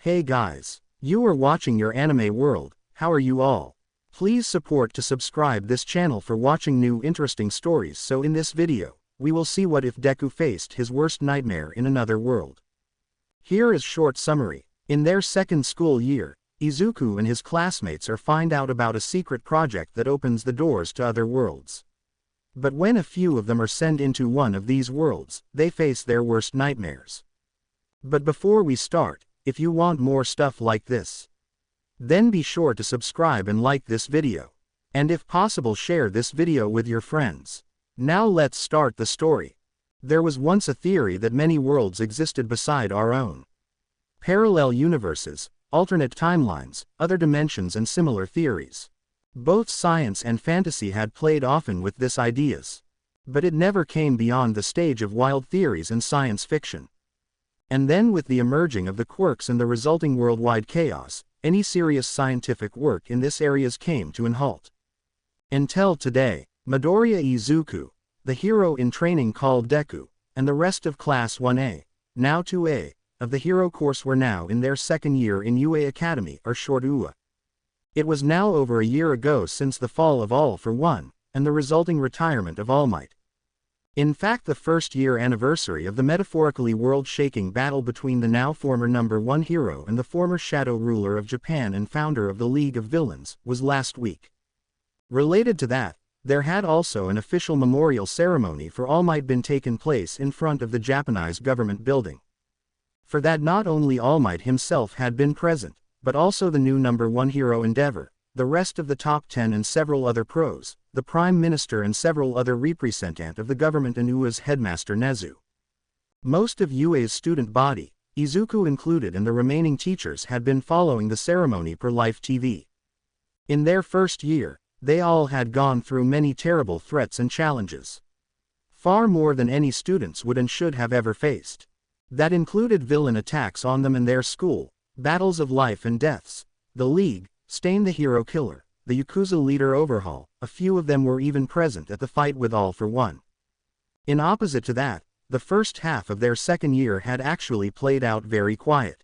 Hey guys, you are watching your anime world. How are you all? Please support to subscribe this channel for watching new interesting stories. So in this video, we will see what if Deku faced his worst nightmare in another world. Here is short summary. In their second school year, Izuku and his classmates are find out about a secret project that opens the doors to other worlds. But when a few of them are sent into one of these worlds, they face their worst nightmares. But before we start, if you want more stuff like this, then be sure to subscribe and like this video. And if possible, share this video with your friends. Now let's start the story. There was once a theory that many worlds existed beside our own. Parallel universes, alternate timelines, other dimensions and similar theories. Both science and fantasy had played often with this ideas. But it never came beyond the stage of wild theories and science fiction. And then with the emerging of the quirks and the resulting worldwide chaos, any serious scientific work in this areas came to an halt. Until today, Midoriya Izuku, the hero in training called Deku, and the rest of Class 1A, now 2A, of the hero course were now in their second year in UA Academy or short UA. It was now over a year ago since the fall of All for One, and the resulting retirement of All Might. In fact, the first-year anniversary of the metaphorically world-shaking battle between the now former number one hero and the former shadow ruler of Japan and founder of the League of Villains was last week. Related to that, there had also an official memorial ceremony for All Might been taken place in front of the Japanese government building. For that, not only All Might himself had been present, but also the new number one hero Endeavor, the rest of the top 10 and several other pros, the Prime Minister and several other representatives of the government and UA's headmaster Nezu. Most of UA's student body, Izuku included, and the remaining teachers had been following the ceremony per live TV. In their first year, they all had gone through many terrible threats and challenges. Far more than any students would and should have ever faced. That included villain attacks on them and their school, battles of life and deaths, the League, Stain the Hero Killer, the Yakuza leader overhaul. A few of them were even present at the fight with All for One. In opposite to that, the first half of their second year had actually played out very quiet.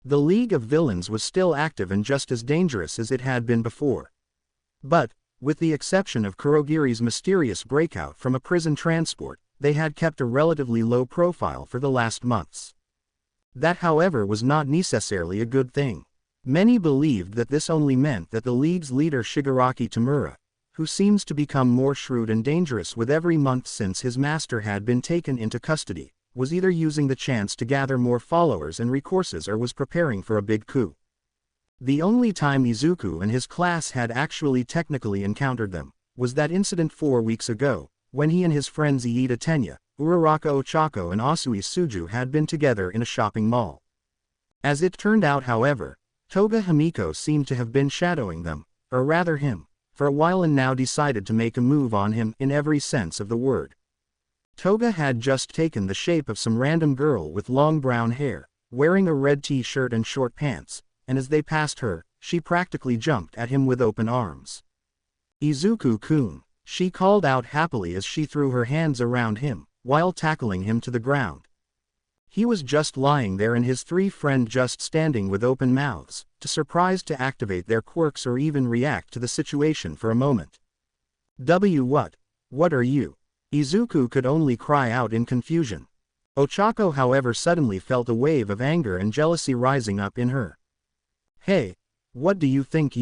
The League of Villains was still active and just as dangerous as it had been before. But, with the exception of Kurogiri's mysterious breakout from a prison transport, they had kept a relatively low profile for the last months. That, however, was not necessarily a good thing. Many believed that this only meant that the League's leader Shigaraki Tamura, who seems to become more shrewd and dangerous with every month since his master had been taken into custody, was either using the chance to gather more followers and recourses or was preparing for a big coup. The only time Izuku and his class had actually technically encountered them was that incident 4 weeks ago, when he and his friends Iida Tenya, Uraraka Ochako and Asui Suju had been together in a shopping mall. As it turned out, however, Toga Himiko seemed to have been shadowing them, or rather him, for a while and now decided to make a move on him in every sense of the word. Toga had just taken the shape of some random girl with long brown hair, wearing a red t-shirt and short pants, and as they passed her, she practically jumped at him with open arms. "Izuku-kun," she called out happily as she threw her hands around him, while tackling him to the ground. He was just lying there and his three friends just standing with open mouths, too surprised to activate their quirks or even react to the situation for a moment. What are you?" Izuku could only cry out in confusion. Ochako, however, suddenly felt a wave of anger and jealousy rising up in her. "Hey, what do you think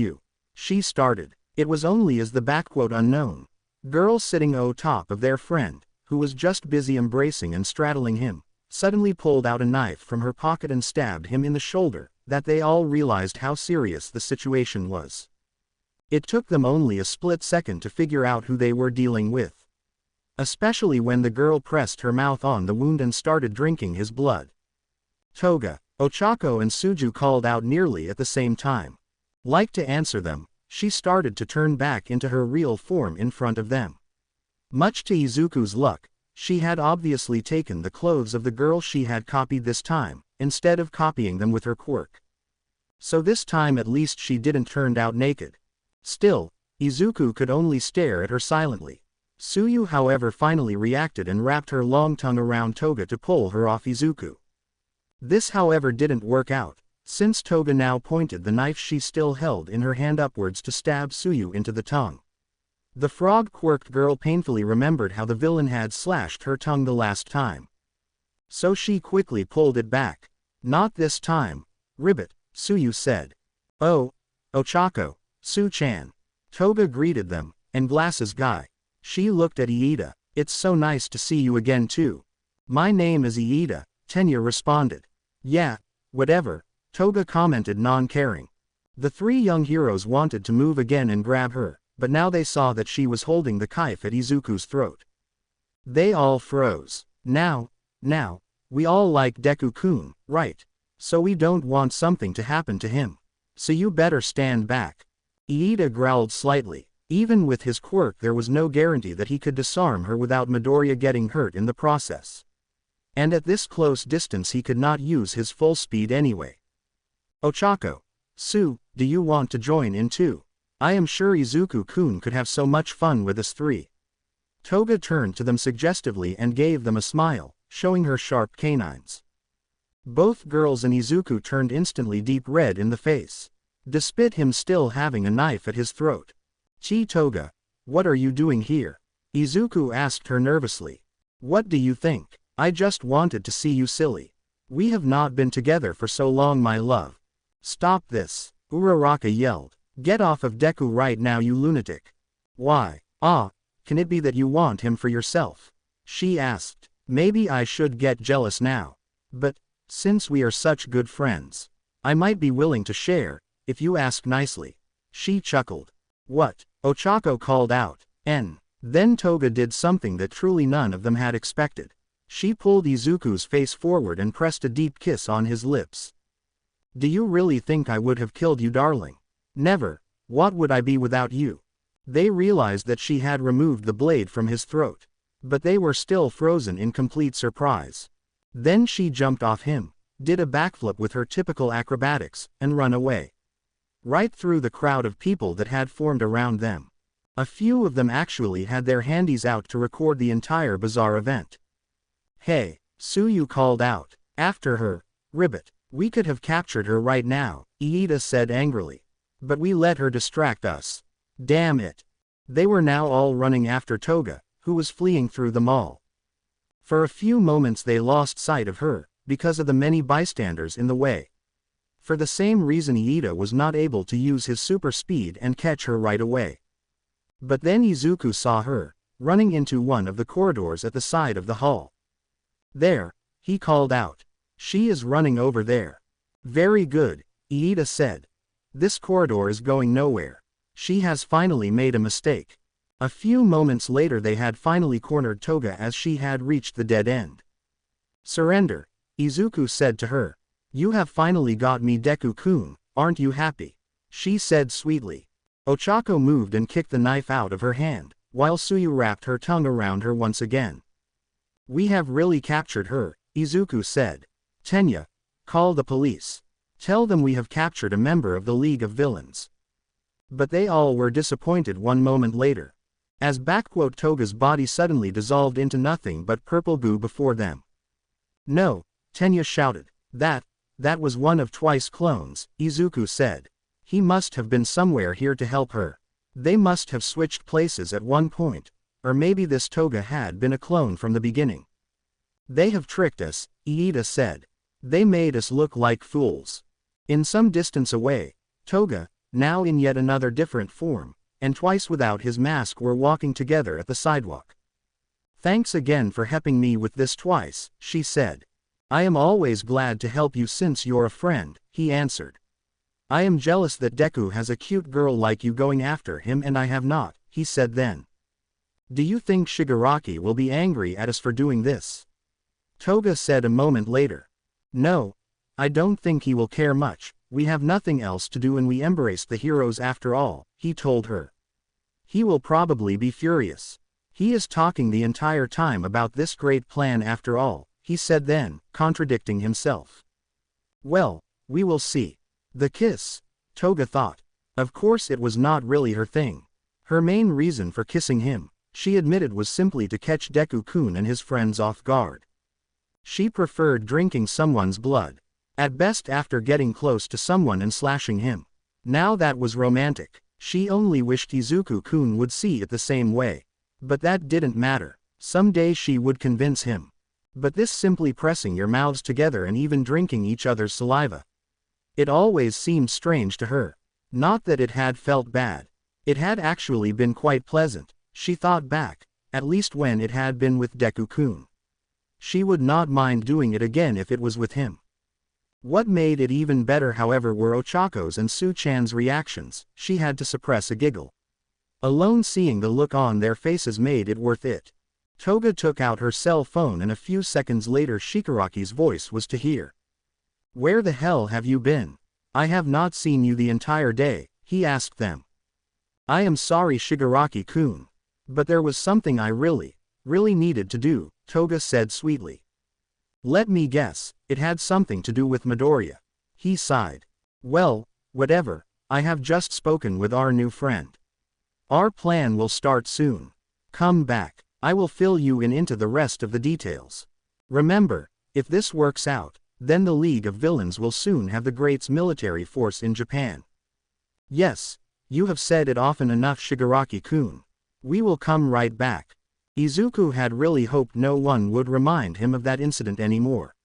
she started." It was only as the "unknown" girl sitting top of their friend, who was just busy embracing and straddling him, suddenly pulled out a knife from her pocket and stabbed him in the shoulder, that they all realized how serious the situation was. It took them only a split second to figure out who they were dealing with. Especially when the girl pressed her mouth on the wound and started drinking his blood. Toga, Ochako and Suju called out nearly at the same time. Like to answer them, she started to turn back into her real form in front of them. Much to Izuku's luck, she had obviously taken the clothes of the girl she had copied this time, instead of copying them with her quirk. So this time at least she didn't turn out naked. Still, Izuku could only stare at her silently. Suyu, however, finally reacted and wrapped her long tongue around Toga to pull her off Izuku. This, however, didn't work out, since Toga now pointed the knife she still held in her hand upwards to stab Suyu into the tongue. The frog-quirked girl painfully remembered how the villain had slashed her tongue the last time. So she quickly pulled it back. Not this time, Ribbit, Suyu said. Oh, Ochako, Su-chan. Toga greeted them, and glasses guy. She looked at Iida. It's so nice to see you again too. My name is Iida, Tenya responded. Yeah, whatever, Toga commented non-caring. The three young heroes wanted to move again and grab her, but now they saw that she was holding the knife at Izuku's throat. They all froze. Now, we all like Deku-kun, right? So we don't want something to happen to him. So you better stand back. Iida growled slightly. Even with his quirk there was no guarantee that he could disarm her without Midoriya getting hurt in the process. And at this close distance he could not use his full speed anyway. Ochako, Su, do you want to join in too? I am sure Izuku-kun could have so much fun with us three. Toga turned to them suggestively and gave them a smile, showing her sharp canines. Both girls and Izuku turned instantly deep red in the face, despite him still having a knife at his throat. Toga, what are you doing here? Izuku asked her nervously. What do you think? I just wanted to see you silly. We have not been together for so long, my love. Stop this, Uraraka yelled. Get off of Deku right now, you lunatic. Why? Can it be that you want him for yourself? She asked. Maybe I should get jealous now. But, since we are such good friends, I might be willing to share, if you ask nicely. She chuckled. What? Ochako called out. Then Toga did something that truly none of them had expected. She pulled Izuku's face forward and pressed a deep kiss on his lips. Do you really think I would have killed you, darling? Never. What would I be without you? They realized that she had removed the blade from his throat. But they were still frozen in complete surprise. Then she jumped off him, did a backflip with her typical acrobatics, and ran away. Right through the crowd of people that had formed around them. A few of them actually had their handies out to record the entire bizarre event. Hey, Suyu called out. After her, Ribbit. We could have captured her right now, Iida said angrily. But we let her distract us. Damn it. They were now all running after Toga, who was fleeing through the mall. For a few moments they lost sight of her, because of the many bystanders in the way. For the same reason Iida was not able to use his super speed and catch her right away. But then Izuku saw her, running into one of the corridors at the side of the hall. There, he called out. She is running over there. Very good, Iida said. This corridor is going nowhere. She has finally made a mistake. A few moments later they had finally cornered Toga as she had reached the dead end. Surrender, Izuku said to her. You have finally got me, Deku-kun, aren't you happy? She said sweetly. Ochako moved and kicked the knife out of her hand, while Suyu wrapped her tongue around her once again. We have really captured her, Izuku said. Tenya, call the police. Tell them we have captured a member of the League of Villains. But they all were disappointed one moment later. As Toga's body suddenly dissolved into nothing but purple goo before them. No, Tenya shouted. That was one of Twice clones, Izuku said. He must have been somewhere here to help her. They must have switched places at one point, or maybe this Toga had been a clone from the beginning. They have tricked us, Iida said. They made us look like fools. In some distance away, Toga, now in yet another different form, and Twice without his mask were walking together at the sidewalk. Thanks again for helping me with this, Twice, she said. I am always glad to help you since you're a friend, he answered. I am jealous that Deku has a cute girl like you going after him and I have not, he said then. Do you think Shigaraki will be angry at us for doing this? Toga said a moment later. No, I don't think he will care much. We have nothing else to do and we embrace the heroes after all, he told her. He will probably be furious. He is talking the entire time about this great plan after all, he said then, contradicting himself. Well, we will see. The kiss, Toga thought. Of course it was not really her thing. Her main reason for kissing him, she admitted, was simply to catch Deku-kun and his friends off guard. She preferred drinking someone's blood. At best after getting close to someone and slashing him. Now that was romantic. She only wished Izuku-kun would see it the same way. But that didn't matter. Someday she would convince him. But this simply pressing your mouths together and even drinking each other's saliva. It always seemed strange to her. Not that it had felt bad. It had actually been quite pleasant, she thought back, at least when it had been with Deku-kun. She would not mind doing it again if it was with him. What made it even better however were Ochako's and Su-chan's reactions. She had to suppress a giggle. Alone seeing the look on their faces made it worth it. Toga took out her cell phone and a few seconds later Shigaraki's voice was to hear. "Where the hell have you been? I have not seen you the entire day," he asked them. "I am sorry Shigaraki-kun. But there was something I really needed to do," Toga said sweetly. "Let me guess, it had something to do with Midoriya." He sighed. "Well, whatever, I have just spoken with our new friend. Our plan will start soon. Come back, I will fill you in into the rest of the details. Remember, if this works out, then the League of Villains will soon have the greatest military force in Japan." "Yes, you have said it often enough Shigaraki-kun. We will come right back." Izuku had really hoped no one would remind him of that incident anymore.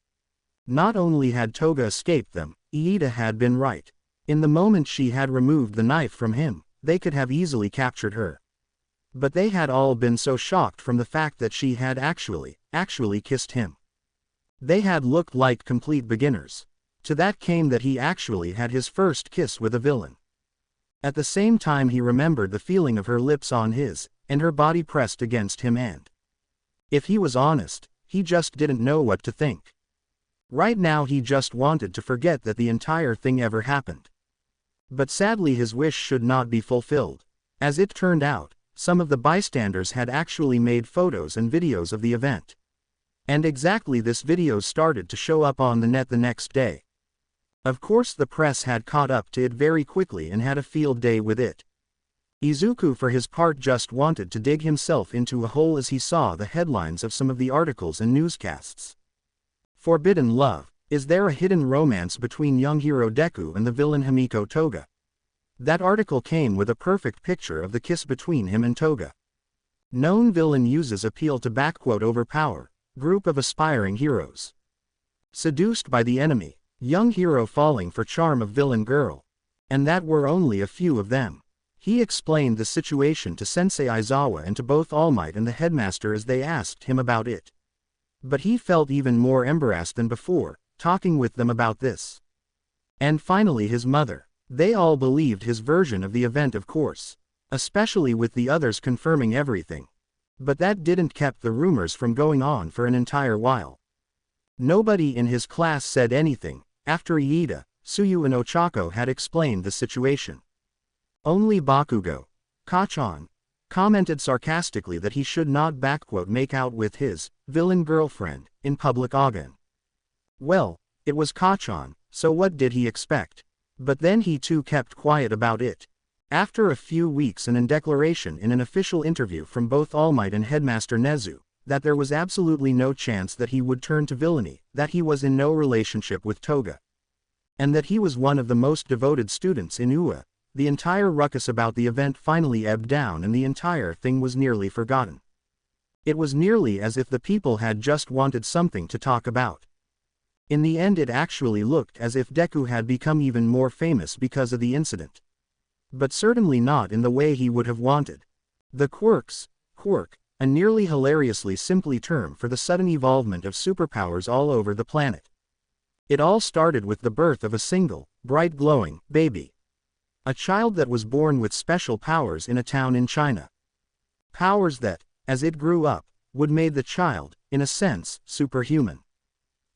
Not only had Toga escaped them, Iida had been right. In the moment she had removed the knife from him, they could have easily captured her. But they had all been so shocked from the fact that she had actually kissed him. They had looked like complete beginners. To that came that he actually had his first kiss with a villain. At the same time he remembered the feeling of her lips on his, and her body pressed against him and, if he was honest, he just didn't know what to think. Right now he just wanted to forget that the entire thing ever happened. But sadly his wish should not be fulfilled. As it turned out, some of the bystanders had actually made photos and videos of the event. And exactly this video started to show up on the net the next day. Of course the press had caught up to it very quickly and had a field day with it. Izuku for his part just wanted to dig himself into a hole as he saw the headlines of some of the articles and newscasts. "Forbidden Love. Is there a hidden romance between young hero Deku and the villain Himiko Toga?" That article came with a perfect picture of the kiss between him and Toga. Known villain uses appeal to "overpower, group of aspiring heroes. Seduced by the enemy, young hero falling for charm of villain girl. And that were only a few of them. He explained the situation to Sensei Aizawa and to both All Might and the headmaster as they asked him about it. But he felt even more embarrassed than before, talking with them about this. And finally his mother. They all believed his version of the event of course. Especially with the others confirming everything. But that didn't keep the rumors from going on for an entire while. Nobody in his class said anything, after Iida, Tsuyu and Ochako had explained the situation. Only Bakugo, Kachan, commented sarcastically that he should not "make out with his villain girlfriend in public again." Well, it was Kachan, so what did he expect? But then he too kept quiet about it. After a few weeks and in declaration in an official interview from both All Might and Headmaster Nezu, that there was absolutely no chance that he would turn to villainy, that he was in no relationship with Toga. And that he was one of the most devoted students in UA. The entire ruckus about the event finally ebbed down and the entire thing was nearly forgotten. It was nearly as if the people had just wanted something to talk about. In the end it actually looked as if Deku had become even more famous because of the incident. But certainly not in the way he would have wanted. The quirk, a nearly hilariously simple term for the sudden evolvement of superpowers all over the planet. It all started with the birth of a single, bright glowing, baby. A child that was born with special powers in a town in China. Powers that, as it grew up, would make the child, in a sense, superhuman.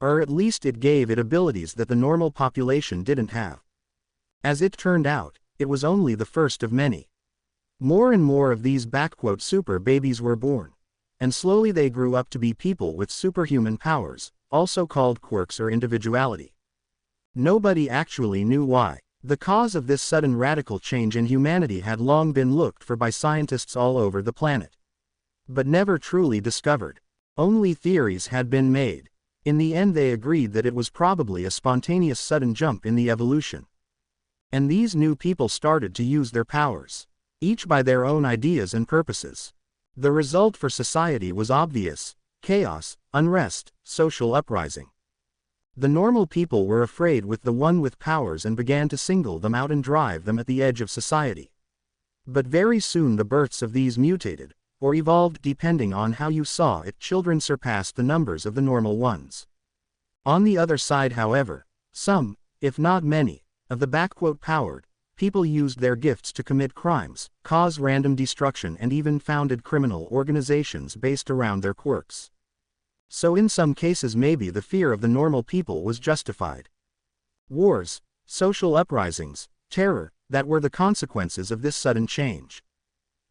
Or at least it gave it abilities that the normal population didn't have. As it turned out, it was only the first of many. More and more of these "super babies" were born. And slowly they grew up to be people with superhuman powers, also called quirks or individuality. Nobody actually knew why. The cause of this sudden radical change in humanity had long been looked for by scientists all over the planet. But never truly discovered. Only theories had been made. In the end they agreed that it was probably a spontaneous sudden jump in the evolution. And these new people started to use their powers, each by their own ideas and purposes. The result for society was obvious: chaos, unrest, social uprising. The normal people were afraid with the one with powers and began to single them out and drive them at the edge of society. But very soon the births of these mutated, or evolved depending on how you saw it, children surpassed the numbers of the normal ones. On the other side, however, some, if not many, of the "powered" people used their gifts to commit crimes, cause random destruction, and even founded criminal organizations based around their quirks. So in some cases maybe the fear of the normal people was justified. Wars, social uprisings, terror, that were the consequences of this sudden change.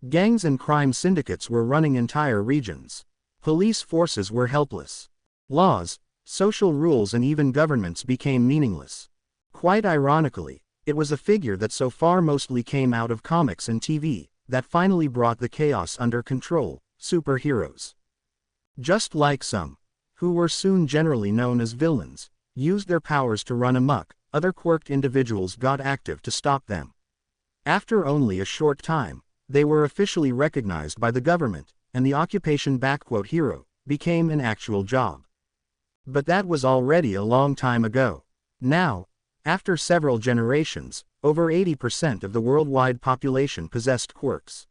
Gangs and crime syndicates were running entire regions. Police forces were helpless. Laws, social rules, and even governments became meaningless. Quite ironically, it was a figure that so far mostly came out of comics and TV, that finally brought the chaos under control: superheroes. Just like some, who were soon generally known as villains, used their powers to run amok, other quirked individuals got active to stop them. After only a short time, they were officially recognized by the government, and the occupation "hero" became an actual job. But that was already a long time ago. Now, after several generations, over 80% of the worldwide population possessed quirks.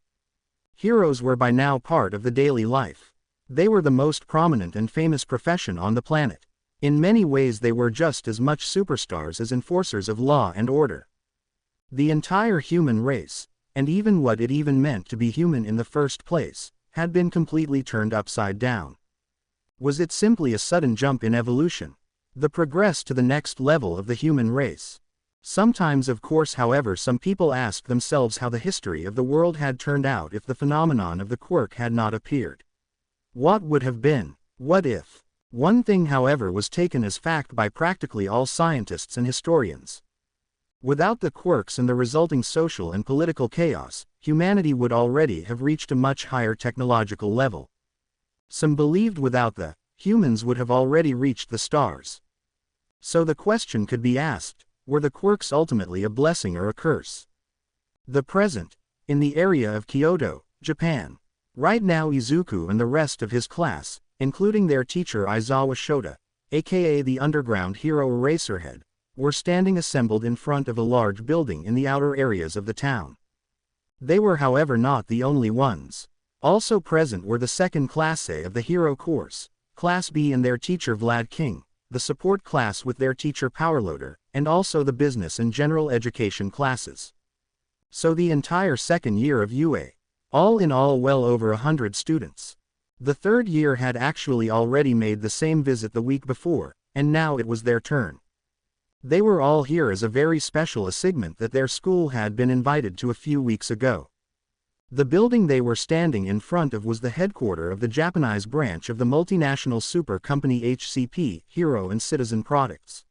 Heroes were by now part of the daily life. They were the most prominent and famous profession on the planet. In many ways they were just as much superstars as enforcers of law and order. The entire human race, and even what it even meant to be human in the first place, had been completely turned upside down. Was it simply a sudden jump in evolution? The progress to the next level of the human race? Sometimes, of course, however, some people ask themselves how the history of the world had turned out if the phenomenon of the quirk had not appeared. What would have been? What if? One thing, however, was taken as fact by practically all scientists and historians. Without the quirks and the resulting social and political chaos, humanity would already have reached a much higher technological level. Some believed without the humans would have already reached the stars. So the question could be asked: were the quirks ultimately a blessing or a curse? The present, in the area of Kyoto, Japan. Right now Izuku and the rest of his class, including their teacher Aizawa Shota, aka the underground hero Eraserhead, were standing assembled in front of a large building in the outer areas of the town. They were, however, not the only ones. Also present were the second class A of the hero course, Class B and their teacher Vlad King, the support class with their teacher Powerloader, and also the business and general education classes. So the entire second year of UA. All in all, well over 100 students. The third year had actually already made the same visit the week before, and now it was their turn. They were all here as a very special assignment that their school had been invited to a few weeks ago. The building they were standing in front of was the headquarters of the Japanese branch of the multinational super company HCP, Hero and Citizen Products.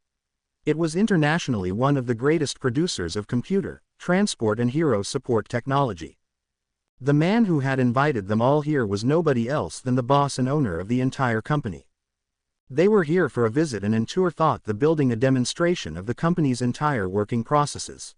It was internationally one of the greatest producers of computer, transport and hero support technology. The man who had invited them all here was nobody else than the boss and owner of the entire company. They were here for a visit and in tour thought the building a demonstration of the company's entire working processes.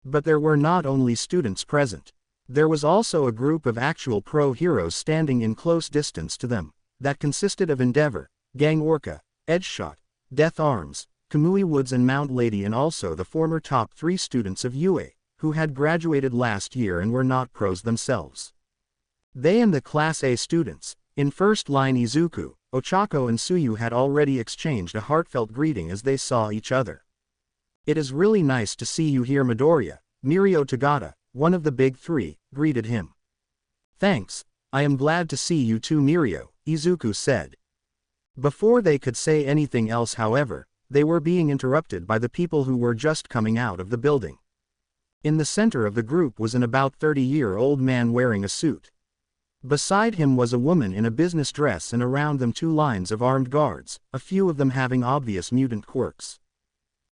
But there were not only students present. There was also a group of actual pro heroes standing in close distance to them, that consisted of Endeavor, Gang Orca, Edgeshot, Death Arms, Kamui Woods and Mount Lady, and also the former top 3 students of UA, who had graduated last year and were not pros themselves. They and the Class A students, in first line Izuku, Ochako and Suyu, had already exchanged a heartfelt greeting as they saw each other. "It is really nice to see you here, Midoriya," Mirio Tagata, one of the big 3, greeted him. "Thanks, I am glad to see you too, Mirio," Izuku said. Before they could say anything else, however, they were being interrupted by the people who were just coming out of the building. In the center of the group was an about 30-year-old man wearing a suit. Beside him was a woman in a business dress and around them 2 lines of armed guards, a few of them having obvious mutant quirks.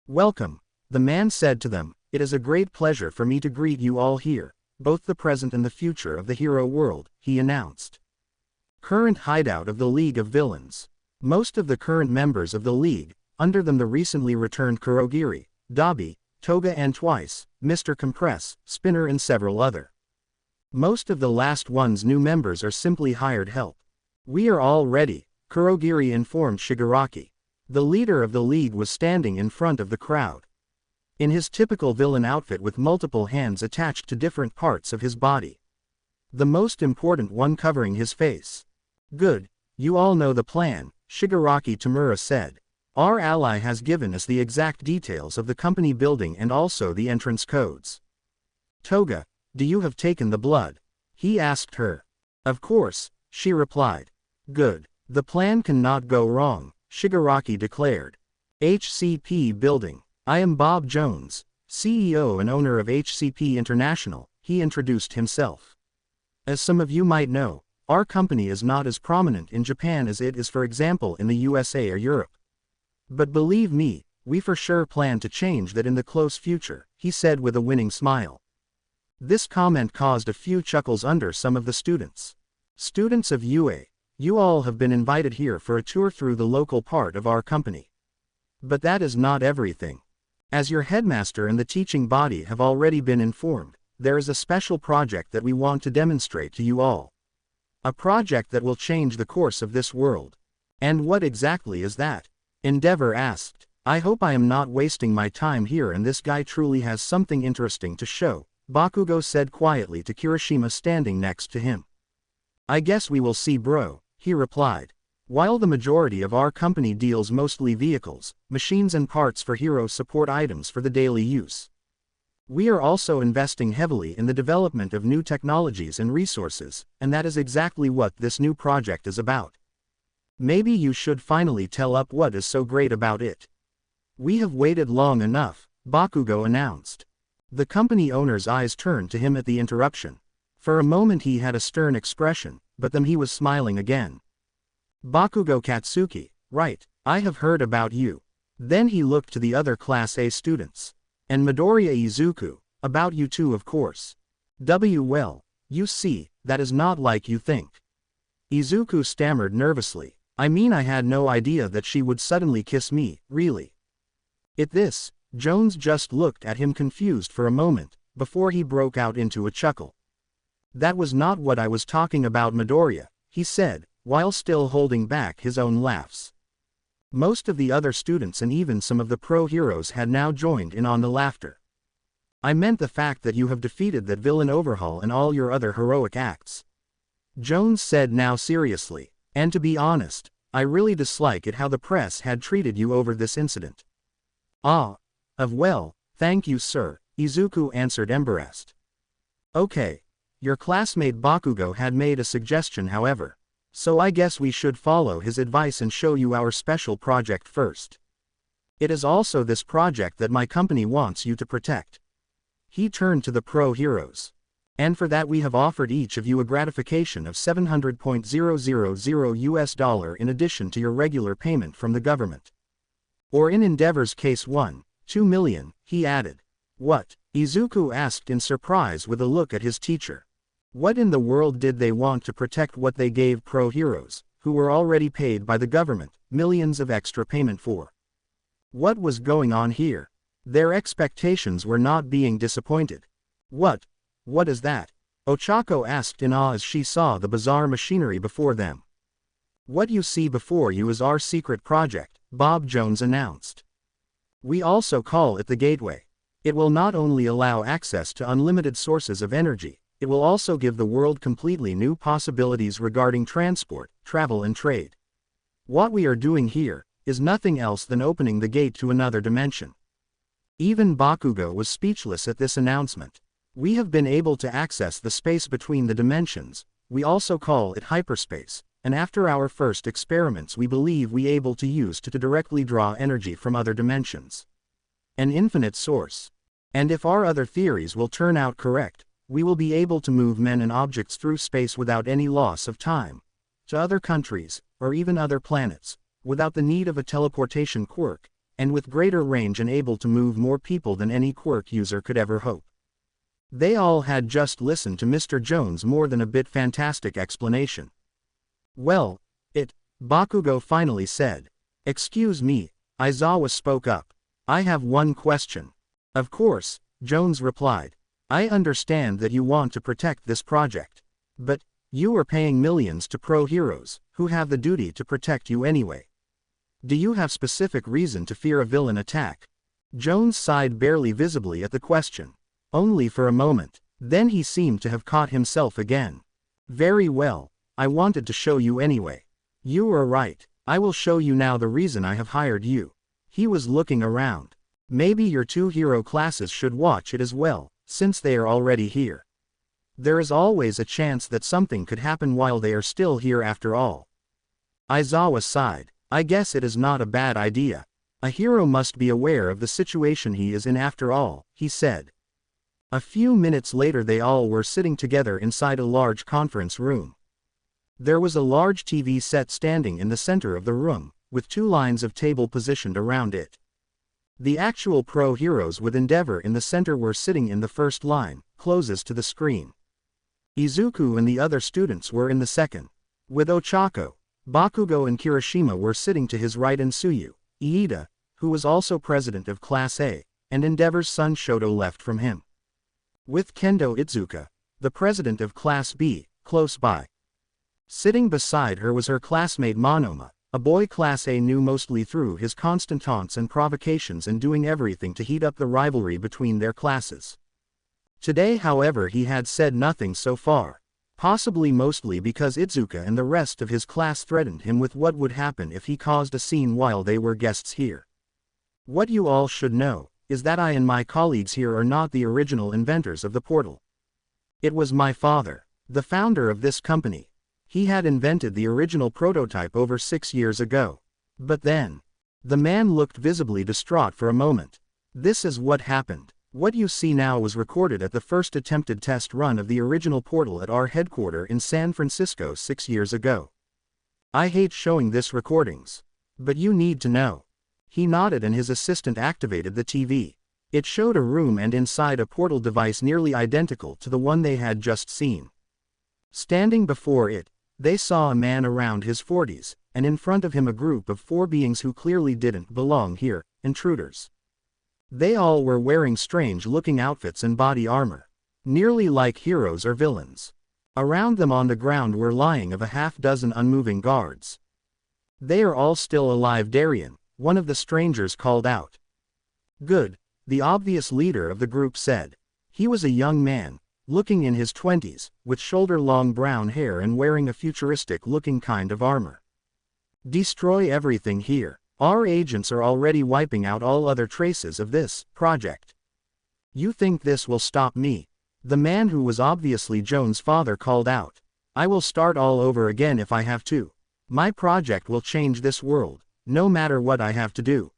"Welcome," the man said to them. "It is a great pleasure for me to greet you all here, both the present and the future of the hero world," he announced. Current hideout of the League of Villains. Most of the current members of the League, under them the recently returned Kurogiri, Dabi, Toga and twice, Mr. Compress, Spinner and several other. Most of the last one's new members are simply hired help. We are all ready, Kurogiri informed Shigaraki. The leader of the League was standing in front of the crowd. In his typical villain outfit with multiple hands attached to different parts of his body. The most important one covering his face. Good, you all know the plan, Shigaraki Tamura said. Our ally has given us the exact details of the company building and also the entrance codes. Toga, do you have taken the blood? He asked her. Of course, she replied. Good, the plan cannot go wrong, Shigaraki declared. HCP Building. I am Bob Jones, CEO and owner of HCP International, he introduced himself. As some of you might know, our company is not as prominent in Japan as it is for example in the USA or Europe. But believe me, we for sure plan to change that in the close future, he said with a winning smile. This comment caused a few chuckles under some of the students. Students of UA, you all have been invited here for a tour through the local part of our company. But that is not everything. As your headmaster and the teaching body have already been informed, there is a special project that we want to demonstrate to you all. A project that will change the course of this world. And what exactly is that? Endeavor asked. I hope I am not wasting my time here and this guy truly has something interesting to show, Bakugo said quietly to Kirishima standing next to him. I guess we will see bro, he replied. While the majority of our company deals mostly vehicles, machines and parts for hero support items for the daily use. We are also investing heavily in the development of new technologies and resources, and that is exactly what this new project is about. Maybe you should finally tell up what is so great about it. We have waited long enough, Bakugo announced. The company owner's eyes turned to him at the interruption. For a moment he had a stern expression, but then he was smiling again. Bakugo Katsuki, right, I have heard about you. Then he looked to the other Class A students. And Midoriya Izuku, about you too of course. Well, you see, that is not like you think. Izuku stammered nervously. I mean I had no idea that she would suddenly kiss me, really. At this, Jones just looked at him confused for a moment, before he broke out into a chuckle. That was not what I was talking about Midoriya, he said, while still holding back his own laughs. Most of the other students and even some of the pro heroes had now joined in on the laughter. I meant the fact that you have defeated that villain Overhaul and all your other heroic acts. Jones said now seriously, and to be honest, I really dislike it how the press had treated you over this incident. Well, thank you sir, Izuku answered embarrassed. Okay. Your classmate Bakugo had made a suggestion however. So I guess we should follow his advice and show you our special project first. It is also this project that my company wants you to protect. He turned to the pro heroes. And for that we have offered each of you a gratification of $700,000 in addition to your regular payment from the government. Or in Endeavor's case 2 million, he added. What? Izuku asked in surprise with a look at his teacher. What in the world did they want to protect what they gave pro heroes, who were already paid by the government, millions of extra payment for? What was going on here? Their expectations were not being disappointed. What is that? Ochako asked in awe as she saw the bizarre machinery before them. What you see before you is our secret project, Bob Jones announced. We also call it the Gateway. It will not only allow access to unlimited sources of energy, it will also give the world completely new possibilities regarding transport, travel and trade. What we are doing here is nothing else than opening the gate to another dimension. Even Bakugo was speechless at this announcement. We have been able to access the space between the dimensions, we also call it hyperspace, and after our first experiments we believe we able to use to directly draw energy from other dimensions. An infinite source. And if our other theories will turn out correct, we will be able to move men and objects through space without any loss of time, to other countries, or even other planets, without the need of a teleportation quirk, and with greater range and able to move more people than any quirk user could ever hope. They all had just listened to Mr. Jones' more than a bit fantastic explanation. Well, Bakugo finally said. Excuse me, Aizawa spoke up. I have one question. Of course, Jones replied. I understand that you want to protect this project. But, you are paying millions to pro heroes, who have the duty to protect you anyway. Do you have specific reason to fear a villain attack? Jones sighed barely visibly at the question. Only for a moment. Then he seemed to have caught himself again. Very well, I wanted to show you anyway. You are right, I will show you now the reason I have hired you. He was looking around. Maybe your 2 hero classes should watch it as well, since they are already here. There is always a chance that something could happen while they are still here after all. Aizawa sighed. I guess it is not a bad idea. A hero must be aware of the situation he is in after all, he said. A few minutes later they all were sitting together inside a large conference room. There was a large TV set standing in the center of the room, with 2 lines of table positioned around it. The actual pro heroes with Endeavor in the center were sitting in the first line, closest to the screen. Izuku and the other students were in the second. With Ochako, Bakugo and Kirishima were sitting to his right and Tsuyu, Iida, who was also president of Class A, and Endeavor's son Shoto left from him. With Kendo Itsuka, the president of Class B, close by. Sitting beside her was her classmate Monoma, a boy Class A knew mostly through his constant taunts and provocations and doing everything to heat up the rivalry between their classes. Today however he had said nothing so far, possibly mostly because Itsuka and the rest of his class threatened him with what would happen if he caused a scene while they were guests here. What you all should know is that I and my colleagues here are not the original inventors of the portal. It was my father, the founder of this company. He had invented the original prototype over 6 years ago. But then, the man looked visibly distraught for a moment. This is what happened. What you see now was recorded at the first attempted test run of the original portal at our headquarters in San Francisco 6 years ago. I hate showing this recordings. But you need to know. He nodded and his assistant activated the TV. It showed a room and inside a portal device nearly identical to the one they had just seen. Standing before it, they saw a man around his 40s, and in front of him a group of 4 beings who clearly didn't belong here, intruders. They all were wearing strange-looking outfits and body armor, nearly like heroes or villains. Around them on the ground were lying of a half-dozen unmoving guards. They are all still alive, Darien, one of the strangers called out. Good, the obvious leader of the group said. He was a young man, looking in his 20s, with shoulder-long brown hair and wearing a futuristic-looking kind of armor. Destroy everything here. Our agents are already wiping out all other traces of this project. You think this will stop me? The man who was obviously Jones' father called out. I will start all over again if I have to. My project will change this world, no matter what I have to do.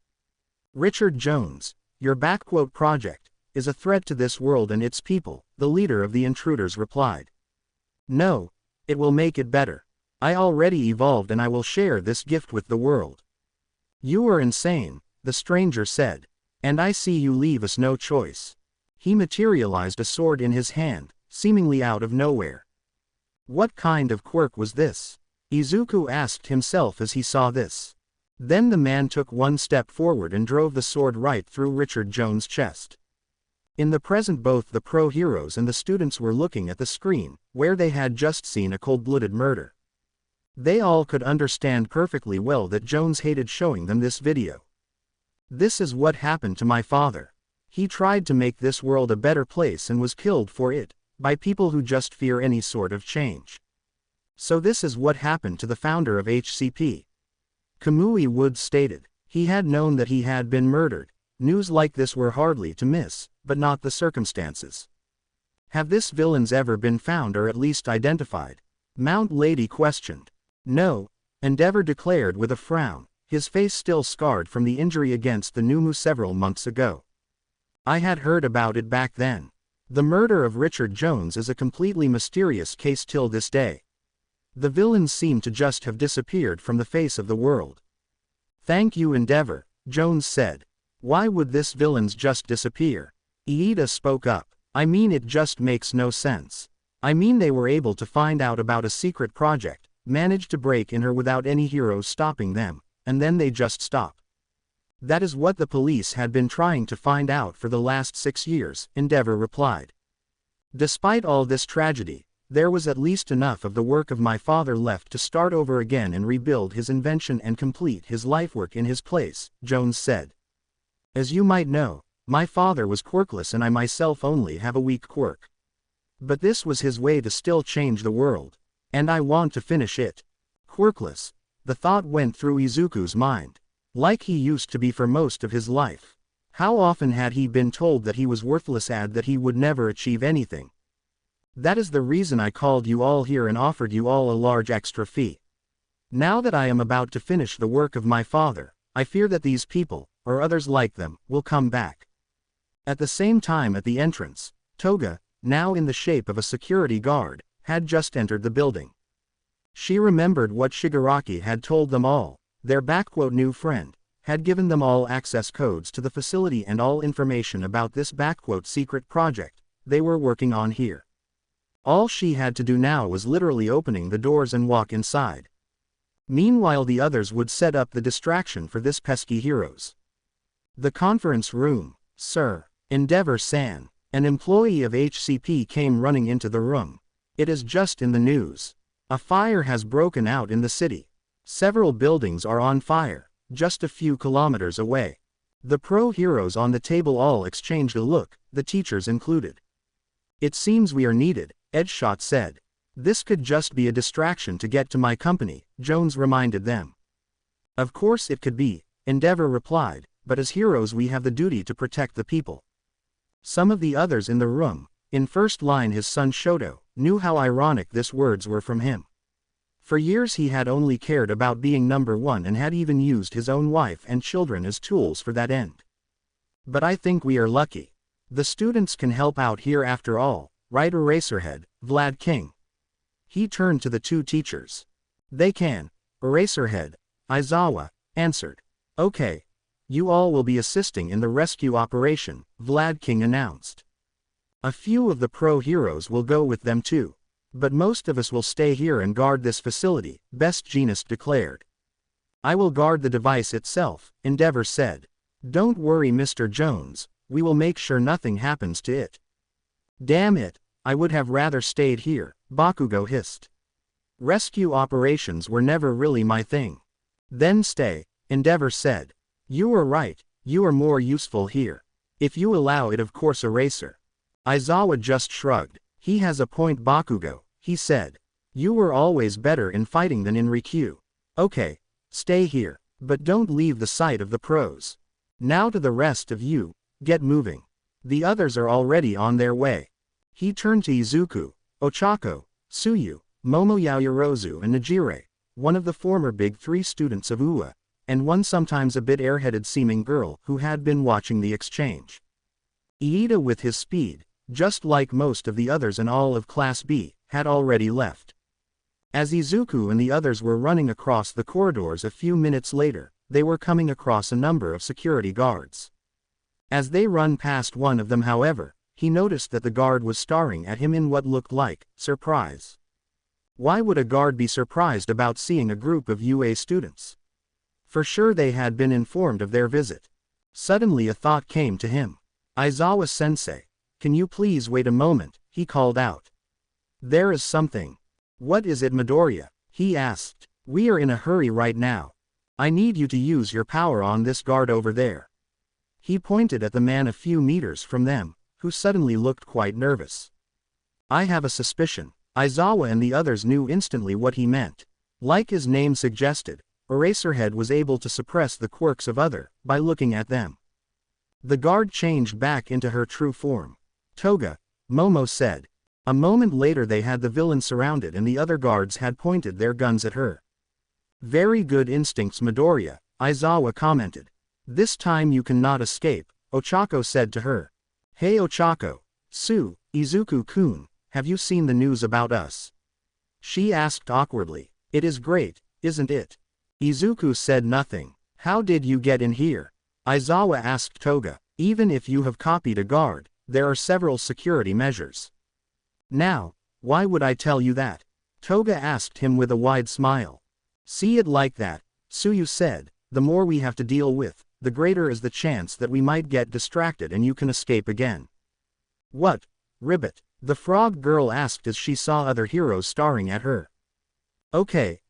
Richard Jones, your project is a threat to this world and its people, the leader of the intruders replied. No, it will make it better. I already evolved and I will share this gift with the world. You are insane, the stranger said. And I see you leave us no choice. He materialized a sword in his hand, seemingly out of nowhere. What kind of quirk was this? Izuku asked himself as he saw this. Then the man took one step forward and drove the sword right through Richard Jones' chest. In the present both the pro heroes and the students were looking at the screen, where they had just seen a cold-blooded murder. They all could understand perfectly well that Jones hated showing them this video. This is what happened to my father. He tried to make this world a better place and was killed for it, by people who just fear any sort of change. So this is what happened to the founder of HCP. Kamui Woods stated. He had known that he had been murdered. News like this were hardly to miss, but not the circumstances. Have this villains ever been found or at least identified? Mount Lady questioned. No, Endeavor declared with a frown, his face still scarred from the injury against the Numu several months ago. I had heard about it back then. The murder of Richard Jones is a completely mysterious case till this day. The villains seem to just have disappeared from the face of the world. Thank you, Endeavor, Jones said. Why would this villains just disappear? Iida spoke up. I mean, it just makes no sense. I mean, they were able to find out about a secret project, manage to break in her without any heroes stopping them, and then they just stop. That is what the police had been trying to find out for the last 6 years, Endeavor replied. Despite all this tragedy, there was at least enough of the work of my father left to start over again and rebuild his invention and complete his lifework in his place, Jones said. As you might know, my father was quirkless and I myself only have a weak quirk. But this was his way to still change the world. And I want to finish it. Quirkless. The thought went through Izuku's mind. Like he used to be for most of his life. How often had he been told that he was worthless and that he would never achieve anything? That is the reason I called you all here and offered you all a large extra fee. Now that I am about to finish the work of my father, I fear that these people, or others like them, will come back. At the same time at the entrance, Toga, now in the shape of a security guard, had just entered the building. She remembered what Shigaraki had told them all, their "new friend," had given them all access codes to the facility and all information about this "secret project" they were working on here. All she had to do now was literally opening the doors and walk inside. Meanwhile the others would set up the distraction for this pesky heroes. The conference room, Sir. Endeavor-san, an employee of HCP came running into the room. It is just in the news. A fire has broken out in the city. Several buildings are on fire, just a few kilometers away. The pro-heroes on the table all exchanged a look, the teachers included. It seems we are needed, Edgeshot said. This could just be a distraction to get to my company, Jones reminded them. Of course it could be, Endeavor replied, but as heroes we have the duty to protect the people. Some of the others in the room, in first line his son Shoto, knew how ironic these words were from him. For years he had only cared about being number one and had even used his own wife and children as tools for that end. But I think we are lucky. The students can help out here after all, right Eraserhead, Vlad King. He turned to the two teachers. They can, Eraserhead, Aizawa, answered. Okay. You all will be assisting in the rescue operation, Vlad King announced. A few of the pro-heroes will go with them too. But most of us will stay here and guard this facility, Best Jeanist declared. I will guard the device itself, Endeavor said. Don't worry Mr. Jones, we will make sure nothing happens to it. Damn it, I would have rather stayed here, Bakugo hissed. Rescue operations were never really my thing. Then stay, Endeavor said. You are right, you are more useful here. If you allow it of course Eraser. Aizawa just shrugged. He has a point Bakugo, he said. You were always better in fighting than in Rikyu. Okay, stay here, but don't leave the sight of the pros. Now to the rest of you, get moving. The others are already on their way. He turned to Izuku, Ochako, Tsuyu, Momo Yaoyorozu and Najire, one of the former big three students of UA, and one sometimes a bit airheaded seeming girl who had been watching the exchange. Iida with his speed, just like most of the others in all of Class B, had already left. As Izuku and the others were running across the corridors a few minutes later, they were coming across a number of security guards. As they run past one of them however, he noticed that the guard was staring at him in what looked like surprise. Why would a guard be surprised about seeing a group of UA students? For sure they had been informed of their visit. Suddenly a thought came to him. Aizawa-sensei, can you please wait a moment, he called out. There is something. What is it Midoriya? He asked. We are in a hurry right now. I need you to use your power on this guard over there. He pointed at the man a few meters from them, who suddenly looked quite nervous. I have a suspicion. Aizawa and the others knew instantly what he meant. Like his name suggested, Eraserhead was able to suppress the quirks of other by looking at them. The guard changed back into her true form. Toga, Momo said. A moment later they had the villain surrounded and the other guards had pointed their guns at her. Very good instincts Midoriya, Aizawa commented. This time you cannot escape, Ochako said to her. Hey Ochako, Sue, Izuku-kun, have you seen the news about us? She asked awkwardly. It is great, isn't it? Izuku said nothing. How did you get in here? Aizawa asked Toga. Even if you have copied a guard, there are several security measures. Now, why would I tell you that? Toga asked him with a wide smile. See it like that, Suyu said, the more we have to deal with, the greater is the chance that we might get distracted and you can escape again. What, Ribbit? The frog girl asked as she saw other heroes staring at her. Okay,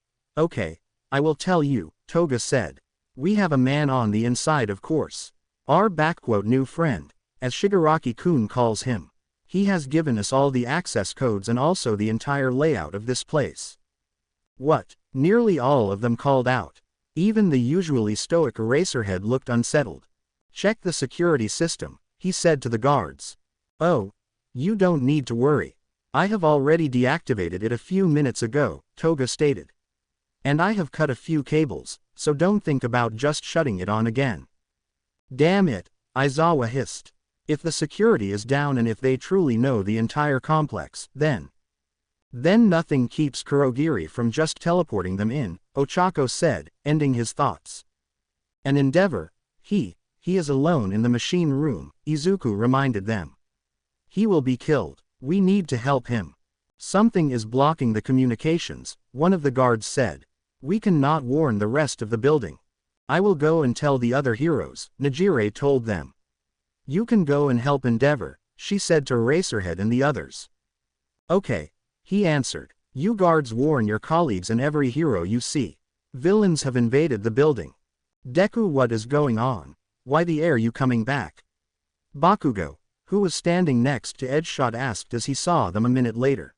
I will tell you, Toga said. We have a man on the inside, of course. Our new friend, as Shigaraki-kun calls him. He has given us all the access codes and also the entire layout of this place. What? Nearly all of them called out. Even the usually stoic Eraserhead looked unsettled. Check the security system, he said to the guards. Oh, you don't need to worry. I have already deactivated it a few minutes ago, Toga stated. And I have cut a few cables, so don't think about just shutting it on again. Damn it, Aizawa hissed. If the security is down and if they truly know the entire complex, then nothing keeps Kurogiri from just teleporting them in, Ochako said, ending his thoughts. An endeavor, he is alone in the machine room, Izuku reminded them. He will be killed. We need to help him. Something is blocking the communications, one of the guards said. We cannot warn the rest of the building. I will go and tell the other heroes, Najire told them. You can go and help Endeavor, she said to Eraserhead and the others. Okay, he answered. You guards warn your colleagues and every hero you see. Villains have invaded the building. Deku, what is going on? Why the air you coming back? Bakugo, who was standing next to Edgeshot, asked as he saw them a minute later.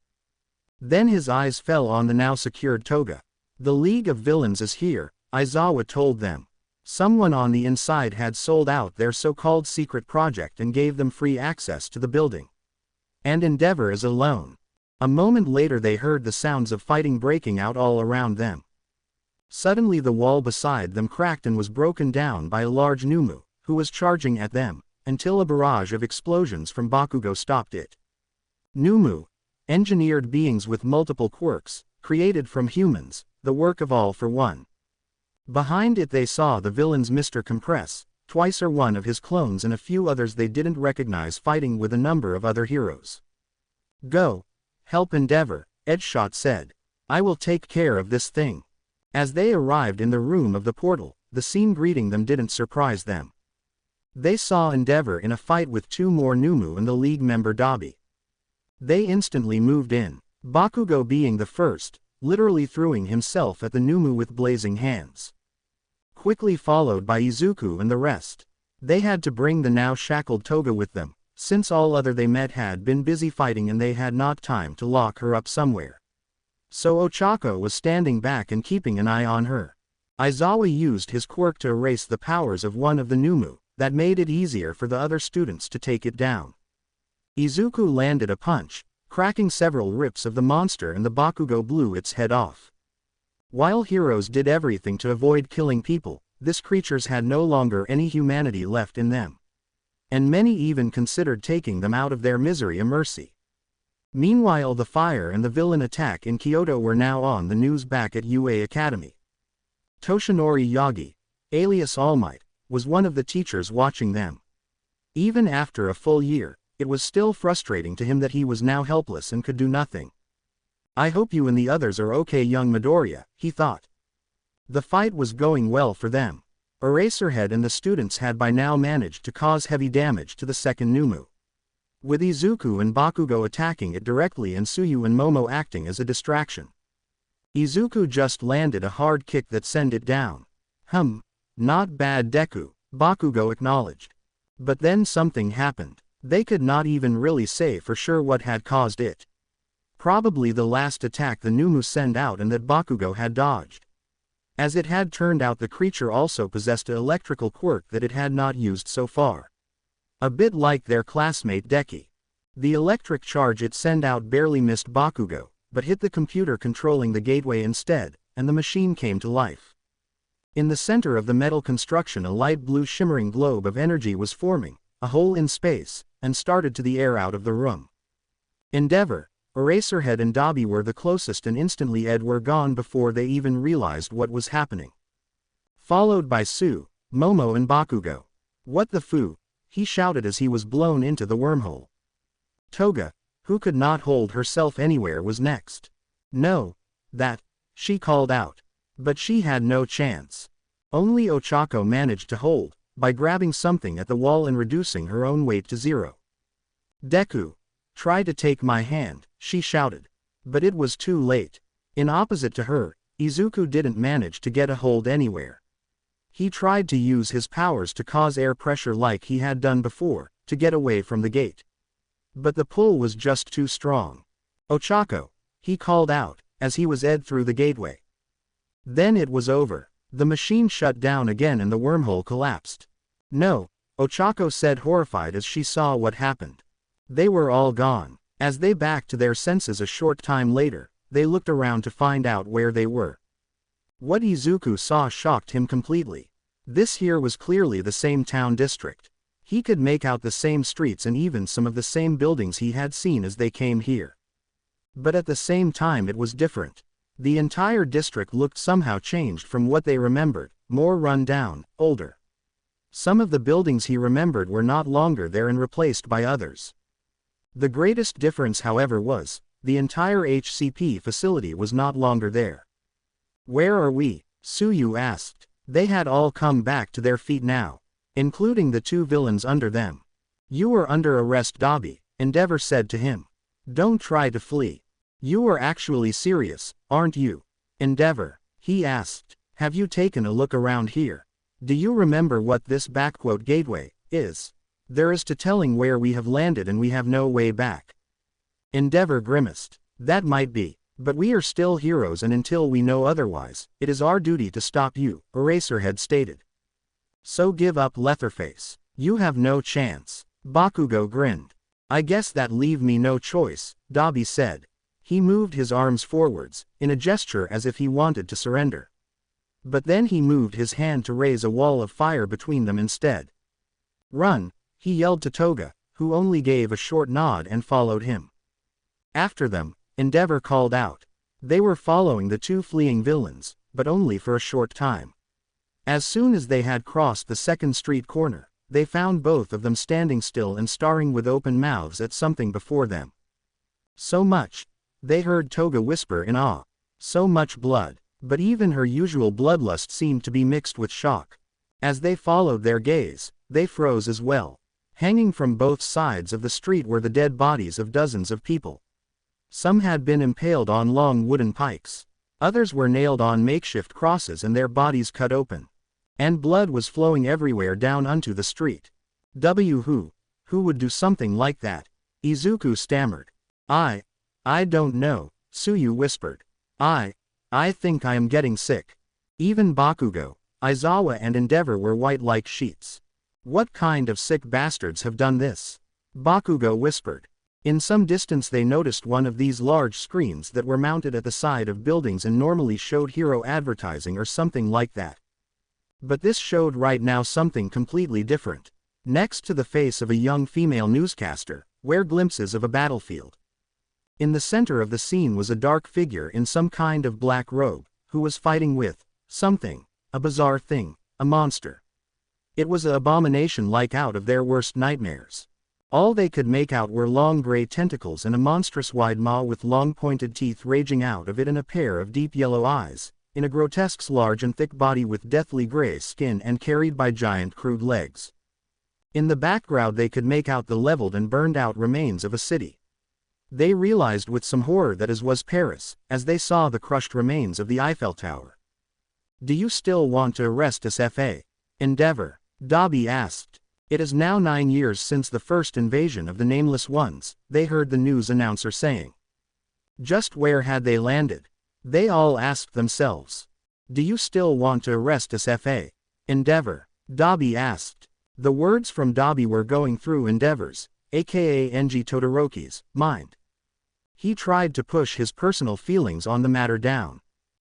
Then his eyes fell on the now secured Toga. The League of Villains is here, Aizawa told them. Someone on the inside had sold out their so-called secret project and gave them free access to the building. And Endeavor is alone. A moment later they heard the sounds of fighting breaking out all around them. Suddenly the wall beside them cracked and was broken down by a large Numu, who was charging at them, until a barrage of explosions from Bakugo stopped it. Numu, engineered beings with multiple quirks, created from humans, the work of All for One. Behind it they saw the villains Mr. Compress, Twice or one of his clones and a few others they didn't recognize fighting with a number of other heroes. Go. Help Endeavor, Edgeshot said. I will take care of this thing. As they arrived in the room of the portal, the scene greeting them didn't surprise them. They saw Endeavor in a fight with two more Numu and the League member Dabi. They instantly moved in, Bakugo being the first, literally throwing himself at the Numu with blazing hands. Quickly followed by Izuku and the rest. They had to bring the now shackled Toga with them, since all other they met had been busy fighting and they had not time to lock her up somewhere. So Ochako was standing back and keeping an eye on her. Aizawa used his quirk to erase the powers of one of the Numu, that made it easier for the other students to take it down. Izuku landed a punch, cracking several ribs of the monster and the Bakugo blew its head off. While heroes did everything to avoid killing people, these creatures had no longer any humanity left in them. And many even considered taking them out of their misery a mercy. Meanwhile the fire and the villain attack in Kyoto were now on the news back at UA Academy. Toshinori Yagi, alias All Might, was one of the teachers watching them. Even after a full year, it was still frustrating to him that he was now helpless and could do nothing. I hope you and the others are okay, young Midoriya, he thought. The fight was going well for them. Eraserhead and the students had by now managed to cause heavy damage to the second Numu. With Izuku and Bakugo attacking it directly and Suyu and Momo acting as a distraction. Izuku just landed a hard kick that sent it down. Not bad Deku, Bakugo acknowledged. But then something happened. They could not even really say for sure what had caused it. Probably the last attack the Numu sent out and that Bakugo had dodged. As it had turned out, the creature also possessed an electrical quirk that it had not used so far. A bit like their classmate Deki. The electric charge it sent out barely missed Bakugo, but hit the computer controlling the gateway instead, and the machine came to life. In the center of the metal construction a light blue shimmering globe of energy was forming, a hole in space, and started to the air out of the room. Endeavor, Eraserhead and Dabi were the closest and instantly were gone before they even realized what was happening. Followed by Su, Momo and Bakugo. What the foo? He shouted as he was blown into the wormhole. Toga, who could not hold herself anywhere, was next. No, that, she called out. But she had no chance. Only Ochako managed to hold, by grabbing something at the wall and reducing her own weight to 0. Deku, try to take my hand, she shouted. But it was too late. In opposite to her, Izuku didn't manage to get a hold anywhere. He tried to use his powers to cause air pressure like he had done before, to get away from the gate. But the pull was just too strong. Ochako, he called out, as he was edged through the gateway. Then it was over. The machine shut down again and the wormhole collapsed. No, Ochako said, horrified as she saw what happened. They were all gone. As they backed to their senses a short time later, they looked around to find out where they were. What Izuku saw shocked him completely. This here was clearly the same town district. He could make out the same streets and even some of the same buildings he had seen as they came here. But at the same time it was different. The entire district looked somehow changed from what they remembered, more run down, older. Some of the buildings he remembered were not longer there and replaced by others. The greatest difference, however, was, the entire HCP facility was not longer there. Where are we? Suyu asked. They had all come back to their feet now, including the two villains under them. You are under arrest, Dabi, Endeavor said to him. Don't try to flee. You are actually serious, aren't you? Endeavor, he asked. Have you taken a look around here? Do you remember what this gateway is? There is to telling where we have landed and we have no way back. Endeavor grimaced. That might be, but we are still heroes and until we know otherwise, it is our duty to stop you, Eraserhead stated. So give up, Leatherface. You have no chance. Bakugo grinned. I guess that leave me no choice, Dabi said. He moved his arms forwards, in a gesture as if he wanted to surrender. But then he moved his hand to raise a wall of fire between them instead. Run, he yelled to Toga, who only gave a short nod and followed him. After them, Endeavor called out. They were following the two fleeing villains, but only for a short time. As soon as they had crossed the second street corner, they found both of them standing still and staring with open mouths at something before them. So much, they heard Toga whisper in awe. So much blood, but even her usual bloodlust seemed to be mixed with shock. As they followed their gaze, they froze as well. Hanging from both sides of the street were the dead bodies of dozens of people. Some had been impaled on long wooden pikes. Others were nailed on makeshift crosses and their bodies cut open. And blood was flowing everywhere down onto the street. Who would do something like that? Izuku stammered. I don't know, Suyu whispered. I think I am getting sick. Even Bakugo, Aizawa and Endeavor were white like sheets. What kind of sick bastards have done this? Bakugo whispered. In some distance they noticed one of these large screens that were mounted at the side of buildings and normally showed hero advertising or something like that. But this showed right now something completely different. Next to the face of a young female newscaster, were glimpses of a battlefield. In the center of the scene was a dark figure in some kind of black robe, who was fighting with something, a bizarre thing, a monster. It was an abomination like out of their worst nightmares. All they could make out were long gray tentacles and a monstrous wide maw with long pointed teeth raging out of it and a pair of deep yellow eyes, in a grotesque large and thick body with deathly gray skin and carried by giant crude legs. In the background they could make out the leveled and burned out remains of a city. They realized with some horror that it was Paris, as they saw the crushed remains of the Eiffel Tower. Do you still want to arrest us, F.A.? Endeavor, Dabi asked. It is now 9 years since the first invasion of the Nameless Ones, they heard the news announcer saying. Just where had they landed? They all asked themselves. Do you still want to arrest us, F.A.? Endeavor, Dabi asked. The words from Dabi were going through Endeavor's, aka Enji Todoroki's, mind. He tried to push his personal feelings on the matter down.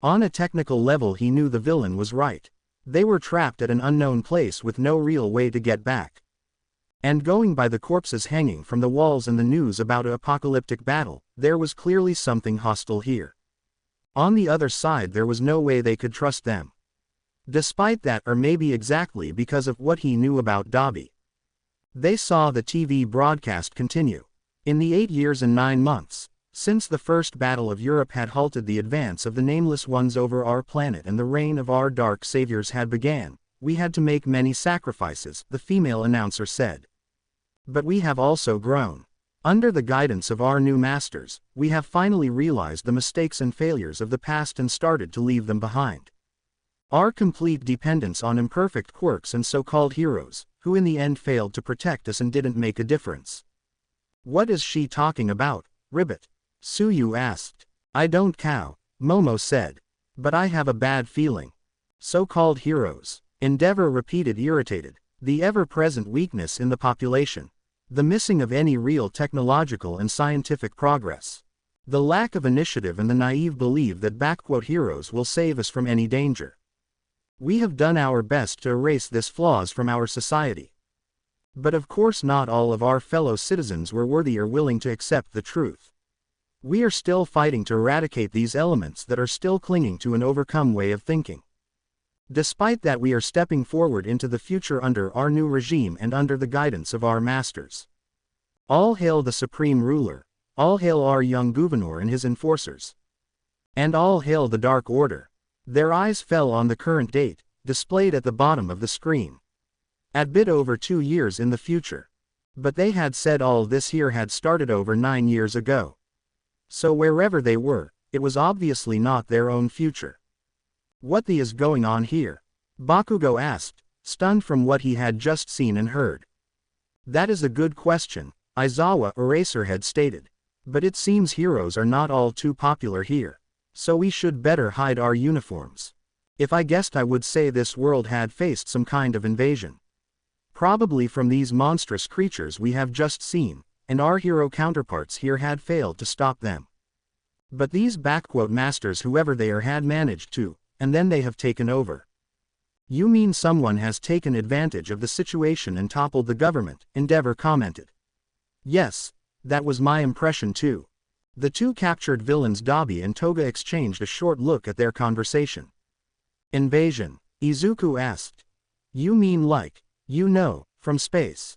On a technical level he knew the villain was right. They were trapped at an unknown place with no real way to get back. And going by the corpses hanging from the walls and the news about an apocalyptic battle, there was clearly something hostile here. On the other side there was no way they could trust them. Despite that, or maybe exactly because of what he knew about Dabi. They saw the TV broadcast continue. In the 8 years and 9 months, Since the First Battle of Europe had halted the advance of the Nameless Ones over our planet and the reign of our dark saviors had began, we had to make many sacrifices, the female announcer said. But we have also grown. Under the guidance of our new masters, we have finally realized the mistakes and failures of the past and started to leave them behind. Our complete dependence on imperfect quirks and so-called heroes, who in the end failed to protect us and didn't make a difference. What is she talking about, Ribbit? Suyu asked. I don't cow, Momo said. But I have a bad feeling. So-called heroes, Endeavor repeated irritated. The ever-present weakness in the population. The missing of any real technological and scientific progress. The lack of initiative and the naive belief that "heroes will save us from any danger." We have done our best to erase this flaws from our society. But of course not all of our fellow citizens were worthy or willing to accept the truth. We are still fighting to eradicate these elements that are still clinging to an overcome way of thinking. Despite that, we are stepping forward into the future under our new regime and under the guidance of our masters. All hail the Supreme Ruler, all hail our young Gouverneur and his enforcers. And all hail the Dark Order. Their eyes fell on the current date, displayed at the bottom of the screen. At bit over 2 years in the future. But they had said all this here had started over 9 years ago. So wherever they were, it was obviously not their own future. What the is going on here? Bakugo asked, stunned from what he had just seen and heard. That is a good question, Aizawa Eraserhead stated. But it seems heroes are not all too popular here. So we should better hide our uniforms. If I guessed, I would say this world had faced some kind of invasion. Probably from these monstrous creatures we have just seen, and our hero counterparts here had failed to stop them. But these masters, whoever they are, had managed to, and then they have taken over. You mean someone has taken advantage of the situation and toppled the government, Endeavor commented. Yes, that was my impression too. The two captured villains Dabi and Toga exchanged a short look at their conversation. Invasion? Izuku asked. You mean like, from space?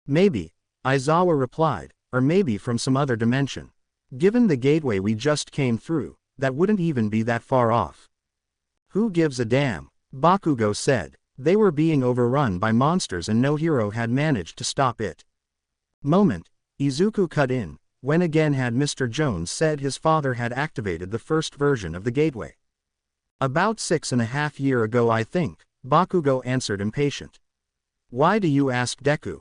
Maybe, Aizawa replied, or maybe from some other dimension. Given the gateway we just came through, that wouldn't even be that far off. Who gives a damn? Bakugo said. They were being overrun by monsters and no hero had managed to stop it. Moment, Izuku cut in, when again had Mr. Jones said his father had activated the first version of the gateway. About 6.5 years ago, I think, Bakugo answered impatient. Why do you ask, Deku?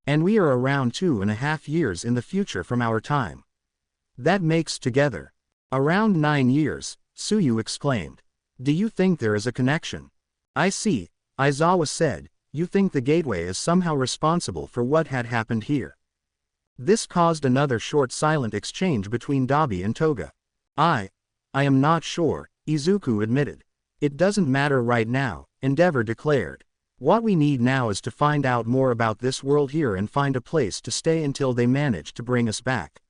And we are around 2.5 years in the future from our time. That makes together around 9 years, Suyu exclaimed. Do you think there is a connection? I see, Aizawa said, you think the gateway is somehow responsible for what had happened here. This caused another short silent exchange between Dabi and Toga. I am not sure, Izuku admitted. It doesn't matter right now, Endeavor declared. What we need now is to find out more about this world here and find a place to stay until they manage to bring us back.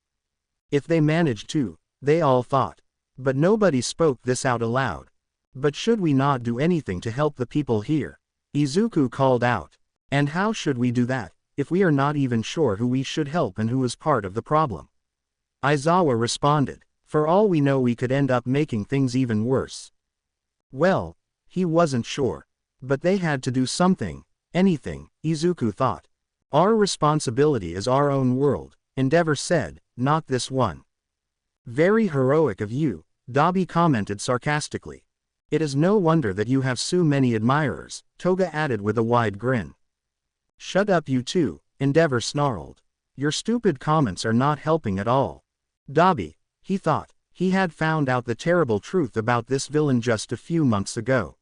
If they manage to, they all thought. But nobody spoke this out aloud. But should we not do anything to help the people here? Izuku called out. And how should we do that, if we are not even sure who we should help and who is part of the problem? Aizawa responded. For all we know, we could end up making things even worse. Well, he wasn't sure. But they had to do something, anything, Izuku thought. Our responsibility is our own world, Endeavor said, not this one. Very heroic of you, Dabi commented sarcastically. It is no wonder that you have so many admirers, Toga added with a wide grin. Shut up you two, Endeavor snarled. Your stupid comments are not helping at all. Dabi, he thought, he had found out the terrible truth about this villain just a few months ago.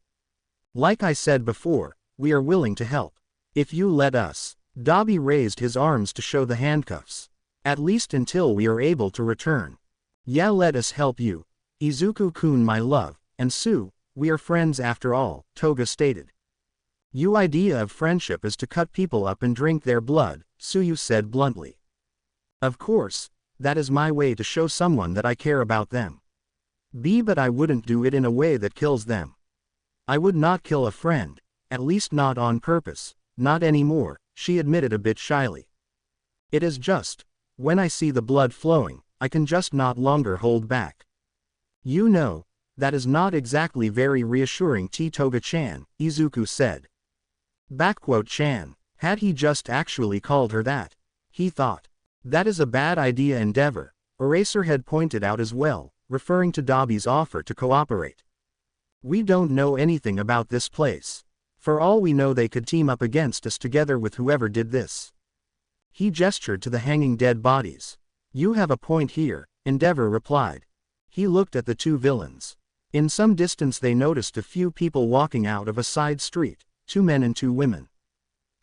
Like I said before, we are willing to help. If you let us. Dabi raised his arms to show the handcuffs. At least until we are able to return. Yeah, let us help you. Izuku-kun, my love, and Sue, we are friends after all, Toga stated. Your idea of friendship is to cut people up and drink their blood, Suyu said bluntly. Of course, that is my way to show someone that I care about them. But I wouldn't do it in a way that kills them. I would not kill a friend, at least not on purpose, not anymore, she admitted a bit shyly. It is just, when I see the blood flowing, I can just not longer hold back. You know, that is not exactly very reassuring, Toga-chan, Izuku said. Chan. Had he just actually called her that? He thought. That is a bad idea, Endeavor, Eraserhead pointed out as well, referring to Dabi's offer to cooperate. We don't know anything about this place. For all we know, they could team up against us together with whoever did this. He gestured to the hanging dead bodies. You have a point here, Endeavor replied. He looked at the two villains. In some distance they noticed a few people walking out of a side street, 2 men and 2 women.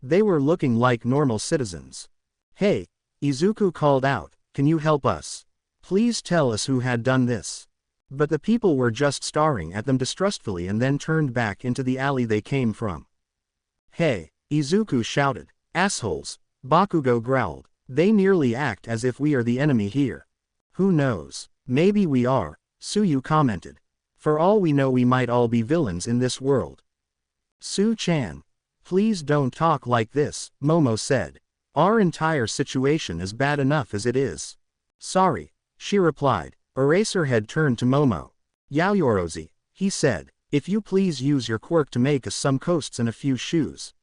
They were looking like normal citizens. Hey, Izuku called out, can you help us? Please tell us who had done this. But the people were just staring at them distrustfully and then turned back into the alley they came from. Hey, Izuku shouted. Assholes, Bakugo growled. They nearly act as if we are the enemy here. Who knows? Maybe we are, Suyu commented. For all we know, we might all be villains in this world. Su-chan. Please don't talk like this, Momo said. Our entire situation is bad enough as it is. Sorry, she replied. Eraserhead turned to Momo. Yaoyorozi, he said, if you please use your quirk to make us some coats and a few shoes.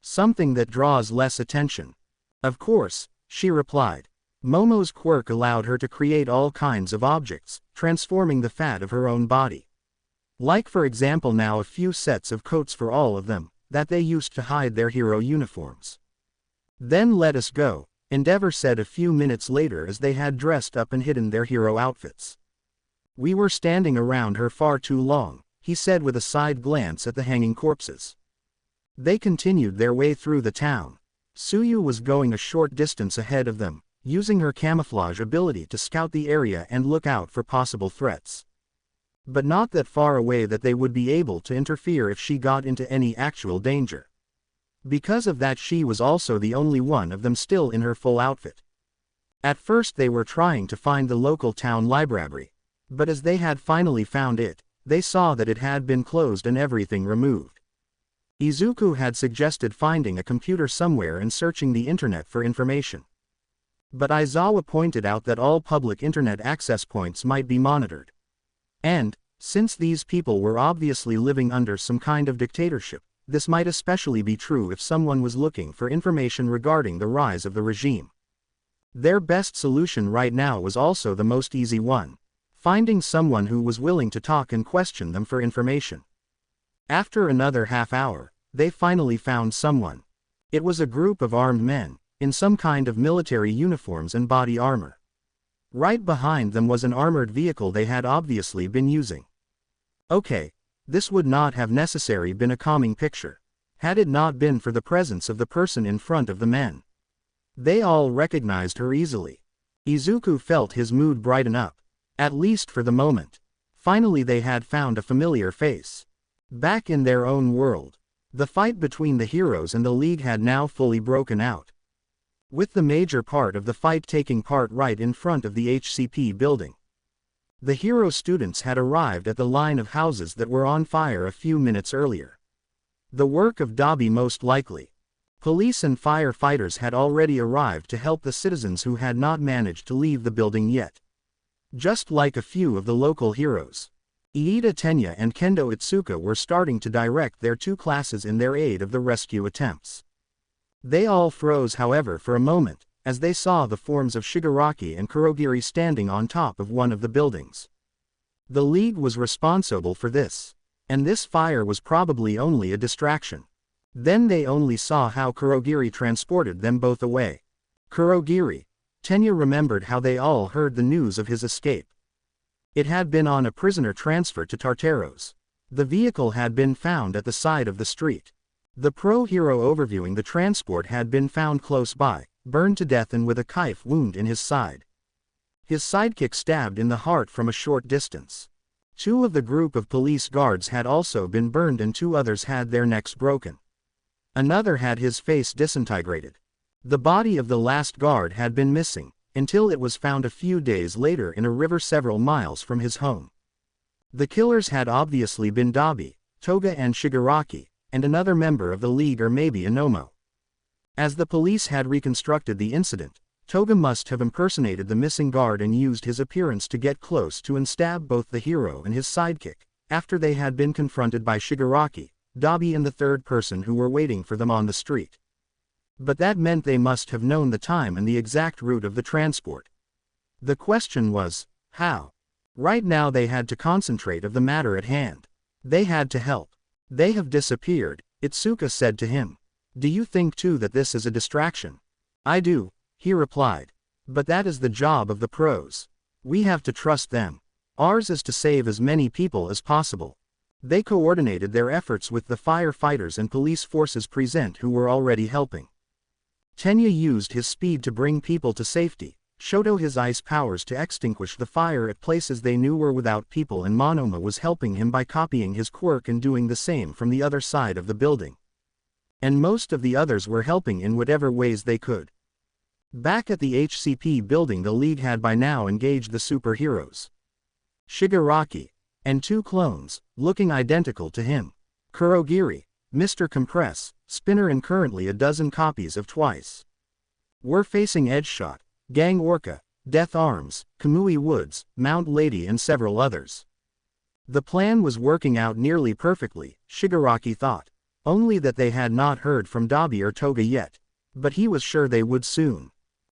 Something that draws less attention. Of course, she replied. Momo's quirk allowed her to create all kinds of objects, transforming the fat of her own body. Like for example now a few sets of coats for all of them, that they used to hide their hero uniforms. Then let us go, Endeavor said a few minutes later as they had dressed up and hidden their hero outfits. We were standing around her far too long, he said with a side glance at the hanging corpses. They continued their way through the town. Suyu was going a short distance ahead of them, using her camouflage ability to scout the area and look out for possible threats. But not that far away that they would be able to interfere if she got into any actual danger. Because of that, she was also the only one of them still in her full outfit. At first they were trying to find the local town library, but as they had finally found it, they saw that it had been closed and everything removed. Izuku had suggested finding a computer somewhere and searching the internet for information. But Aizawa pointed out that all public internet access points might be monitored. And, since these people were obviously living under some kind of dictatorship, this might especially be true if someone was looking for information regarding the rise of the regime. Their best solution right now was also the most easy one: finding someone who was willing to talk and question them for information. After another half hour, they finally found someone. It was a group of armed men, in some kind of military uniforms and body armor. Right behind them was an armored vehicle they had obviously been using. Okay, this would not have necessarily been a calming picture, had it not been for the presence of the person in front of the men. They all recognized her easily. Izuku felt his mood brighten up, at least for the moment. Finally they had found a familiar face. Back in their own world, the fight between the heroes and the League had now fully broken out, with the major part of the fight taking part right in front of the HCP building. The hero students had arrived at the line of houses that were on fire a few minutes earlier. The work of Dabi most likely. Police and firefighters had already arrived to help the citizens who had not managed to leave the building yet. Just like a few of the local heroes. Iida Tenya and Kendo Itsuka were starting to direct their 2 classes in their aid of the rescue attempts. They all froze however for a moment, as they saw the forms of Shigaraki and Kurogiri standing on top of one of the buildings. The League was responsible for this, and this fire was probably only a distraction. Then they only saw how Kurogiri transported them both away. Kurogiri. Tenya remembered how they all heard the news of his escape. It had been on a prisoner transfer to Tartaros. The vehicle had been found at the side of the street. The pro-hero overviewing the transport had been found close by, burned to death and with a knife wound in his side. His sidekick stabbed in the heart from a short distance. 2 of the group of police guards had also been burned and 2 others had their necks broken. Another had his face disintegrated. The body of the last guard had been missing, until it was found a few days later in a river several miles from his home. The killers had obviously been Dabi, Toga and Shigaraki, and another member of the League or maybe Inomo. As the police had reconstructed the incident, Toga must have impersonated the missing guard and used his appearance to get close to and stab both the hero and his sidekick, after they had been confronted by Shigaraki, Dabi and the third person who were waiting for them on the street. But that meant they must have known the time and the exact route of the transport. The question was, how? Right now they had to concentrate on the matter at hand. They had to help. They have disappeared, Itsuka said to him. Do you think too that this is a distraction? I do, he replied. But that is the job of the pros. We have to trust them. Ours is to save as many people as possible. They coordinated their efforts with the firefighters and police forces present who were already helping. Tenya used his speed to bring people to safety, Shoto his ice powers to extinguish the fire at places they knew were without people, and Monoma was helping him by copying his quirk and doing the same from the other side of the building. And most of the others were helping in whatever ways they could. Back at the HCP building, the League had by now engaged the superheroes. Shigaraki, and two clones, looking identical to him. Kurogiri, Mr. Compress, Spinner, and currently a dozen copies of Twice. Were facing Edgeshot, Gang Orca, Death Arms, Kamui Woods, Mount Lady, and several others. The plan was working out nearly perfectly, Shigaraki thought. Only that they had not heard from Dabi or Toga yet. But he was sure they would soon.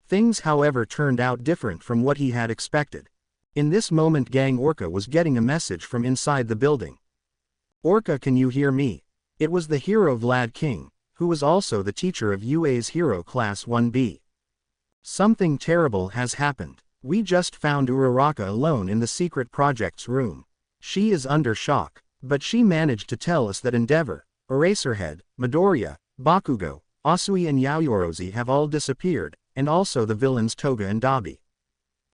Things, however, turned out different from what he had expected. In this moment, Gang Orca was getting a message from inside the building. Orca, can you hear me? It was the hero Vlad King, who was also the teacher of UA's Hero Class 1B. Something terrible has happened. We just found Uraraka alone in the secret project's room. She is under shock, but she managed to tell us that Endeavor, Eraserhead, Midoriya, Bakugo, Asui, and Yaoyorozu have all disappeared, and also the villains Toga and Dabi.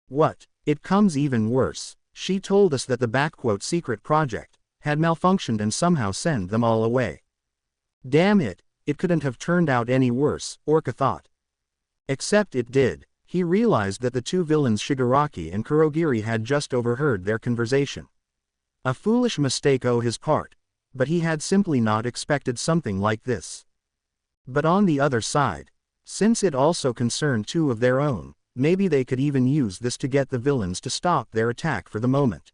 What? It comes even worse. She told us that the secret project had malfunctioned and somehow sent them all away. Damn it, it couldn't have turned out any worse, Orca thought. Except it did. He realized that the two villains Shigaraki and Kurogiri had just overheard their conversation. A foolish mistake on his part, but he had simply not expected something like this. But on the other side, since it also concerned two of their own, maybe they could even use this to get the villains to stop their attack for the moment.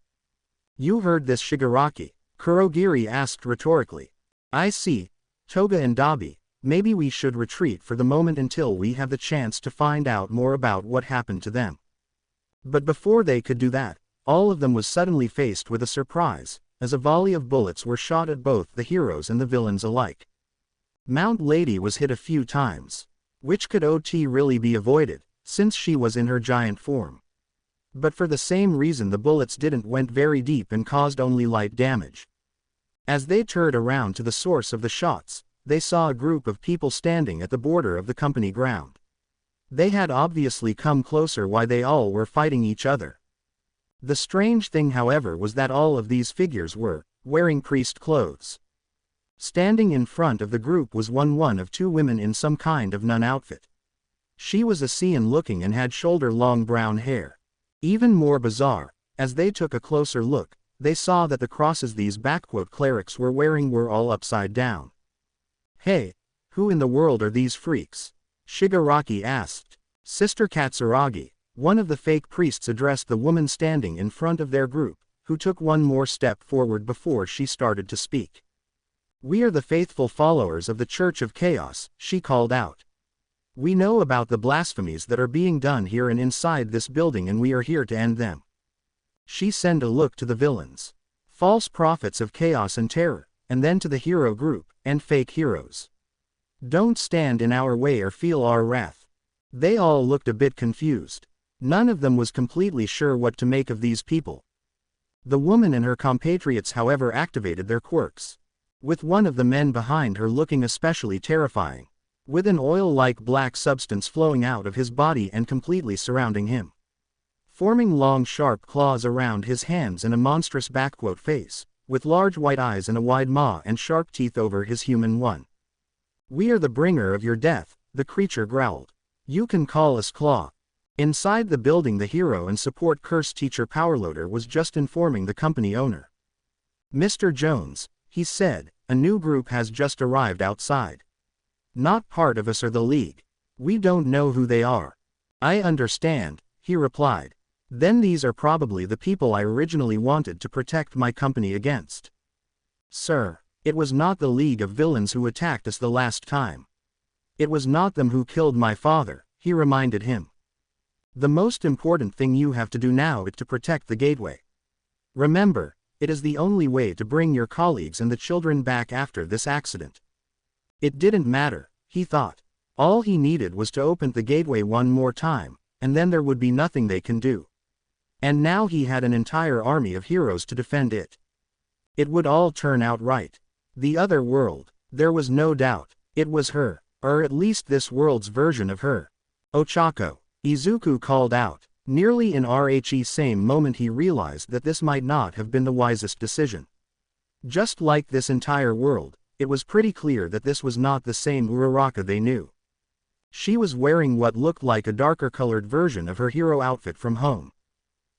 You heard this, Shigaraki? Kurogiri asked rhetorically. I see. Toga and Dabi, maybe we should retreat for the moment until we have the chance to find out more about what happened to them. But before they could do that, all of them was suddenly faced with a surprise, as a volley of bullets were shot at both the heroes and the villains alike. Mount Lady was hit a few times, which could really be avoided, since she was in her giant form. But for the same reason the bullets went very deep and caused only light damage. As they turned around to the source of the shots, they saw a group of people standing at the border of the company ground. They had obviously come closer while they all were fighting each other. The strange thing, however, was that all of these figures were wearing priest clothes. Standing in front of the group was one of two women in some kind of nun outfit. She was Asian looking and had shoulder-long brown hair. Even more bizarre, as they took a closer look, they saw that the crosses these clerics were wearing were all upside down. Hey, who in the world are these freaks? Shigaraki asked. Sister Katsuragi, one of the fake priests, addressed the woman standing in front of their group, who took one more step forward before she started to speak. We are the faithful followers of the Church of Chaos, she called out. We know about the blasphemies that are being done here and inside this building, and we are here to end them. She sent a look to the villains, false prophets of chaos and terror, and then to the hero group, and fake heroes. Don't stand in our way or feel our wrath. They all looked a bit confused. None of them was completely sure what to make of these people. The woman and her compatriots, however, activated their quirks, with one of the men behind her looking especially terrifying, with an oil-like black substance flowing out of his body and completely surrounding him, forming long sharp claws around his hands and a monstrous face, with large white eyes and a wide maw and sharp teeth over his human one. We are the bringer of your death, the creature growled. You can call us Claw. Inside the building, the hero and support curse teacher Powerloader was just informing the company owner. Mr. Jones, he said, a new group has just arrived outside. Not part of us or the League. We don't know who they are. I understand, he replied. Then these are probably the people I originally wanted to protect my company against. Sir, it was not the League of Villains who attacked us the last time. It was not them who killed my father, he reminded him. The most important thing you have to do now is to protect the gateway. Remember, it is the only way to bring your colleagues and the children back after this accident. It didn't matter, he thought. All he needed was to open the gateway one more time, and then there would be nothing they can do. And now he had an entire army of heroes to defend it. It would all turn out right. The other world, there was no doubt, it was her, or at least this world's version of her. Ochako, Izuku called out. Nearly in the same moment he realized that this might not have been the wisest decision. Just like this entire world, it was pretty clear that this was not the same Uraraka they knew. She was wearing what looked like a darker colored version of her hero outfit from home.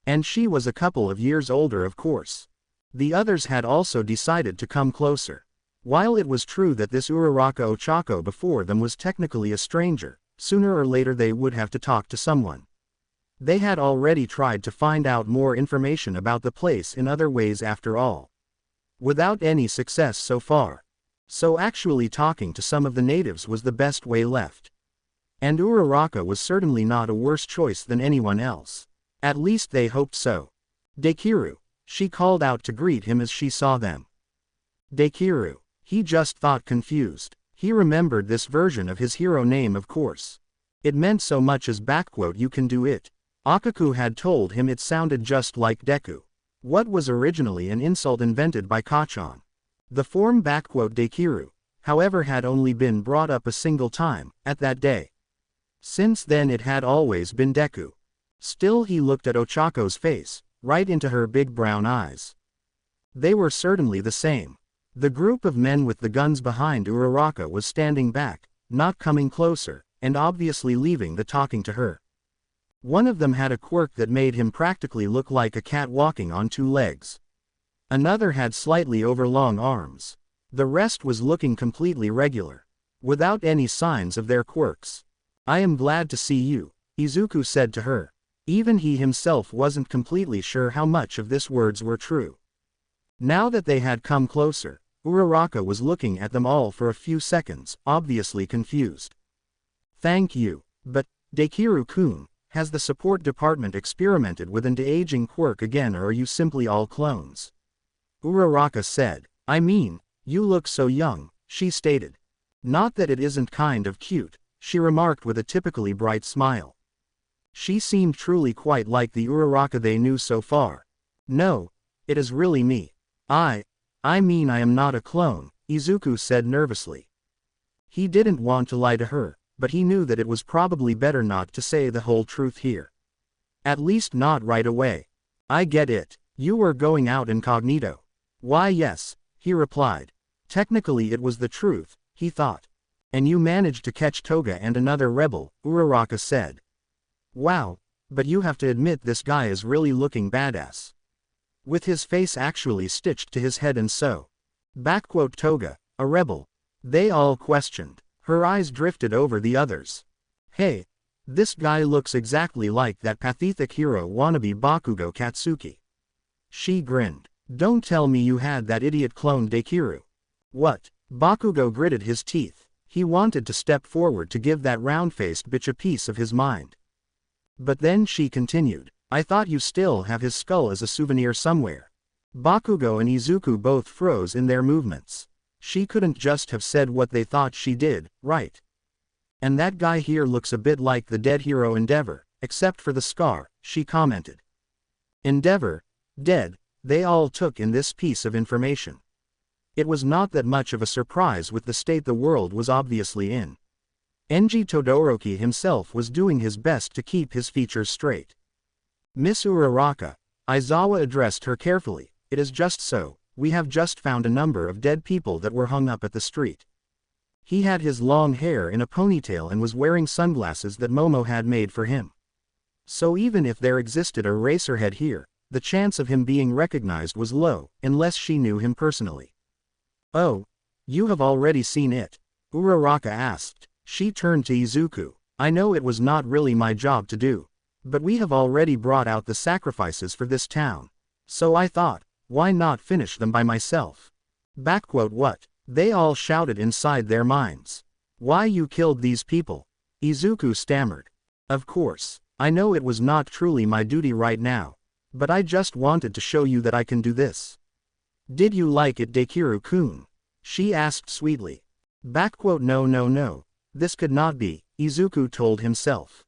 And she was a couple of years older, of course. The others had also decided to come closer. While it was true that this Uraraka Ochako before them was technically a stranger, sooner or later they would have to talk to someone. They had already tried to find out more information about the place in other ways after all. Without any success so far. So actually talking to some of the natives was the best way left. And Uraraka was certainly not a worse choice than anyone else. At least they hoped so. Dekiru, she called out to greet him as she saw them. Dekiru, he just thought confused. He remembered this version of his hero name, of course. It meant so much as "you can do it." Akaku had told him it sounded just like Deku. What was originally an insult invented by Kachan. The form "Dekiru", however, had only been brought up a single time, at that day. Since then it had always been Deku. Still he looked at Ochako's face, right into her big brown eyes. They were certainly the same. The group of men with the guns behind Uraraka was standing back, not coming closer, and obviously leaving the talking to her. One of them had a quirk that made him practically look like a cat walking on two legs. Another had slightly overlong arms. The rest was looking completely regular, without any signs of their quirks. I am glad to see you, Izuku said to her. Even he himself wasn't completely sure how much of this words were true. Now that they had come closer, Uraraka was looking at them all for a few seconds, obviously confused. Thank you, but, Dekiru-kun, has the support department experimented with an de-aging quirk again, or are you simply all clones? Uraraka said. I mean, you look so young, she stated. Not that it isn't kind of cute, she remarked with a typically bright smile. She seemed truly quite like the Uraraka they knew so far. No, it is really me. I mean I am not a clone, Izuku said nervously. He didn't want to lie to her, but he knew that it was probably better not to say the whole truth here. At least not right away. I get it, you were going out incognito. Why yes, he replied. Technically it was the truth, he thought. And you managed to catch Toga and another rebel, Uraraka said. Wow, but you have to admit this guy is really looking badass. With his face actually stitched to his head and so. Toga, a rebel. They all questioned. Her eyes drifted over the others. Hey, this guy looks exactly like that pathetic hero wannabe Bakugo Katsuki. She grinned. Don't tell me you had that idiot clone Dekiru. What? Bakugo gritted his teeth. He wanted to step forward to give that round-faced bitch a piece of his mind. But then she continued. I thought you still have his skull as a souvenir somewhere. Bakugo and Izuku both froze in their movements. She couldn't just have said what they thought she did, right? And that guy here looks a bit like the dead hero Endeavor, except for the scar, she commented. Endeavor, dead, they all took in this piece of information. It was not that much of a surprise with the state the world was obviously in. Enji Todoroki himself was doing his best to keep his features straight. Miss Uraraka, Aizawa addressed her carefully, it is just so, we have just found a number of dead people that were hung up at the street. He had his long hair in a ponytail and was wearing sunglasses that Momo had made for him. So even if there existed a Eraserhead here, the chance of him being recognized was low, unless she knew him personally. Oh, you have already seen it? Uraraka asked. She turned to Izuku. I know it was not really my job to do. But we have already brought out the sacrifices for this town. So I thought, why not finish them by myself? What? They all shouted inside their minds. Why you killed these people? Izuku stammered. Of course, I know it was not truly my duty right now. But I just wanted to show you that I can do this. Did you like it, Dekiru-kun? She asked sweetly. No. This could not be, Izuku told himself.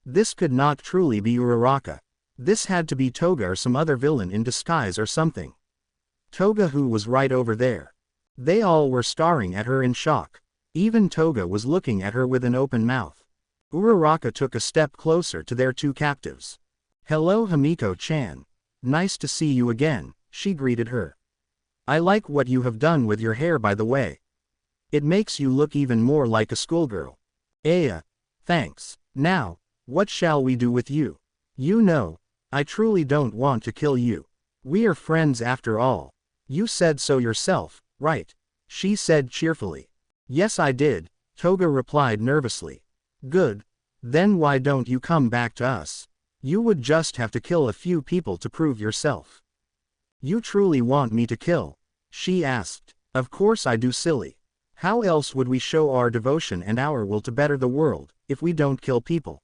This could not truly be Uraraka. This had to be Toga or some other villain in disguise or something. Toga, who was right over there. They all were staring at her in shock. Even Toga was looking at her with an open mouth. Uraraka took a step closer to their two captives. Hello, Himiko-chan. Nice to see you again, she greeted her. I like what you have done with your hair, by the way. It makes you look even more like a schoolgirl. Thanks. Now, what shall we do with you? You know, I truly don't want to kill you. We are friends after all. You said so yourself, right? She said cheerfully. Yes, I did, Toga replied nervously. Good. Then why don't you come back to us? You would just have to kill a few people to prove yourself. You truly want me to kill? She asked. Of course I do, silly. How else would we show our devotion and our will to better the world, if we don't kill people?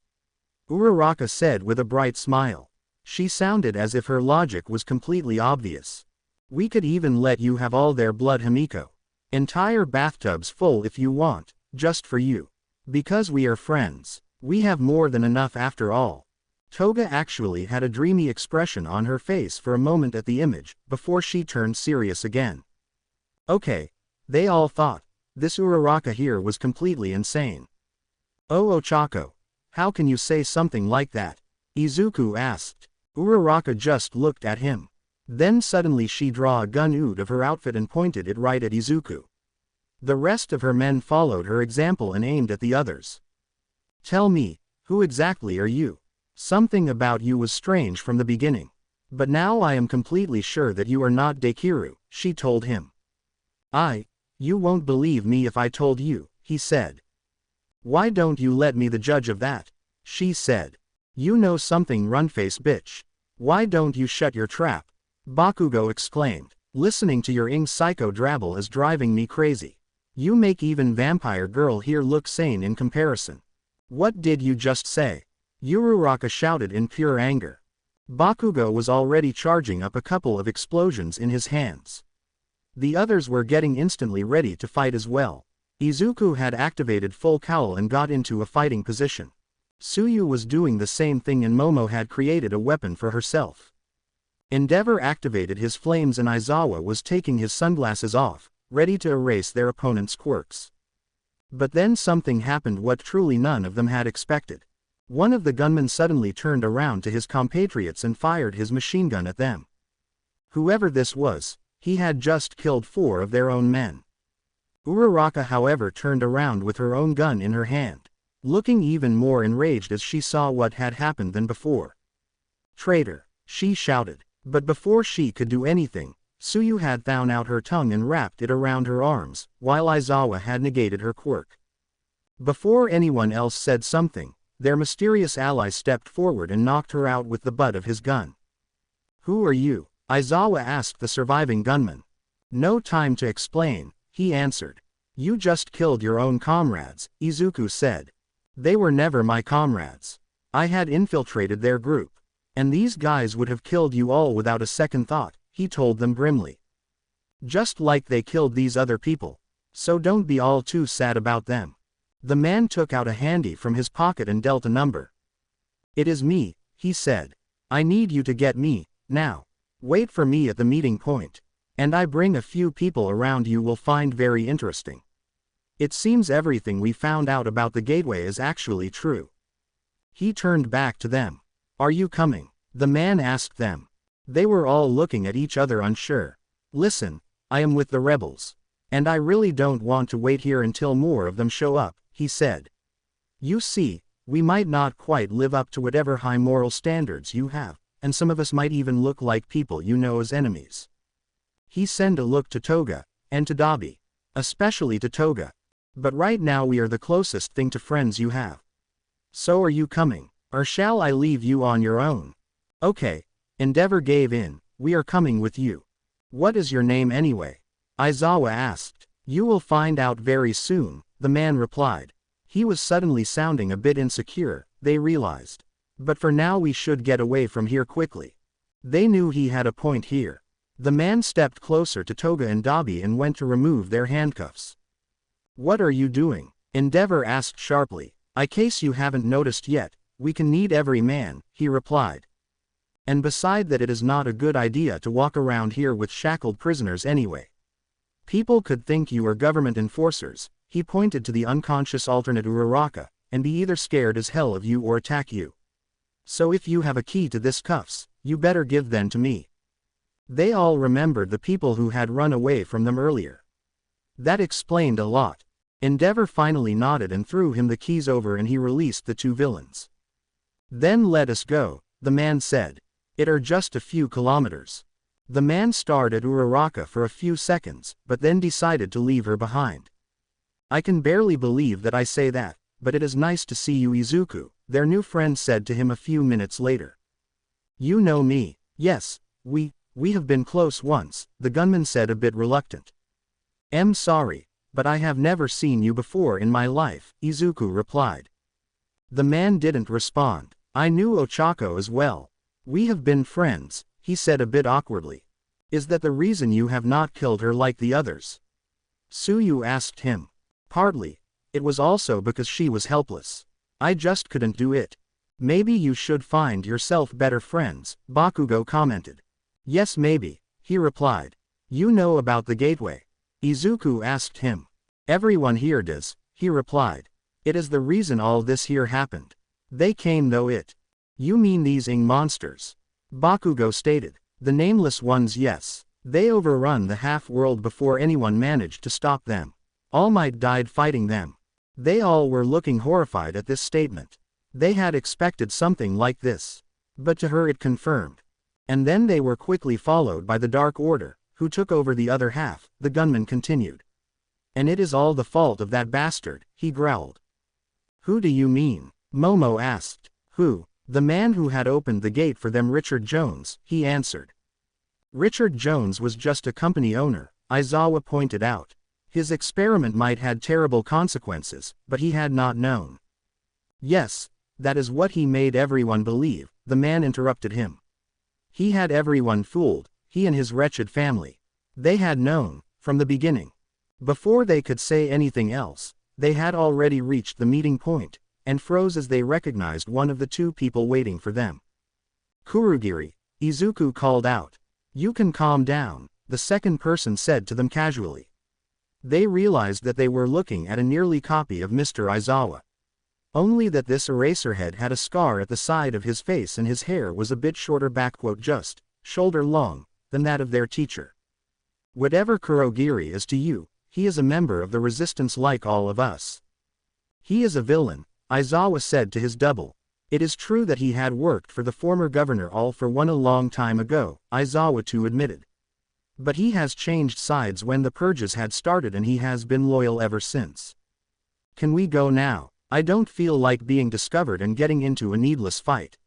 Uraraka said with a bright smile. She sounded as if her logic was completely obvious. We could even let you have all their blood, Himiko. Entire bathtubs full if you want, just for you. Because we are friends. We have more than enough after all. Toga actually had a dreamy expression on her face for a moment at the image, before she turned serious again. Okay. They all thought. This Uraraka here was completely insane. Oh, Ochako. How can you say something like that? Izuku asked. Uraraka just looked at him. Then suddenly she drew a gun out of her outfit and pointed it right at Izuku. The rest of her men followed her example and aimed at the others. Tell me, who exactly are you? Something about you was strange from the beginning. But now I am completely sure that you are not Dekiru, she told him. You won't believe me if I told you, he said. Why don't you let me the judge of that? She said. You know something, run-face bitch. Why don't you shut your trap? Bakugo exclaimed. Listening to your psycho drabble is driving me crazy. You make even vampire girl here look sane in comparison. What did you just say? Uraraka shouted in pure anger. Bakugo was already charging up a couple of explosions in his hands. The others were getting instantly ready to fight as well. Izuku had activated full cowl and got into a fighting position. Tsuyu was doing the same thing and Momo had created a weapon for herself. Endeavor activated his flames and Aizawa was taking his sunglasses off, ready to erase their opponent's quirks. But then something happened what truly none of them had expected. One of the gunmen suddenly turned around to his compatriots and fired his machine gun at them. Whoever this was, he had just killed 4 of their own men. Uraraka, however, turned around with her own gun in her hand, looking even more enraged as she saw what had happened than before. Traitor, she shouted. But before she could do anything, Tsuyu had thrown out her tongue and wrapped it around her arms, while Aizawa had negated her quirk. Before anyone else said something, their mysterious ally stepped forward and knocked her out with the butt of his gun. Who are you? Aizawa asked the surviving gunman. No time to explain, he answered. You just killed your own comrades, Izuku said. They were never my comrades. I had infiltrated their group. And these guys would have killed you all without a second thought, he told them grimly. Just like they killed these other people. So don't be all too sad about them. The man took out a handy from his pocket and dealt a number. It is me, he said. I need you to get me, now. Wait for me at the meeting point. And I bring a few people around you will find very interesting. It seems everything we found out about the gateway is actually true. He turned back to them. Are you coming? The man asked them. They were all looking at each other unsure. Listen, I am with the rebels. And I really don't want to wait here until more of them show up, he said. You see, we might not quite live up to whatever high moral standards you have, and some of us might even look like people you know as enemies. He sent a look to Toga, and to Dabi. Especially to Toga. But right now we are the closest thing to friends you have. So are you coming? Or shall I leave you on your own? Okay. Endeavor gave in. We are coming with you. What is your name anyway? Aizawa asked. You will find out very soon, the man replied. He was suddenly sounding a bit insecure, they realized. But for now we should get away from here quickly. They knew he had a point here. The man stepped closer to Toga and Dabi and went to remove their handcuffs. What are you doing? Endeavor asked sharply. In case you haven't noticed yet, we can need every man, he replied. And beside that, it is not a good idea to walk around here with shackled prisoners anyway. People could think you are government enforcers, he pointed to the unconscious alternate Uraraka, and be either scared as hell of you or attack you. So if you have a key to this cuffs, you better give them to me. They all remembered the people who had run away from them earlier. That explained a lot. Endeavor finally nodded and threw him the keys over, and he released the two villains. Then let us go, the man said. It are just a few kilometers. The man stared at Uraraka for a few seconds, but then decided to leave her behind. I can barely believe that I say that, but it is nice to see you, Izuku, their new friend said to him a few minutes later. You know me. Yes, we have been close once, the gunman said a bit reluctant. I'm sorry, but I have never seen you before in my life, Izuku replied. The man didn't respond. I knew Ochako as well. We have been friends, he said a bit awkwardly. Is that the reason you have not killed her like the others? Suyu asked him. Partly. It was also because she was helpless. I just couldn't do it. Maybe you should find yourself better friends, Bakugo commented. Yes, maybe, he replied. You know about the gateway? Izuku asked him. Everyone here does, he replied. It is the reason all this here happened. They came though it. You mean these monsters? Bakugo stated. The nameless ones, yes. They overrun the half-world before anyone managed to stop them. All Might died fighting them. They all were looking horrified at this statement. They had expected something like this. But to her it confirmed. And then they were quickly followed by the Dark Order, who took over the other half, the gunman continued. And it is all the fault of that bastard, he growled. Who do you mean? Momo asked. Who? The man who had opened the gate for them, Richard Jones, he answered. Richard Jones was just a company owner, Aizawa pointed out. His experiment might had terrible consequences, but he had not known. Yes, that is what he made everyone believe, the man interrupted him. He had everyone fooled, he and his wretched family. They had known, from the beginning. Before they could say anything else, they had already reached the meeting point, and froze as they recognized one of the two people waiting for them. Kurogiri, Izuku called out. You can calm down, the second person said to them casually. They realized that they were looking at a nearly copy of Mr. Aizawa. Only that this Eraserhead had a scar at the side of his face and his hair was a bit shorter just, shoulder long, than that of their teacher. Whatever Kurogiri is to you, he is a member of the resistance like all of us. He is a villain, Aizawa said to his double. It is true that he had worked for the former governor All for One a long time ago, Aizawa too admitted. But he has changed sides when the purges had started and he has been loyal ever since. Can we go now? I don't feel like being discovered and getting into a needless fight.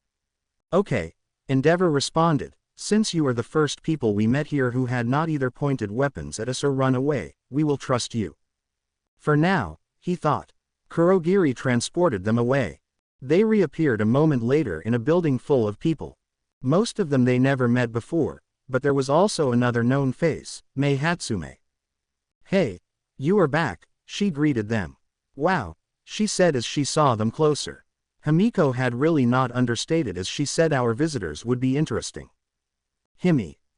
Okay, Endeavor responded, since you are the first people we met here who had not either pointed weapons at us or run away, we will trust you. For now, he thought. Kurogiri transported them away. They reappeared a moment later in a building full of people. Most of them they never met before, but there was also another known face, Mei Hatsume. Hey, you are back, she greeted them. Wow, she said as she saw them closer. Himiko had really not understated as she said our visitors would be interesting.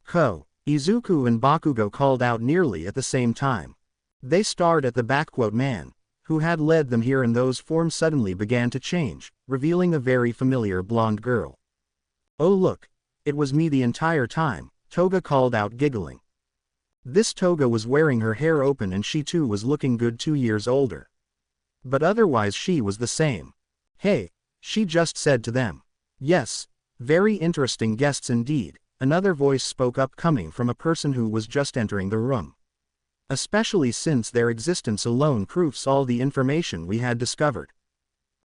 Ko, Izuku and Bakugo called out nearly at the same time. They stared at the man, who had led them here, and those forms suddenly began to change, revealing a very familiar blonde girl. Oh look, it was me the entire time, Toga called out giggling. This Toga was wearing her hair open and she too was looking good 2 years older. But otherwise she was the same. Hey, she just said to them. Yes, very interesting guests indeed, another voice spoke up coming from a person who was just entering the room. Especially since their existence alone proves all the information we had discovered.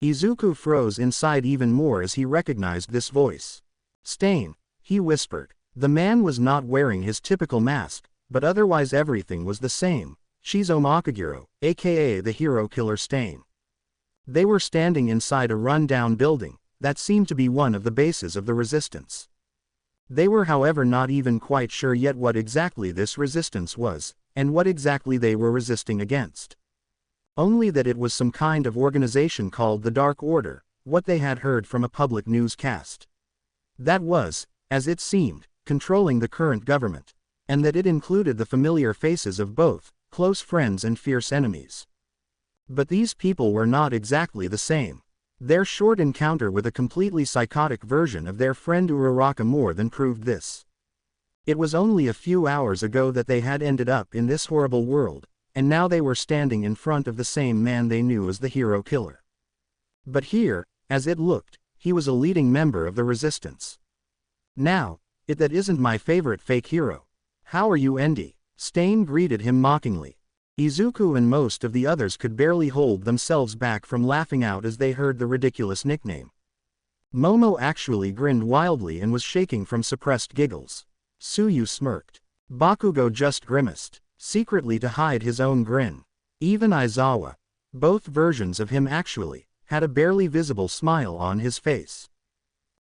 Izuku froze inside even more as he recognized this voice. Stain, he whispered. The man was not wearing his typical mask, but otherwise everything was the same. Shizo Makagiro, aka the hero killer Stain. They were standing inside a run-down building that seemed to be one of the bases of the resistance. They were however not even quite sure yet what exactly this resistance was, and what exactly they were resisting against. Only that it was some kind of organization called the Dark Order, what they had heard from a public newscast. That was, as it seemed, controlling the current government, and that it included the familiar faces of both, close friends and fierce enemies. But these people were not exactly the same. Their short encounter with a completely psychotic version of their friend Uraraka more than proved this. It was only a few hours ago that they had ended up in this horrible world, and now they were standing in front of the same man they knew as the hero killer. But here, as it looked, he was a leading member of the resistance. Now, that isn't my favorite fake hero. How are you, Endi? Stain greeted him mockingly. Izuku and most of the others could barely hold themselves back from laughing out as they heard the ridiculous nickname. Momo actually grinned wildly and was shaking from suppressed giggles. Suyu smirked. Bakugo just grimaced, secretly to hide his own grin. Even Aizawa, both versions of him actually, had a barely visible smile on his face.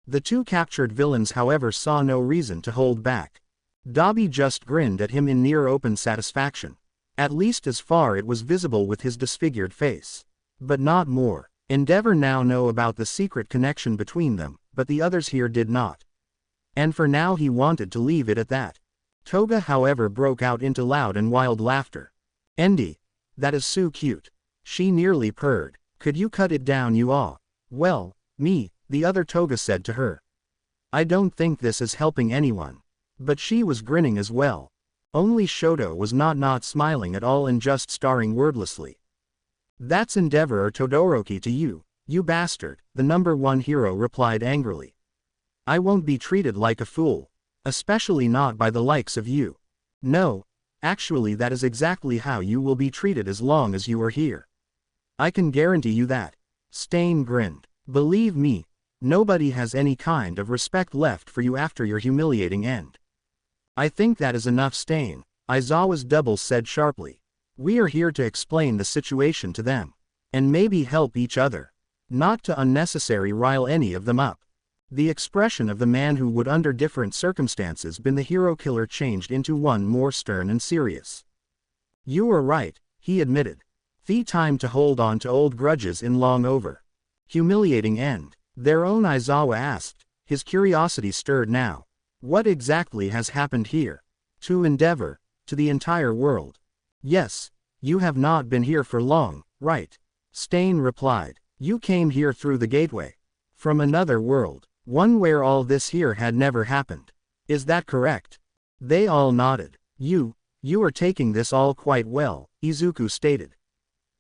The two captured villains however saw no reason to hold back. Dabi just grinned at him in near open satisfaction. At least as far it was visible with his disfigured face. But not more. Endeavor now know about the secret connection between them, but the others here did not. And for now he wanted to leave it at that. Toga however broke out into loud and wild laughter. Endi, that is so cute. She nearly purred. Could you cut it down you all? Well, me, the other Toga said to her. I don't think this is helping anyone. But she was grinning as well. Only Shoto was not smiling at all and just staring wordlessly. That's Endeavor or Todoroki to you, you bastard, the #1 hero replied angrily. I won't be treated like a fool. Especially not by the likes of you. No, actually that is exactly how you will be treated as long as you are here. I can guarantee you that. Stain grinned. Believe me, nobody has any kind of respect left for you after your humiliating end. I think that is enough, Stain, Aizawa's double said sharply. We are here to explain the situation to them. And maybe help each other. Not to unnecessarily rile any of them up. The expression of the man who would under different circumstances been the hero killer changed into one more stern and serious. You are right, he admitted. The time to hold on to old grudges in long over. Humiliating end. Their own Aizawa asked, his curiosity stirred now. What exactly has happened here? To Endeavor, to the entire world. Yes, you have not been here for long, right? Stain replied. You came here through the gateway. From another world, one where all this here had never happened. Is that correct? They all nodded. You are taking this all quite well, Izuku stated.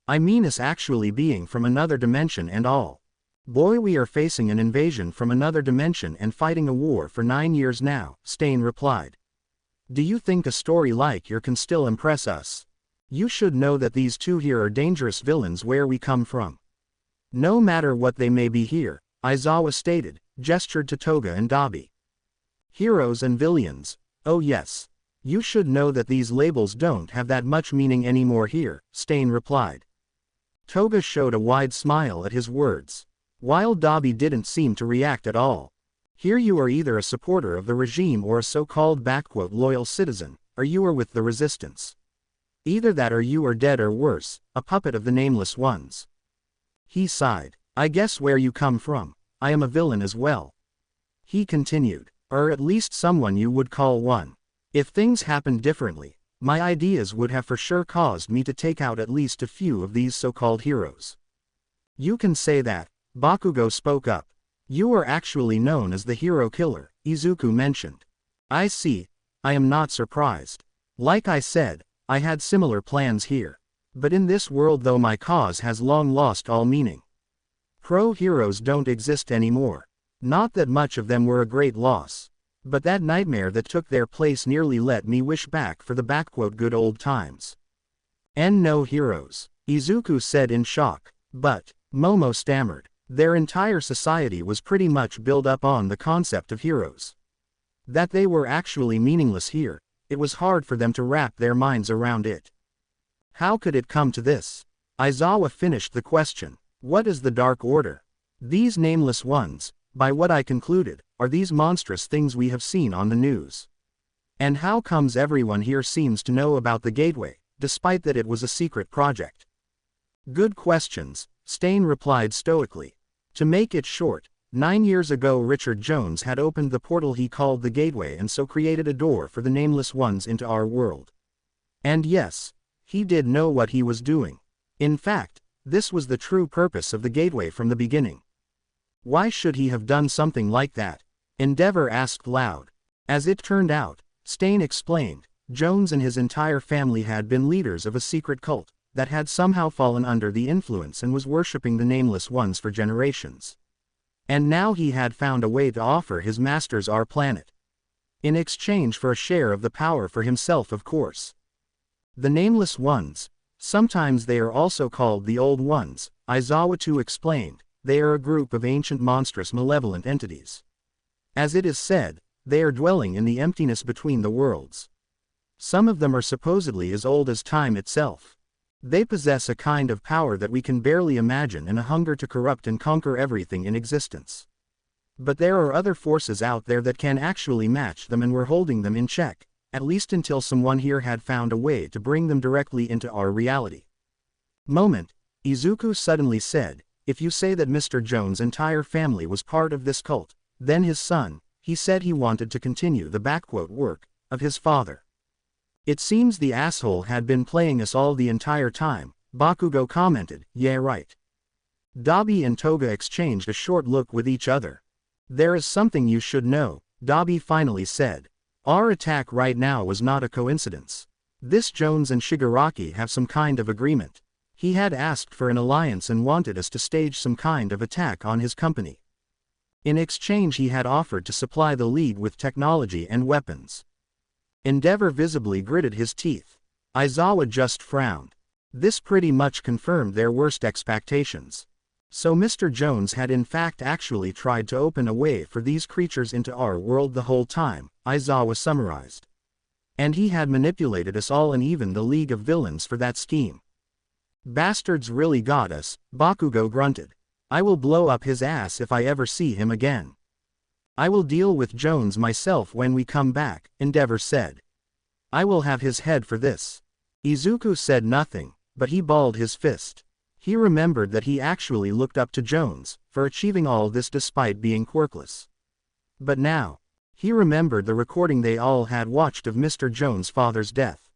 I mean us actually being from another dimension and all. Boy, we are facing an invasion from another dimension and fighting a war for 9 years now, Stain replied. Do you think a story like your can still impress us? You should know that these two here are dangerous villains where we come from. No matter what they may be here, Aizawa stated, gestured to Toga and Dabi. Heroes and villains, oh yes. You should know that these labels don't have that much meaning anymore here, Stain replied. Toga showed a wide smile at his words. While Dabi didn't seem to react at all. Here you are either a supporter of the regime or a so-called "loyal citizen," or you are with the resistance. Either that or you are dead or worse, a puppet of the nameless ones. He sighed. I guess where you come from, I am a villain as well. He continued. Or at least someone you would call one. If things happened differently, my ideas would have for sure caused me to take out at least a few of these so-called heroes. You can say that. Bakugo spoke up. You are actually known as the hero killer, Izuku mentioned. I see, I am not surprised. Like I said, I had similar plans here. But in this world though my cause has long lost all meaning. Pro-heroes don't exist anymore. Not that much of them were a great loss. But that nightmare that took their place nearly let me wish back for the "good old times." And no heroes, Izuku said in shock. But, Momo stammered. Their entire society was pretty much built up on the concept of heroes. That they were actually meaningless here, it was hard for them to wrap their minds around it. How could it come to this? Aizawa finished the question. What is the Dark Order? These nameless ones, by what I concluded, are these monstrous things we have seen on the news. And how comes everyone here seems to know about the gateway, despite that it was a secret project? Good questions, Stain replied stoically. To make it short, 9 years ago Richard Jones had opened the portal he called the gateway and so created a door for the nameless ones into our world. And yes, he did know what he was doing. In fact, this was the true purpose of the gateway from the beginning. Why should he have done something like that? Endeavor asked loud. As it turned out, Stain explained, Jones and his entire family had been leaders of a secret cult that had somehow fallen under the influence and was worshipping the nameless ones for generations. And now he had found a way to offer his masters our planet. In exchange for a share of the power for himself, of course. The nameless ones, sometimes they are also called the Old Ones, Aizawa too explained, they are a group of ancient monstrous malevolent entities. As it is said, they are dwelling in the emptiness between the worlds. Some of them are supposedly as old as time itself. They possess a kind of power that we can barely imagine and a hunger to corrupt and conquer everything in existence. But there are other forces out there that can actually match them and we're holding them in check, at least until someone here had found a way to bring them directly into our reality. Moment, Izuku suddenly said, if you say that Mr. Jones' entire family was part of this cult, then his son, he said he wanted to continue the work of his father. It seems the asshole had been playing us all the entire time, Bakugo commented, yeah right. Dabi and Toga exchanged a short look with each other. There is something you should know, Dabi finally said. Our attack right now was not a coincidence. This Jones and Shigaraki have some kind of agreement. He had asked for an alliance and wanted us to stage some kind of attack on his company. In exchange he had offered to supply the League with technology and weapons. Endeavor visibly gritted his teeth. Aizawa just frowned. This pretty much confirmed their worst expectations. So Mr. Jones had in fact actually tried to open a way for these creatures into our world the whole time, Aizawa summarized. And he had manipulated us all and even the League of Villains for that scheme. Bastards really got us, Bakugo grunted. I will blow up his ass if I ever see him again. I will deal with Jones myself when we come back, Endeavor said. I will have his head for this. Izuku said nothing, but he balled his fist. He remembered that he actually looked up to Jones for achieving all this despite being quirkless. But now, he remembered the recording they all had watched of Mr. Jones' father's death.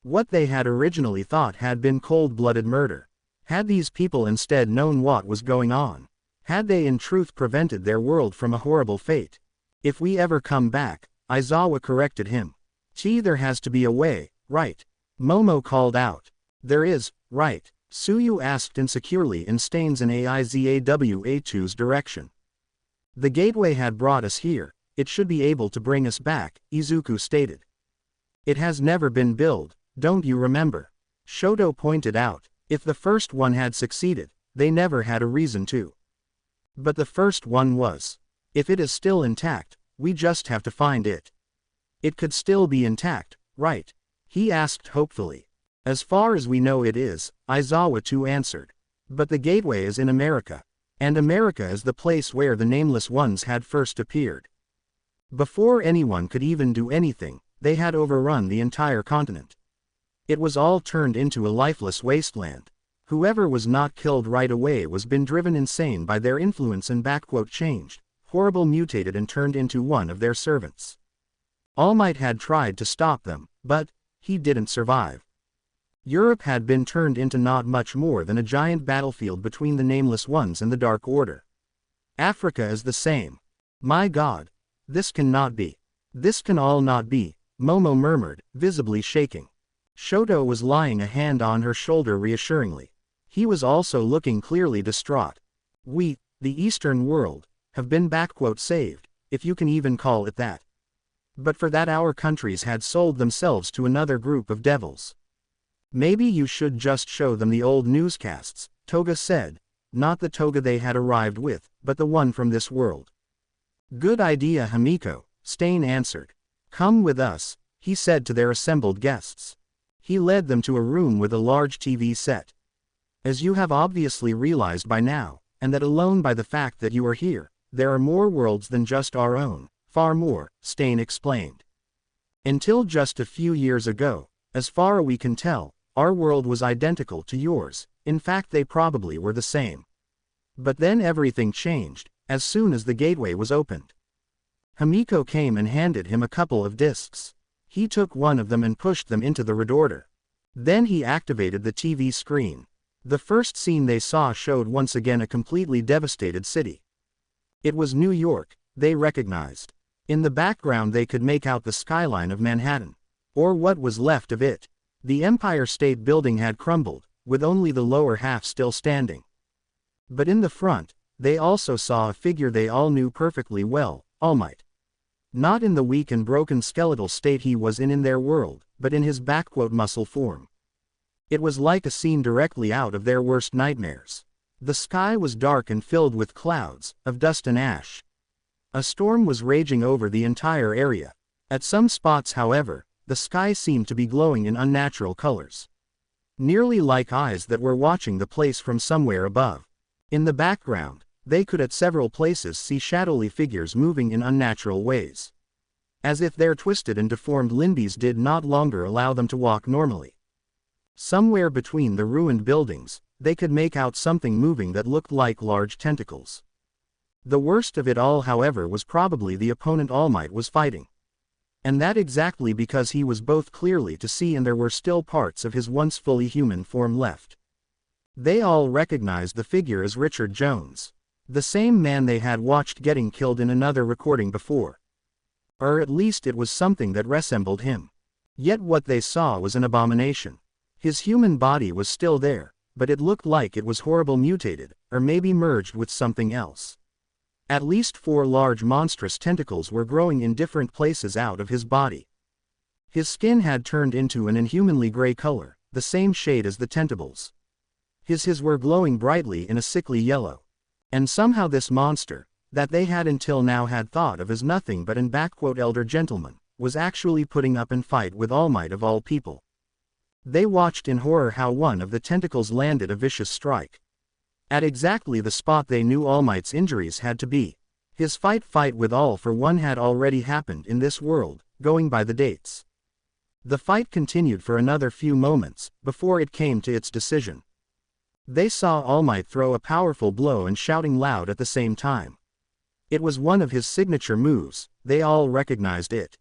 What they had originally thought had been cold-blooded murder. Had these people instead known what was going on? Had they in truth prevented their world from a horrible fate? If we ever come back, Aizawa corrected him. There has to be a way, right? Momo called out. There is, right? Suyu asked insecurely in Stain's and Aizawa-2's direction. The gateway had brought us here, it should be able to bring us back, Izuku stated. It has never been built, don't you remember? Shoto pointed out. If the first one had succeeded, they never had a reason to. But the first one was. If it is still intact, we just have to find it. It could still be intact, right? He asked hopefully. As far as we know it is, Aizawa-2 answered. But the gateway is in America. And America is the place where the nameless ones had first appeared. Before anyone could even do anything, they had overrun the entire continent. It was all turned into a lifeless wasteland. Whoever was not killed right away was been driven insane by their influence and changed, horrible mutated and turned into one of their servants. All Might had tried to stop them, but he didn't survive. Europe had been turned into not much more than a giant battlefield between the nameless ones and the Dark Order. Africa is the same. My God. This cannot be. This can all not be, Momo murmured, visibly shaking. Shoto was lying a hand on her shoulder reassuringly. He was also looking clearly distraught. We, the Eastern world, have been saved, if you can even call it that. But for that our countries had sold themselves to another group of devils. Maybe you should just show them the old newscasts, Toga said. not the toga they had arrived with, but the one from this world. Good idea, Himiko, Stain answered. Come with us, he said to their assembled guests. He led them to a room with a large TV set. As you have obviously realized by now, and that alone by the fact that you are here, there are more worlds than just our own, far more, Stain explained. Until just a few years ago, as far as we can tell, our world was identical to yours, in fact they probably were the same. But then everything changed, as soon as the gateway was opened. Himiko came and handed him a couple of discs. He took one of them and pushed them into the retorter. Then he activated the TV screen. The first scene they saw showed once again a completely devastated city. It was New York, they recognized. In the background they could make out the skyline of Manhattan. Or what was left of it. The Empire State Building had crumbled, with only the lower half still standing. But in the front, they also saw a figure they all knew perfectly well, All Might. Not in the weak and broken skeletal state he was in their world, but in his muscle form. It was like a scene directly out of their worst nightmares. The sky was dark and filled with clouds, of dust and ash. A storm was raging over the entire area. At some spots, however, the sky seemed to be glowing in unnatural colors. Nearly like eyes that were watching the place from somewhere above. In the background, they could at several places see shadowy figures moving in unnatural ways. As if their twisted and deformed limbs did not longer allow them to walk normally. Somewhere between the ruined buildings, they could make out something moving that looked like large tentacles. The worst of it all, however, was probably the opponent All Might was fighting. And that exactly because he was both clearly to see and there were still parts of his once fully human form left. They all recognized the figure as Richard Jones. The same man they had watched getting killed in another recording before. Or at least it was something that resembled him. Yet what they saw was an abomination. His human body was still there, but it looked like it was horribly mutated, or maybe merged with something else. At least 4 large monstrous tentacles were growing in different places out of his body. His skin had turned into an inhumanly gray color, the same shade as the tentacles. His were glowing brightly in a sickly yellow. And somehow this monster, that they had until now had thought of as nothing but an elder gentleman, was actually putting up and fight with All Might of all people. They watched in horror how one of the tentacles landed a vicious strike. At exactly the spot they knew All Might's injuries had to be. His fight with All for One had already happened in this world, going by the dates. The fight continued for another few moments, before it came to its decision. They saw All Might throw a powerful blow and shouting loud at the same time. It was one of his signature moves, they all recognized it.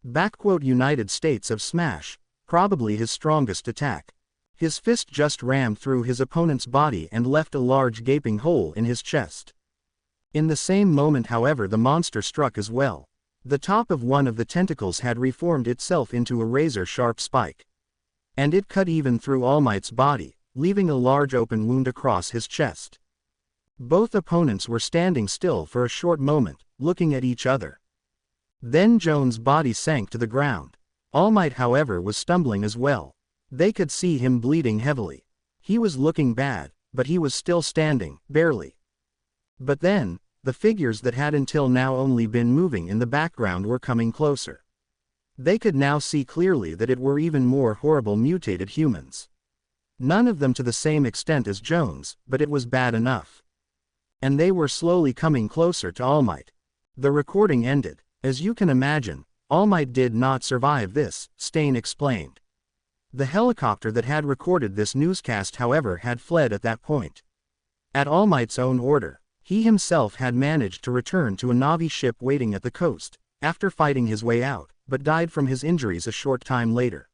United States of Smash, probably his strongest attack. His fist just rammed through his opponent's body and left a large gaping hole in his chest. In the same moment, however, the monster struck as well. The top of one of the tentacles had reformed itself into a razor-sharp spike. And it cut even through All Might's body, leaving a large open wound across his chest. Both opponents were standing still for a short moment, looking at each other. Then Jones' body sank to the ground. All Might, however, was stumbling as well. They could see him bleeding heavily. He was looking bad, but he was still standing, barely. But then, the figures that had until now only been moving in the background were coming closer. They could now see clearly that it were even more horrible mutated humans. None of them to the same extent as Jones, but it was bad enough. And they were slowly coming closer to All Might. The recording ended. As you can imagine, All Might did not survive this, Stain explained. The helicopter that had recorded this newscast, however, had fled at that point. At All Might's own order, he himself had managed to return to a Na'vi ship waiting at the coast, after fighting his way out, but died from his injuries a short time later.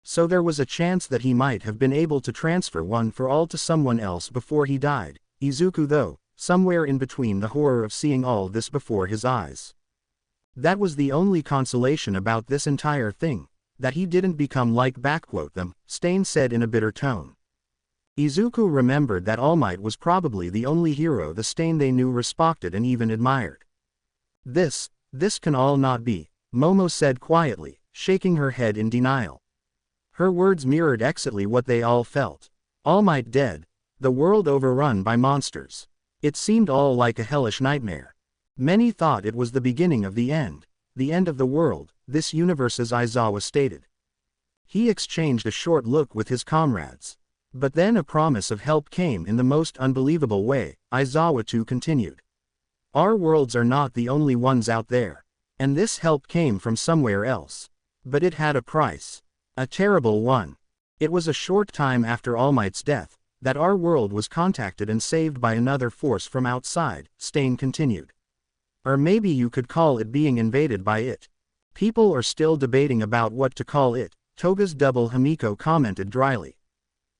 So there was a chance that he might have been able to transfer One for All to someone else before he died, Izuku though, somewhere in between the horror of seeing all this before his eyes. That was the only consolation about this entire thing, that he didn't become like them, Stain said in a bitter tone. Izuku remembered that All Might was probably the only hero the Stain they knew respected and even admired. This can all not be, Momo said quietly, shaking her head in denial. Her words mirrored exactly what they all felt. All Might dead, The world overrun by monsters. It seemed all like a hellish nightmare. Many thought it was the beginning of the end of the world, this universe, as Aizawa stated. He exchanged a short look with his comrades. But then a promise of help came in the most unbelievable way. Aizawa too continued. Our worlds are not the only ones out there. And this help came from somewhere else. But it had a price. A terrible one. It was a short time after All Might's death that our world was contacted and saved by another force from outside, Stain continued. Or maybe you could call it being invaded by it. People are still debating about what to call it, Toga's double Himiko commented dryly.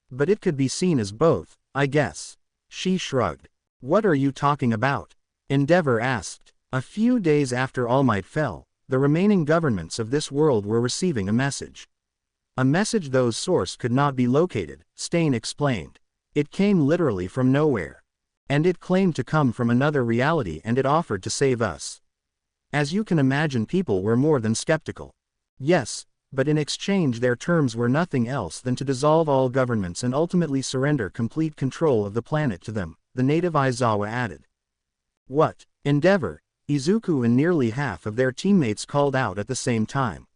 But it could be seen as both, I guess. She shrugged. What are you talking about? Endeavor asked. A few days after All Might fell, the remaining governments of this world were receiving a message. A message whose source could not be located, Stain explained. It came literally from nowhere. And it claimed to come from another reality, and it offered to save us. As you can imagine, people were more than skeptical. Yes, but in exchange their terms were nothing else than to dissolve all governments and ultimately surrender complete control of the planet to them, the native Aizawa added. What? Endeavor, Izuku and nearly half of their teammates called out at the same time.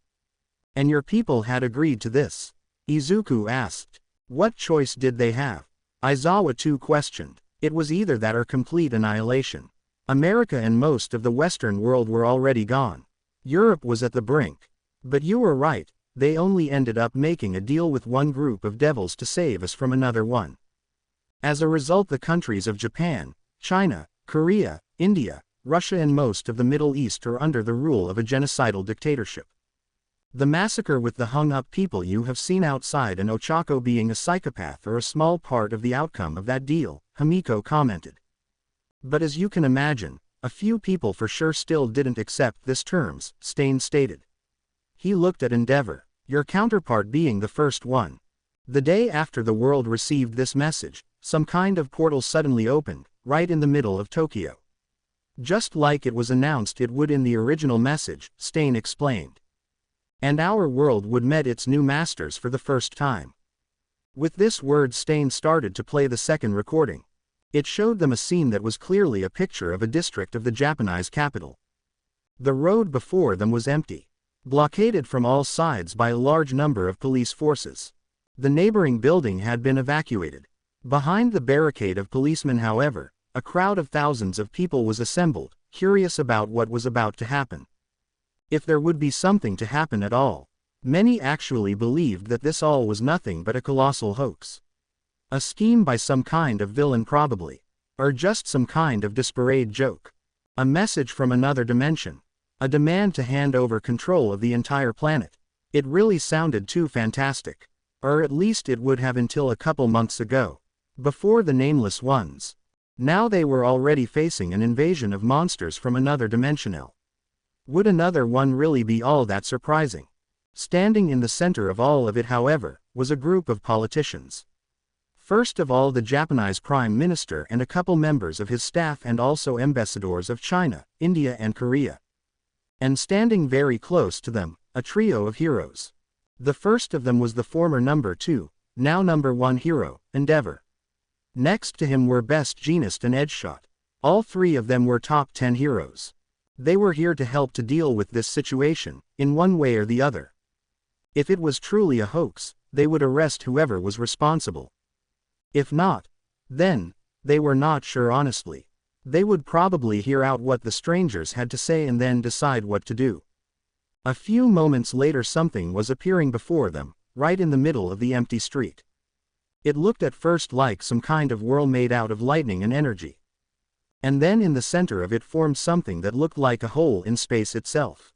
And your people had agreed to this? Izuku asked. What choice did they have? Aizawa too questioned. It was either that or complete annihilation. America and most of the Western world were already gone. Europe was at the brink. But you were right, they only ended up making a deal with one group of devils to save us from another one. As a result, the countries of Japan, China, Korea, India, Russia and most of the Middle East are under the rule of a genocidal dictatorship. The massacre with the hung-up people you have seen outside and Ochako being a psychopath are a small part of the outcome of that deal, Himiko commented. But as you can imagine, a few people for sure still didn't accept this terms, Stain stated. He looked at Endeavor, your counterpart being the first one. The day after the world received this message, some kind of portal suddenly opened, right in the middle of Tokyo. Just like it was announced it would in the original message, Stain explained. And our world would meet its new masters for the first time. With this word, Stain started to play the second recording. It showed them a scene that was clearly a picture of a district of the Japanese capital. The road before them was empty, blockaded from all sides by a large number of police forces. The neighboring building had been evacuated. Behind the barricade of policemen, however, a crowd of thousands of people was assembled, curious about what was about to happen. If there would be something to happen at all. Many actually believed that this all was nothing but a colossal hoax. A scheme by some kind of villain probably. Or just some kind of desperate joke. A message from another dimension. A demand to hand over control of the entire planet. It really sounded too fantastic. Or at least it would have until a couple months ago. Before the Nameless Ones. Now they were already facing an invasion of monsters from another dimensional. Would another one really be all that surprising? Standing in the center of all of it, however, was a group of politicians. First of all, the Japanese Prime Minister and a couple members of his staff, and also ambassadors of China, India and Korea. And standing very close to them, a trio of heroes. The first of them was the former number 2, now number 1 hero, Endeavor. Next to him were Best Jeanist and Edgeshot. All three of them were top 10 heroes. They were here to help to deal with this situation, in one way or the other. If it was truly a hoax, they would arrest whoever was responsible. If not, then, they were not sure honestly. They would probably hear out what the strangers had to say and then decide what to do. A few moments later something was appearing before them, right in the middle of the empty street. It looked at first like some kind of whirl made out of lightning and energy. And then in the center of it formed something that looked like a hole in space itself.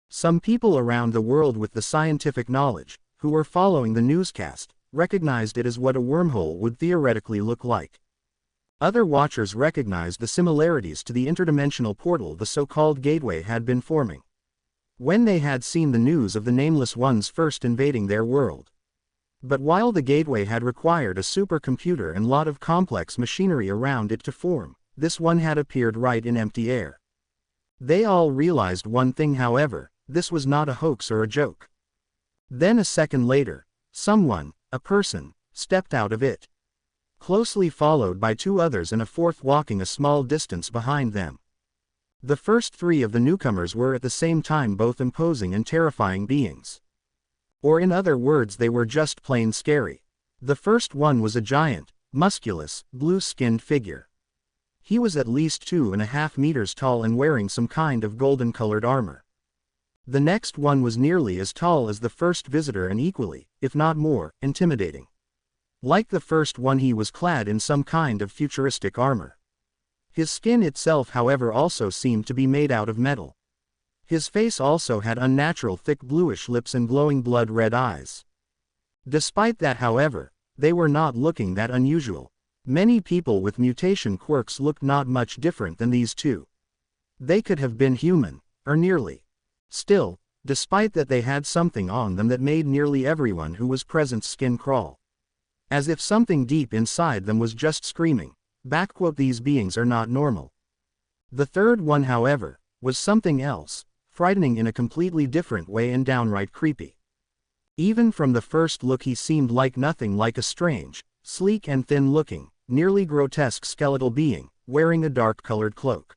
Some people around the world with the scientific knowledge, who were following the newscast, recognized it as what a wormhole would theoretically look like. Other watchers recognized the similarities to the interdimensional portal the so-called gateway had been forming. When they had seen the news of the Nameless Ones first invading their world. But while the gateway had required a supercomputer and lot of complex machinery around it to form, this one had appeared right in empty air. They all realized one thing, however, this was not a hoax or a joke. Then a second later, someone, a person, stepped out of it. closely followed by 2 others and a 4th walking a small distance behind them. The first 3 of the newcomers were at the same time both imposing and terrifying beings. Or in other words, they were just plain scary. The first one was a giant, musculous, blue-skinned figure. He was at least 2.5 meters tall and wearing some kind of golden-colored armor. The next one was nearly as tall as the first visitor and equally, if not more, intimidating. Like the first one, he was clad in some kind of futuristic armor. His skin itself, however, also seemed to be made out of metal. His face also had unnatural thick bluish lips and glowing blood-red eyes. Despite that, however, they were not looking that unusual. Many people with mutation quirks looked not much different than these 2. They could have been human, or nearly. Still, despite that, they had something on them that made nearly everyone who was present's skin crawl. As if something deep inside them was just screaming, "These beings are not normal." The third one, however, was something else, frightening in a completely different way and downright creepy. Even from the first look, he seemed like nothing like a strange, sleek and thin-looking, nearly grotesque skeletal being, wearing a dark-colored cloak.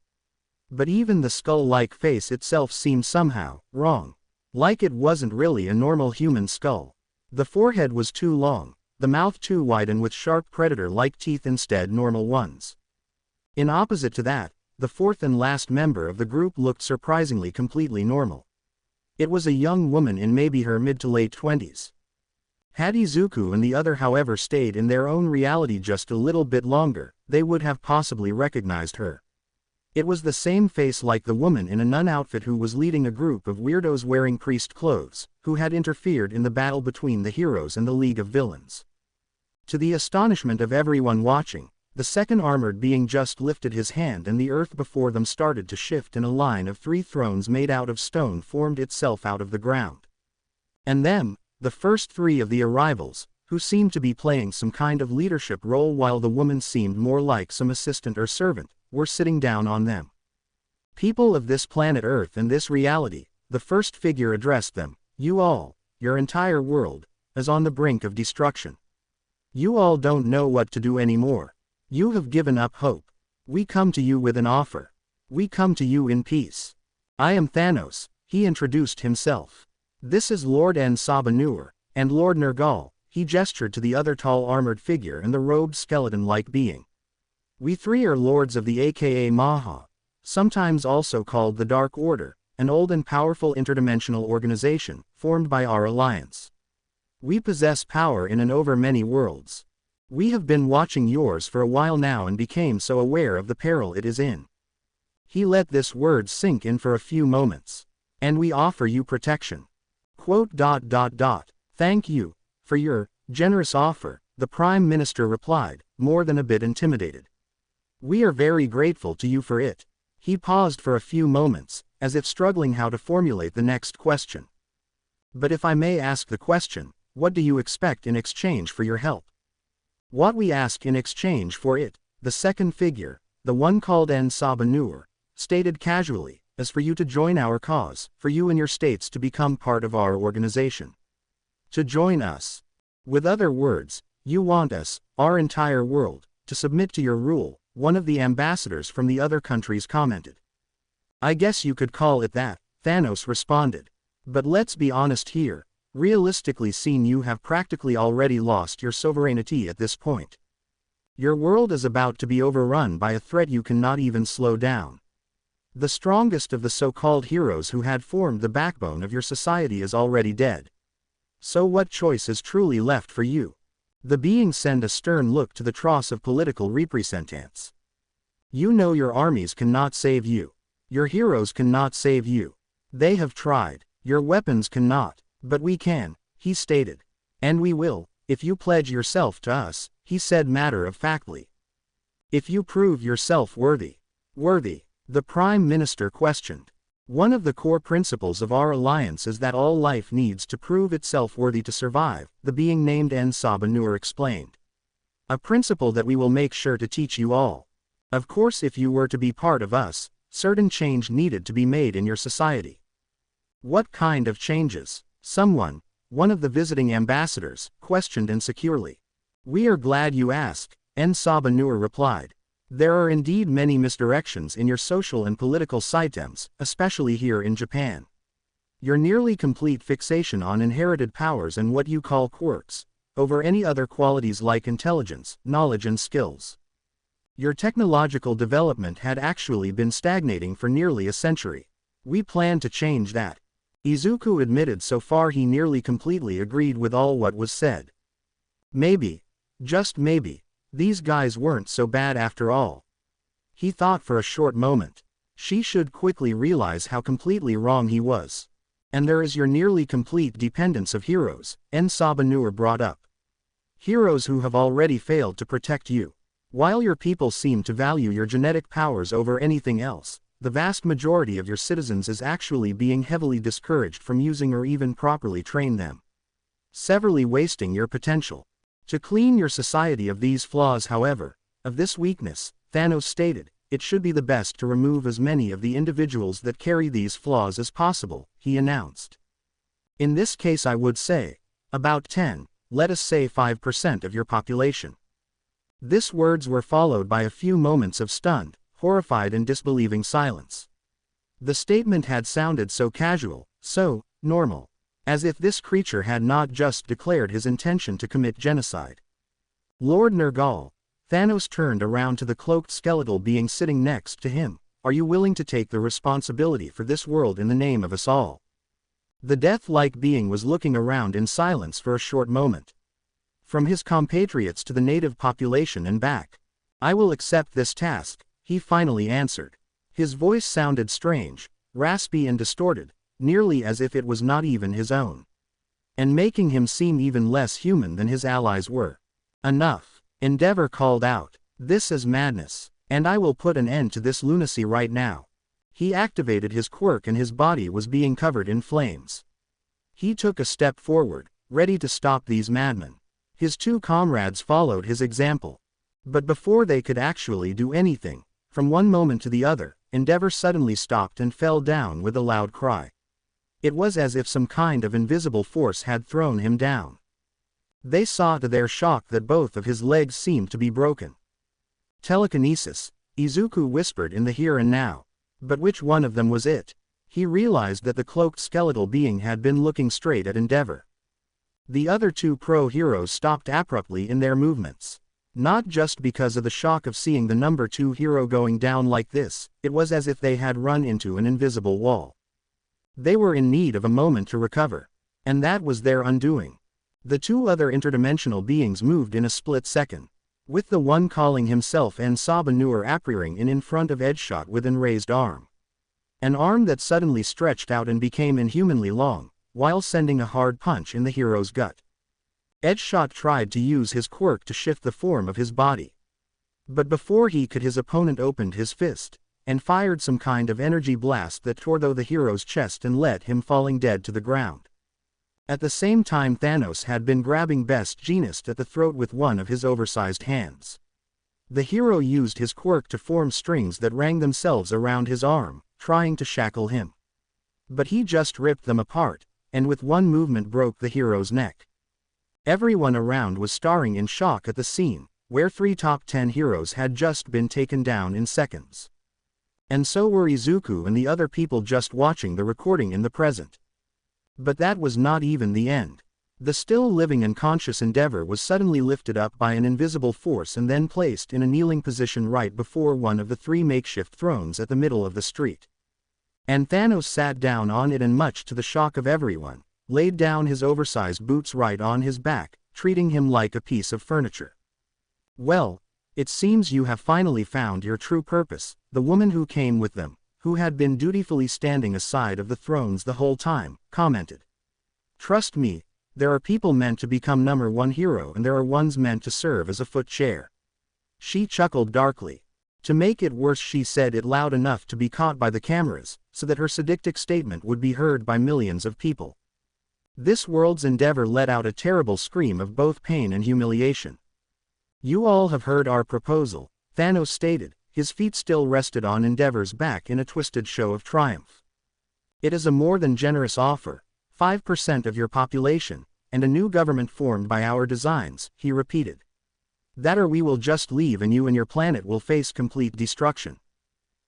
But even the skull-like face itself seemed somehow wrong. Like it wasn't really a normal human skull. The forehead was too long, the mouth too wide and with sharp predator-like teeth instead normal ones. In opposite to that, the 4th and last member of the group looked surprisingly completely normal. It was a young woman in maybe her mid to late 20s. Had Izuku and the other, however, stayed in their own reality just a little bit longer, they would have possibly recognized her. It was the same face like the woman in a nun outfit who was leading a group of weirdos wearing priest clothes, who had interfered in the battle between the heroes and the League of Villains. To the astonishment of everyone watching, the second armored being just lifted his hand and the earth before them started to shift and a line of 3 thrones made out of stone formed itself out of the ground. And them, the first 3 of the arrivals, who seemed to be playing some kind of leadership role while the woman seemed more like some assistant or servant, were sitting down on them. "People of this planet Earth and this reality," the first figure addressed them, "you all, your entire world, is on the brink of destruction. You all don't know what to do anymore. You have given up hope. We come to you with an offer. We come to you in peace. I am Thanos," he introduced himself. "This is Lord Sabanur, and Lord Nergal," he gestured to the other tall armored figure and the robed skeleton-like being. "We 3 are lords of the aka Maha, sometimes also called the Dark Order, an old and powerful interdimensional organization, formed by our alliance. We possess power in and over many worlds. We have been watching yours for a while now and became so aware of the peril it is in." He let this word sink in for a few moments. "And we offer you protection. Thank you for your generous offer," the Prime Minister replied, more than a bit intimidated. "We are very grateful to you for it." He paused for a few moments, as if struggling how to formulate the next question. "But if I may ask the question, what do you expect in exchange for your help?" "What we ask in exchange for it," the second figure, the one called Sabanur, stated casually, "is for you to join our cause, for you and your states to become part of our organization. To join us. With other words, you want us, our entire world, to submit to your rule," one of the ambassadors from the other countries commented. "I guess you could call it that," Thanos responded. "But let's be honest here. Realistically seen, you have practically already lost your sovereignty at this point. Your world is about to be overrun by a threat you cannot even slow down. The strongest of the so-called heroes who had formed the backbone of your society is already dead. So what choice is truly left for you?" The being sent a stern look to the tross of political representants. "You know your armies cannot save you. Your heroes cannot save you. They have tried. Your weapons cannot. But we can," he stated. "And we will, if you pledge yourself to us," he said matter-of-factly. "If you prove yourself worthy." "Worthy?" the Prime Minister questioned. "One of the core principles of our alliance is that all life needs to prove itself worthy to survive," the being named Sabanur explained. "A principle that we will make sure to teach you all. Of course, if you were to be part of us, certain change needed to be made in your society." "What kind of changes?" one of the visiting ambassadors, questioned insecurely. "We are glad you ask," Ensabanur replied. There are indeed many misdirections in your social and political systems, especially here in Japan. Your nearly complete fixation on inherited powers and what you call quirks, over any other qualities like intelligence, knowledge and skills. Your technological development had actually been stagnating for nearly a century. We plan to change that. Izuku admitted so far he nearly completely agreed with all what was said. Maybe, just maybe, these guys weren't so bad after all. He thought for a short moment. She should quickly realize how completely wrong he was. And there is your nearly complete dependence of heroes, Ensabanur brought up. Heroes who have already failed to protect you. While your people seem to value your genetic powers over anything else, the vast majority of your citizens is actually being heavily discouraged from using or even properly train them. Severely wasting your potential. To clean your society of these flaws, however, of this weakness, Thanos stated, it should be the best to remove as many of the individuals that carry these flaws as possible, he announced. In this case I would say, about 10, let us say 5% of your population. These words were followed by a few moments of stunned, horrified and disbelieving silence. The statement had sounded so casual, so normal, as if this creature had not just declared his intention to commit genocide. Lord Nergal, Thanos turned around to the cloaked skeletal being sitting next to him. Are you willing to take the responsibility for this world in the name of us all? The death-like being was looking around in silence for a short moment. From his compatriots to the native population and back. I will accept this task, he finally answered. His voice sounded strange, raspy and distorted, nearly as if it was not even his own. And making him seem even less human than his allies were. Enough. Endeavor called out, this is madness, and I will put an end to this lunacy right now. He activated his quirk and his body was being covered in flames. He took a step forward, ready to stop these madmen. His two comrades followed his example. But before they could actually do anything, from one moment to the other, Endeavor suddenly stopped and fell down with a loud cry. It was as if some kind of invisible force had thrown him down. They saw to their shock that both of his legs seemed to be broken. Telekinesis, Izuku whispered in the here and now. But which one of them was it? He realized that the cloaked skeletal being had been looking straight at Endeavor. The other two pro-heroes stopped abruptly in their movements. Not just because of the shock of seeing the number 2 hero going down like this, it was as if they had run into an invisible wall. They were in need of a moment to recover. And that was their undoing. The two other interdimensional beings moved in a split second, with the one calling himself Ensabanur appearing in front of Edgeshot with an raised arm. An arm that suddenly stretched out and became inhumanly long, while sending a hard punch in the hero's gut. Edgeshot tried to use his quirk to shift the form of his body. But before he could, his opponent opened his fist, and fired some kind of energy blast that tore through the hero's chest and let him falling dead to the ground. At the same time Thanos had been grabbing Best Jeanist at the throat with one of his oversized hands. The hero used his quirk to form strings that rang themselves around his arm, trying to shackle him. But he just ripped them apart, and with one movement broke the hero's neck. Everyone around was staring in shock at the scene, where 3 top 10 heroes had just been taken down in seconds. And so were Izuku and the other people just watching the recording in the present. But that was not even the end. The still living and conscious Endeavor was suddenly lifted up by an invisible force and then placed in a kneeling position right before one of the 3 makeshift thrones at the middle of the street. And Thanos sat down on it and, much to the shock of everyone, laid down his oversized boots right on his back, treating him like a piece of furniture. Well, it seems you have finally found your true purpose, the woman who came with them, who had been dutifully standing aside of the thrones the whole time, commented. Trust me, there are people meant to become number 1 hero and there are ones meant to serve as a foot chair. She chuckled darkly. To make it worse, she said it loud enough to be caught by the cameras, so that her sadistic statement would be heard by millions of people. This world's Endeavor let out a terrible scream of both pain and humiliation. You all have heard our proposal, Thanos stated. His feet still rested on Endeavor's back in a twisted show of triumph. It is a more than generous offer, 5% of your population, and a new government formed by our designs, he repeated. That or we will just leave and you and your planet will face complete destruction.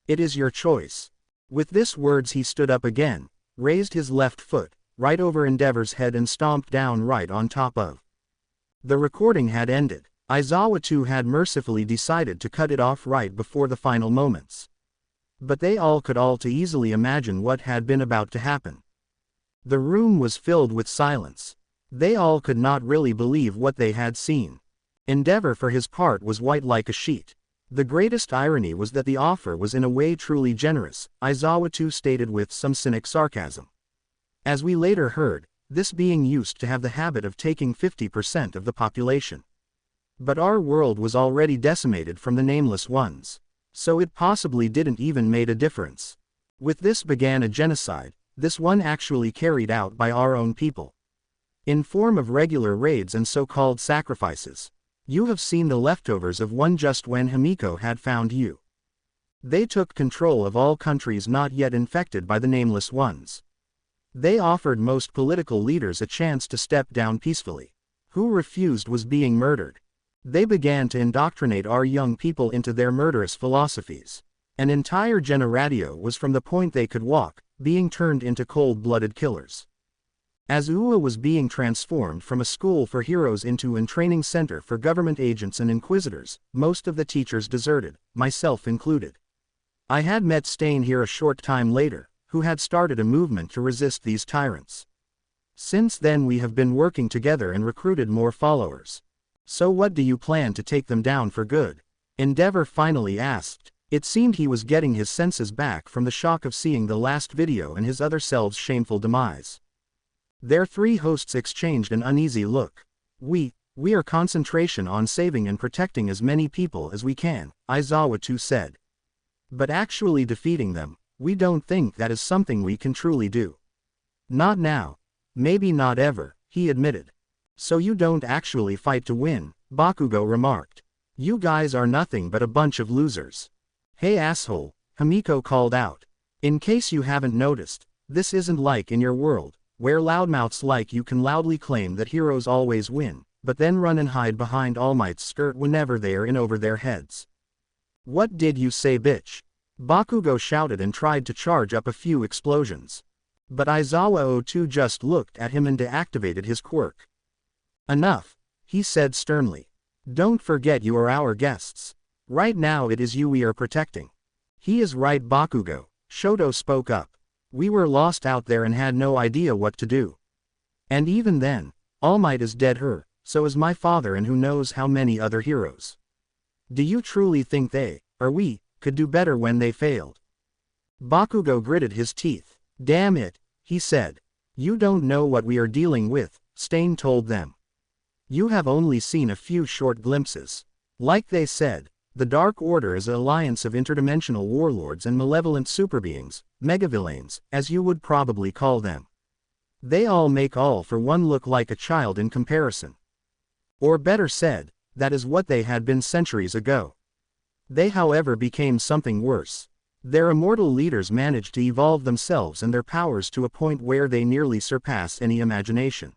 It is your choice. With this words he stood up again, raised his left foot, right over Endeavor's head and stomped down right on top of. The recording had ended. Aizawa too had mercifully decided to cut it off right before the final moments. But they all could all too easily imagine what had been about to happen. The room was filled with silence. They all could not really believe what they had seen. Endeavor for his part was white like a sheet. The greatest irony was that the offer was in a way truly generous, Aizawa too stated with some cynic sarcasm. As we later heard, this being used to have the habit of taking 50% of the population. But our world was already decimated from the nameless ones. So it possibly didn't even made a difference. With this began a genocide, this one actually carried out by our own people. In form of regular raids and so-called sacrifices. You have seen the leftovers of one just when Himiko had found you. They took control of all countries not yet infected by the nameless ones. They offered most political leaders a chance to step down peacefully. Who refused was being murdered. They began to indoctrinate our young people into their murderous philosophies. An entire generatio was from the point they could walk, being turned into cold-blooded killers. As UA was being transformed from a school for heroes into a training center for government agents and inquisitors, most of the teachers deserted, myself included. I had met Stain here a short time later, who had started a movement to resist these tyrants. Since then we have been working together and recruited more followers. So what do you plan to take them down for good? Endeavor finally asked. It seemed he was getting his senses back from the shock of seeing the last video and his other selves' shameful demise. Their three hosts exchanged an uneasy look. We are concentration on saving and protecting as many people as we can, Aizawa too said. But actually defeating them, we don't think that is something we can truly do. Not now. Maybe not ever, he admitted. So you don't actually fight to win, Bakugo remarked. You guys are nothing but a bunch of losers. Hey asshole, Himiko called out. In case you haven't noticed, this isn't like in your world, where loudmouths like you can loudly claim that heroes always win, but then run and hide behind All Might's skirt whenever they are in over their heads. What did you say, bitch? Bakugo shouted and tried to charge up a few explosions. But Aizawa too just looked at him and deactivated his quirk. Enough, he said sternly. Don't forget you are our guests. Right now it is you we are protecting. He is right, Bakugo, Shoto spoke up. We were lost out there and had no idea what to do. And even then, All Might is dead so is my father and who knows how many other heroes. Do you truly think they, or we, could do better when they failed? Bakugo gritted his teeth. Damn it, he said. You don't know what we are dealing with, Stain told them. You have only seen a few short glimpses. Like they said, the Dark Order is an alliance of interdimensional warlords and malevolent superbeings, megavillains, as you would probably call them. They all make All for One look like a child in comparison. Or better said, that is what they had been centuries ago. They however became something worse. Their immortal leaders managed to evolve themselves and their powers to a point where they nearly surpass any imagination.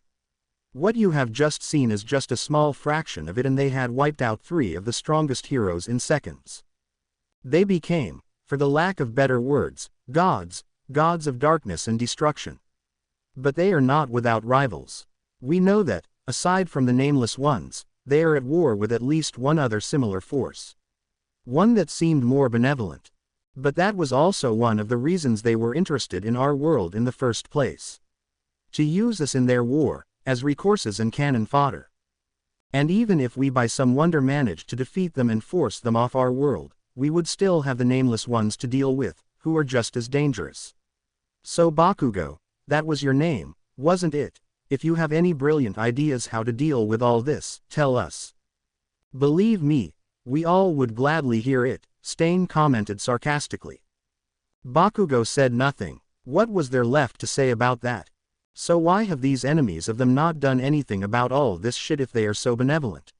What you have just seen is just a small fraction of it, and they had wiped out 3 of the strongest heroes in seconds. They became, for the lack of better words, gods of darkness and destruction. But they are not without rivals. We know that, aside from the nameless ones, they are at war with at least one other similar force. One that seemed more benevolent. But that was also one of the reasons they were interested in our world in the first place. To use us in their war, as recourses and cannon fodder. And even if we by some wonder managed to defeat them and force them off our world, we would still have the nameless ones to deal with, who are just as dangerous. So Bakugo, that was your name, wasn't it? If you have any brilliant ideas how to deal with all this, tell us. Believe me, we all would gladly hear it, Stain commented sarcastically. Bakugo said nothing. What was there left to say about that? So why have these enemies of them not done anything about all this shit if they are so benevolent?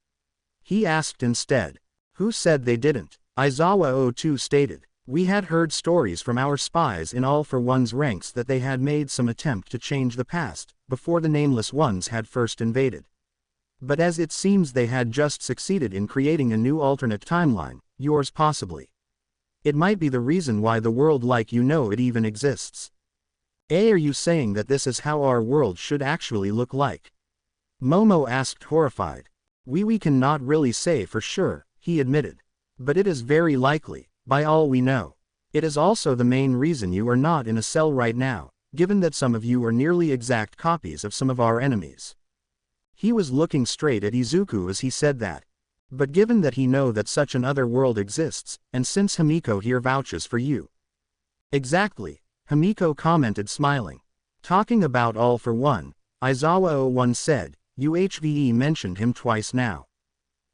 He asked instead. Who said they didn't? Aizawa too stated. We had heard stories from our spies in All for One's ranks that they had made some attempt to change the past, before the nameless ones had first invaded. But as it seems they had just succeeded in creating a new alternate timeline, yours possibly. It might be the reason why the world like you know it even exists. Are you saying that this is how our world should actually look like? Momo asked horrified. We cannot really say for sure, he admitted. But it is very likely, by all we know. It is also the main reason you are not in a cell right now, given that some of you are nearly exact copies of some of our enemies. He was looking straight at Izuku as he said that. But given that he know that such an other world exists, and since Himiko here vouches for you. Exactly, Himiko commented smiling. Talking about All for One, Aizawa-01 said, UHVE mentioned him twice now.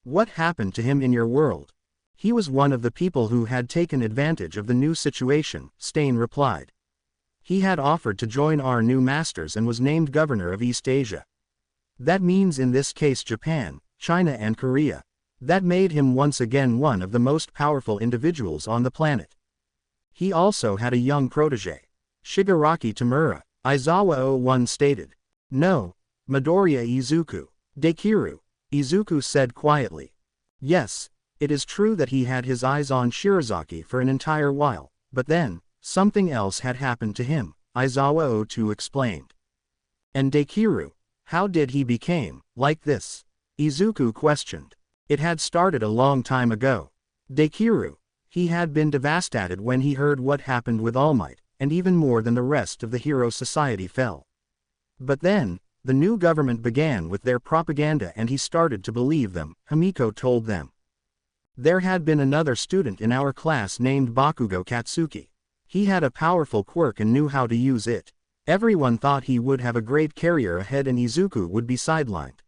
What happened to him in your world? He was one of the people who had taken advantage of the new situation, Stain replied. He had offered to join our new masters and was named governor of East Asia. That means in this case Japan, China and Korea. That made him once again one of the most powerful individuals on the planet. He also had a young protege. Shigaraki Tamura, Aizawa-01 stated. No, Midoriya Izuku. Dekiru, Izuku said quietly. Yes, it is true that he had his eyes on Shirazaki for an entire while, but then, something else had happened to him, Aizawa-02 explained. And Dekiru, how did he became like this? Izuku questioned. It had started a long time ago. Dekiru, he had been devastated when he heard what happened with All Might, and even more than the rest of the Hero Society fell. But then, the new government began with their propaganda and he started to believe them, Himiko told them. There had been another student in our class named Bakugo Katsuki. He had a powerful quirk and knew how to use it. Everyone thought he would have a great career ahead and Izuku would be sidelined.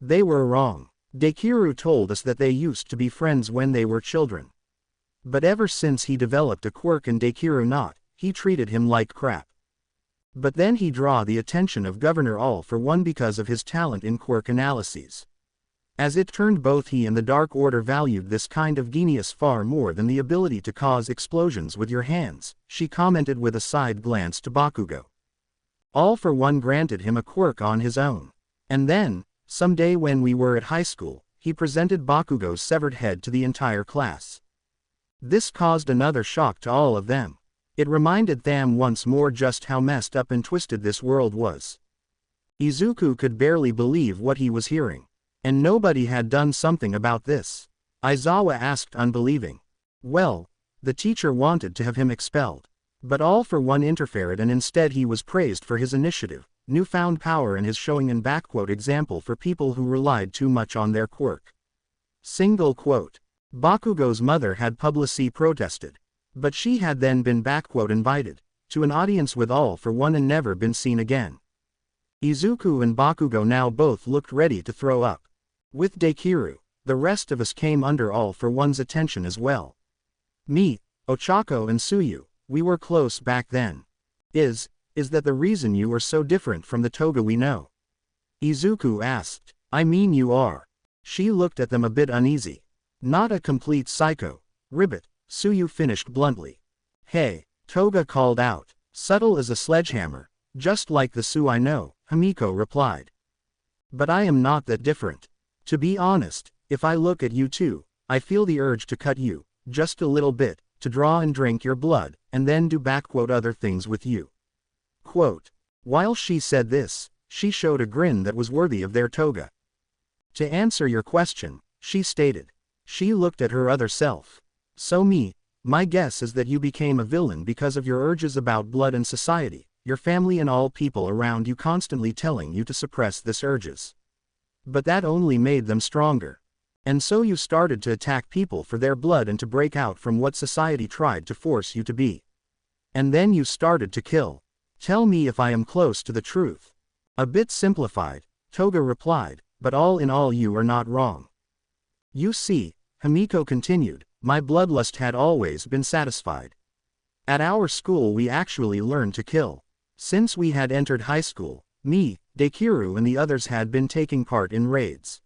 They were wrong. Dekiru told us that they used to be friends when they were children. But ever since he developed a quirk and Dekiru not, he treated him like crap. But then he draw the attention of Governor All for One because of his talent in quirk analyses. As it turned both he and the Dark Order valued this kind of genius far more than the ability to cause explosions with your hands, she commented with a side glance to Bakugo. All for One granted him a quirk on his own. And then, someday when we were at high school, he presented Bakugo's severed head to the entire class. This caused another shock to all of them. It reminded them once more just how messed up and twisted this world was. Izuku could barely believe what he was hearing. And nobody had done something about this. Aizawa asked unbelieving. Well, the teacher wanted to have him expelled. But All for One interfered and instead he was praised for his initiative, newfound power and his showing an example for people who relied too much on their quirk. Single quote. Bakugo's mother had publicly protested. But she had then been invited to an audience with All for One and never been seen again. Izuku and Bakugo now both looked ready to throw up. With Dekiru, the rest of us came under All for One's attention as well. Me, Ochako and Tsuyu, we were close back then. Is that the reason you are so different from the Toga we know? Izuku asked. I mean you are. She looked at them a bit uneasy. Not a complete psycho, Ribbit, Tsuyu finished bluntly. Hey, Toga called out. Subtle as a sledgehammer, just like the Su I know, Himiko replied. But I am not that different. To be honest, if I look at you too, I feel the urge to cut you, just a little bit, to draw and drink your blood, and then do other things with you. Quote. While she said this, she showed a grin that was worthy of their Toga. To answer your question, she stated. She looked at her other self. So my guess is that you became a villain because of your urges about blood and society, your family and all people around you constantly telling you to suppress these urges. But that only made them stronger. And so you started to attack people for their blood and to break out from what society tried to force you to be. And then you started to kill. Tell me if I am close to the truth. A bit simplified, Toga replied, but all in all you are not wrong. You see, Himiko continued, my bloodlust had always been satisfied. At our school we actually learned to kill. Since we had entered high school, me, Dekiru and the others had been taking part in raids.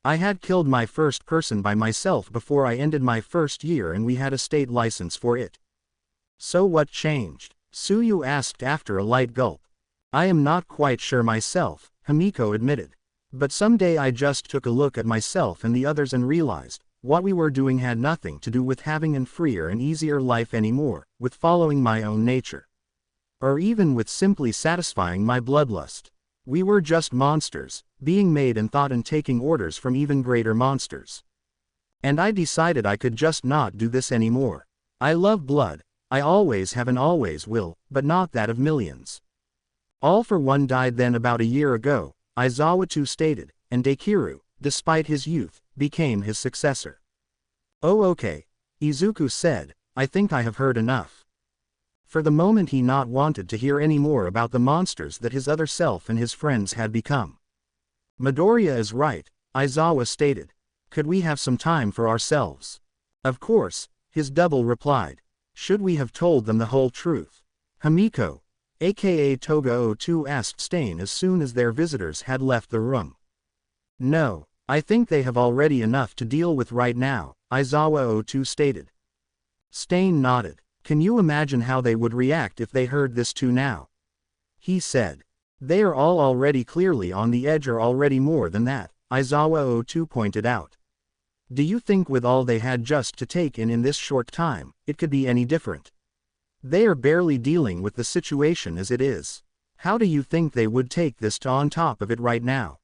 I had killed my first person by myself before I ended my first year and we had a state license for it. So what changed? Tsuyu asked after a light gulp. I am not quite sure myself, Himiko admitted. But someday I just took a look at myself and the others and realized, what we were doing had nothing to do with having a freer and easier life anymore, with following my own nature. Or even with simply satisfying my bloodlust. We were just monsters, being made and thought and taking orders from even greater monsters. And I decided I could just not do this anymore. I love blood, I always have and always will, but not that of millions. All for one died then about a year ago, Aizawa stated, and Dekiru, despite his youth, became his successor. Oh okay, Izuku said, I think I have heard enough. For the moment he not wanted to hear any more about the monsters that his other self and his friends had become. Midoriya is right, Aizawa stated. Could we have some time for ourselves? Of course, his double replied. Should we have told them the whole truth? Himiko, aka Toga02 asked Stain as soon as their visitors had left the room. No, I think they have already enough to deal with right now, Aizawa02 stated. Stain nodded. Can you imagine how they would react if they heard this too now? He said. They are all already clearly on the edge or already more than that, Aizawa02 pointed out. Do you think with all they had just to take in this short time, it could be any different? They are barely dealing with the situation as it is. How do you think they would take this to on top of it right now?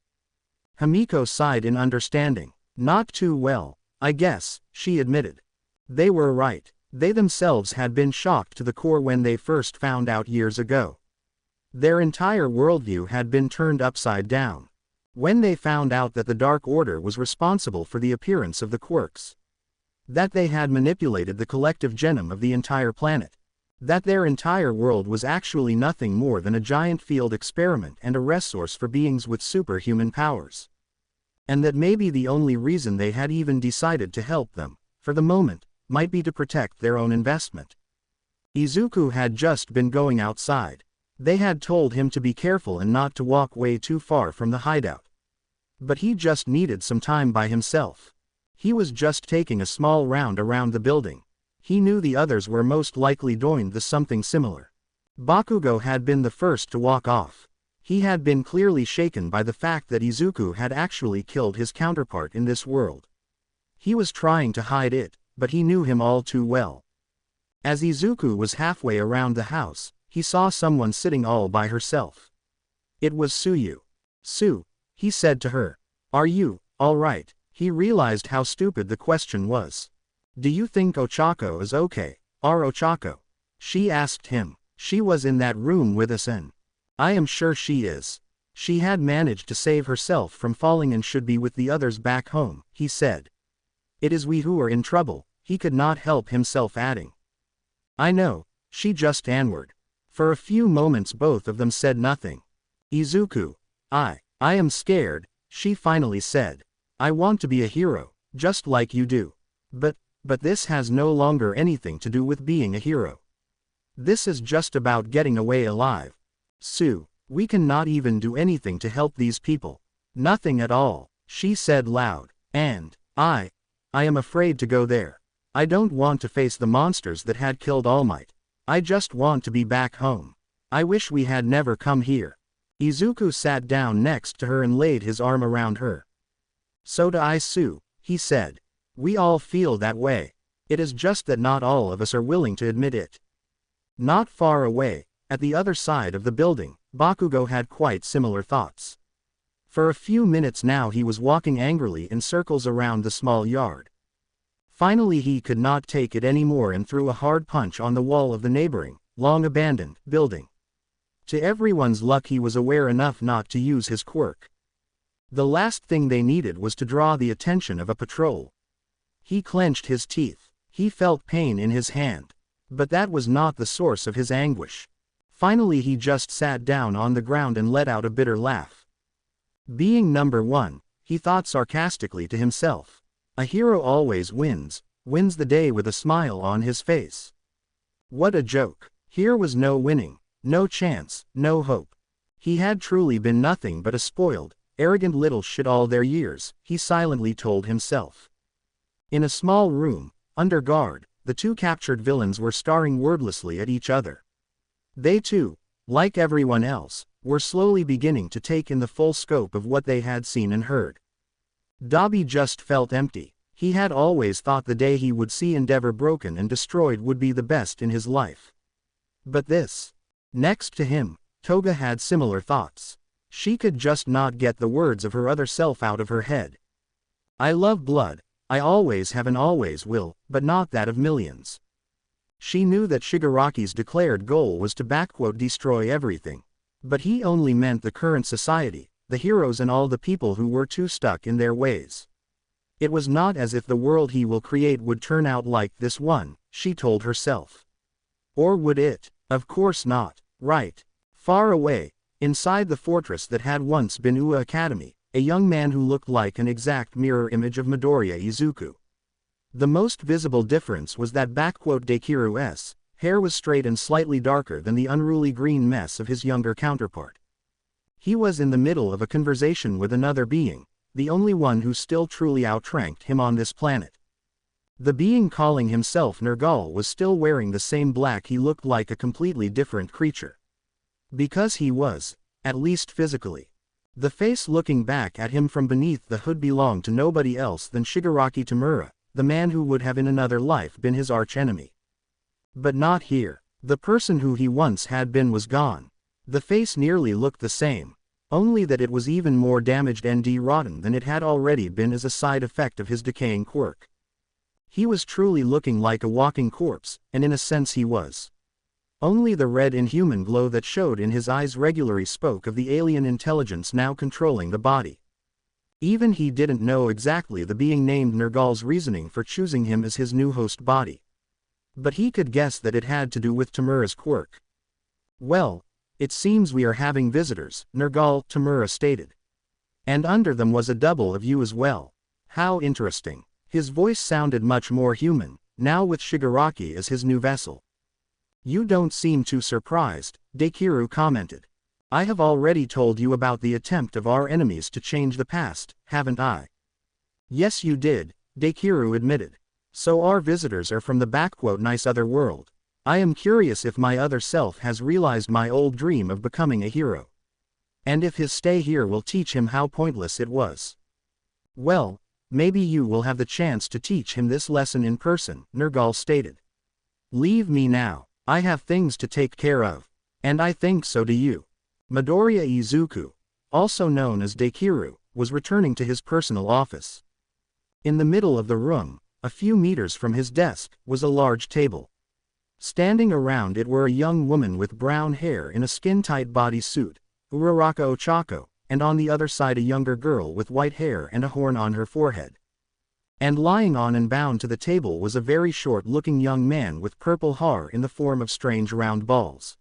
Himiko sighed in understanding. Not too well, I guess, she admitted. They were right. They themselves had been shocked to the core when they first found out years ago. Their entire worldview had been turned upside down. When they found out that the Dark Order was responsible for the appearance of the quirks. That they had manipulated the collective genome of the entire planet. That their entire world was actually nothing more than a giant field experiment and a resource for beings with superhuman powers. And that maybe the only reason they had even decided to help them, for the moment, might be to protect their own investment. Izuku had just been going outside. They had told him to be careful and not to walk way too far from the hideout. But he just needed some time by himself. He was just taking a small round around the building. He knew the others were most likely doing something similar. Bakugo had been the first to walk off. He had been clearly shaken by the fact that Izuku had actually killed his counterpart in this world. He was trying to hide it, but he knew him all too well. As Izuku was halfway around the house, he saw someone sitting all by herself. It was Tsuyu. Su, he said to her. Are you, all right? He realized how stupid the question was. Do you think Ochako is okay, our Ochako? She asked him. She was in that room with us and I am sure she is. She had managed to save herself from falling and should be with the others back home, he said. It is we who are in trouble, he could not help himself adding. I know, she just answered. For a few moments both of them said nothing. Izuku. I am scared, she finally said. I want to be a hero, just like you do. But this has no longer anything to do with being a hero. This is just about getting away alive. Su, we cannot even do anything to help these people. Nothing at all, she said loud. And, I am afraid to go there. I don't want to face the monsters that had killed All Might. I just want to be back home. I wish we had never come here. Izuku sat down next to her and laid his arm around her. So do I, Su, he said. We all feel that way. It is just that not all of us are willing to admit it. Not far away, at the other side of the building, Bakugo had quite similar thoughts. For a few minutes now he was walking angrily in circles around the small yard. Finally he could not take it anymore and threw a hard punch on the wall of the neighboring, long-abandoned, building. To everyone's luck he was aware enough not to use his quirk. The last thing they needed was to draw the attention of a patrol. He clenched his teeth. He felt pain in his hand. But that was not the source of his anguish. Finally he just sat down on the ground and let out a bitter laugh. Being number one, he thought sarcastically to himself. A hero always wins the day with a smile on his face. What a joke. Here was no winning, no chance, no hope. He had truly been nothing but a spoiled, arrogant little shit all their years, he silently told himself. In a small room, under guard, the two captured villains were staring wordlessly at each other. They too, like everyone else, were slowly beginning to take in the full scope of what they had seen and heard. Dobby just felt empty. He had always thought the day he would see Endeavor broken and destroyed would be the best in his life. But this. Next to him, Toga had similar thoughts. She could just not get the words of her other self out of her head. I love blood. I always have and always will, but not that of millions. She knew that Shigaraki's declared goal was to "destroy everything." But he only meant the current society, the heroes and all the people who were too stuck in their ways. It was not as if the world he will create would turn out like this one, she told herself. Or would it? Of course not. Right. Far away, inside the fortress that had once been Ua Academy, a young man who looked like an exact mirror image of Midoriya Izuku. The most visible difference was that Dekiru's hair was straight and slightly darker than the unruly green mess of his younger counterpart. He was in the middle of a conversation with another being, the only one who still truly outranked him on this planet. The being calling himself Nergal was still wearing the same black. He looked like a completely different creature. Because he was, at least physically. The face looking back at him from beneath the hood belonged to nobody else than Shigaraki Tamura, the man who would have in another life been his arch-enemy. But not here. The person who he once had been was gone. The face nearly looked the same, only that it was even more damaged and rotten than it had already been as a side effect of his decaying quirk. He was truly looking like a walking corpse, and in a sense he was. Only the red inhuman glow that showed in his eyes regularly spoke of the alien intelligence now controlling the body. Even he didn't know exactly the being named Nergal's reasoning for choosing him as his new host body. But he could guess that it had to do with Tamura's quirk. Well, it seems we are having visitors, Nergal, Tamura stated. And under them was a double of you as well. How interesting. His voice sounded much more human, now with Shigaraki as his new vessel. You don't seem too surprised, Dekiru commented. I have already told you about the attempt of our enemies to change the past, haven't I? Yes you did, Dekiru admitted. So our visitors are from the "nice other world." I am curious if my other self has realized my old dream of becoming a hero. And if his stay here will teach him how pointless it was. Well, maybe you will have the chance to teach him this lesson in person, Nergal stated. Leave me now. I have things to take care of. And I think so do you. Midoriya Izuku, also known as Dekiru, was returning to his personal office. In the middle of the room, a few meters from his desk, was a large table. Standing around it were a young woman with brown hair in a skin-tight bodysuit, Uraraka Ochako, and on the other side a younger girl with white hair and a horn on her forehead. And lying on and bound to the table was a very short-looking young man with purple hair in the form of strange round balls.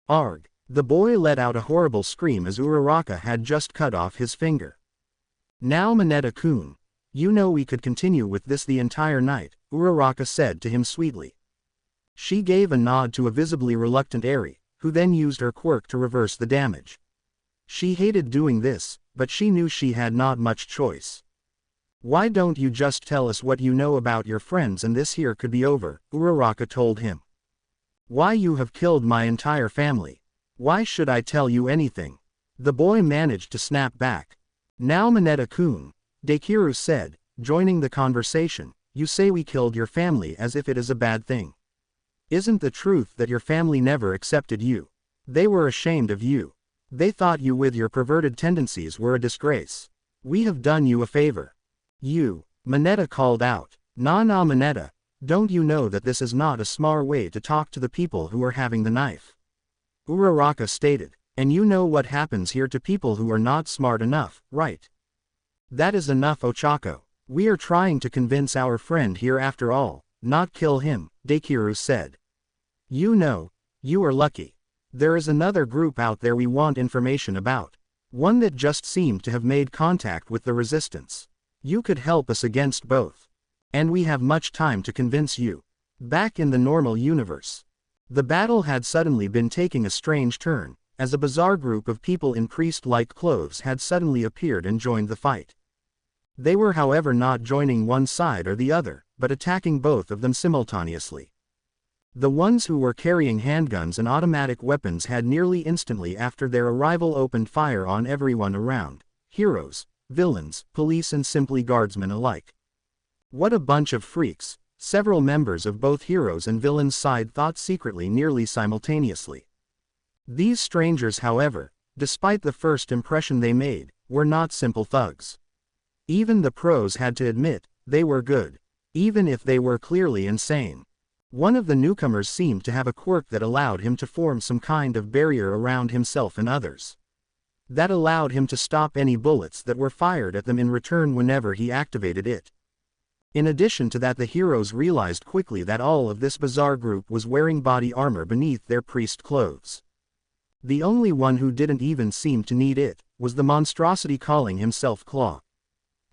Arg! The boy let out a horrible scream as Uraraka had just cut off his finger. Now Mineta-kun, you know we could continue with this the entire night, Uraraka said to him sweetly. She gave a nod to a visibly reluctant Eri, who then used her quirk to reverse the damage. She hated doing this, but she knew she had not much choice. Why don't you just tell us what you know about your friends and this here could be over, Uraraka told him. Why you have killed my entire family. Why should I tell you anything? The boy managed to snap back. Now Mineta-kun, Dekiru said, joining the conversation, you say we killed your family as if it is a bad thing. Isn't the truth that your family never accepted you? They were ashamed of you. They thought you with your perverted tendencies were a disgrace. We have done you a favor. You, Mineta called out. Nah Mineta, don't you know that this is not a smart way to talk to the people who are having the knife? Uraraka stated, and you know what happens here to people who are not smart enough, right? That is enough Ochako. We are trying to convince our friend here after all, not kill him, Dekiru said. You know, you are lucky. There is another group out there we want information about. One that just seemed to have made contact with the resistance. You could help us against both. And we have much time to convince you. Back in the normal universe. The battle had suddenly been taking a strange turn, as a bizarre group of people in priest-like clothes had suddenly appeared and joined the fight. They were however not joining one side or the other, but attacking both of them simultaneously. The ones who were carrying handguns and automatic weapons had nearly instantly after their arrival opened fire on everyone around, heroes, villains, police and simply guardsmen alike. What a bunch of freaks, several members of both heroes and villains' side thought secretly nearly simultaneously. These strangers, however, despite the first impression they made, were not simple thugs. Even the pros had to admit, they were good, even if they were clearly insane. One of the newcomers seemed to have a quirk that allowed him to form some kind of barrier around himself and others. That allowed him to stop any bullets that were fired at them in return whenever he activated it. In addition to that, the heroes realized quickly that all of this bizarre group was wearing body armor beneath their priest clothes. The only one who didn't even seem to need it was the monstrosity calling himself Claw.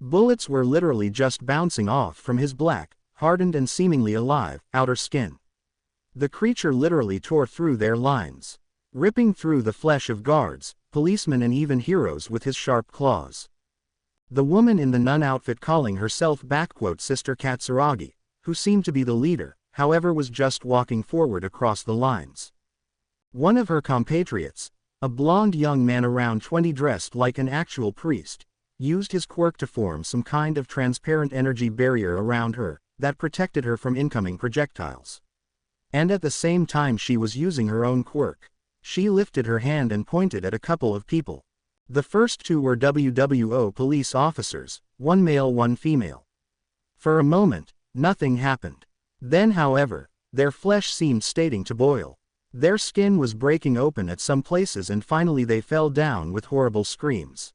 Bullets were literally just bouncing off from his black, hardened and seemingly alive, outer skin. The creature literally tore through their lines, ripping through the flesh of guards, policemen and even heroes with his sharp claws. The woman in the nun outfit calling herself Sister Katsuragi, who seemed to be the leader, however was just walking forward across the lines. One of her compatriots, a blonde young man around 20 dressed like an actual priest, used his quirk to form some kind of transparent energy barrier around her, that protected her from incoming projectiles. And at the same time she was using her own quirk, she lifted her hand and pointed at a couple of people. The first two were WWO police officers, one male one female. For a moment, nothing happened. Then however, their flesh seemed starting to boil. Their skin was breaking open at some places and finally they fell down with horrible screams.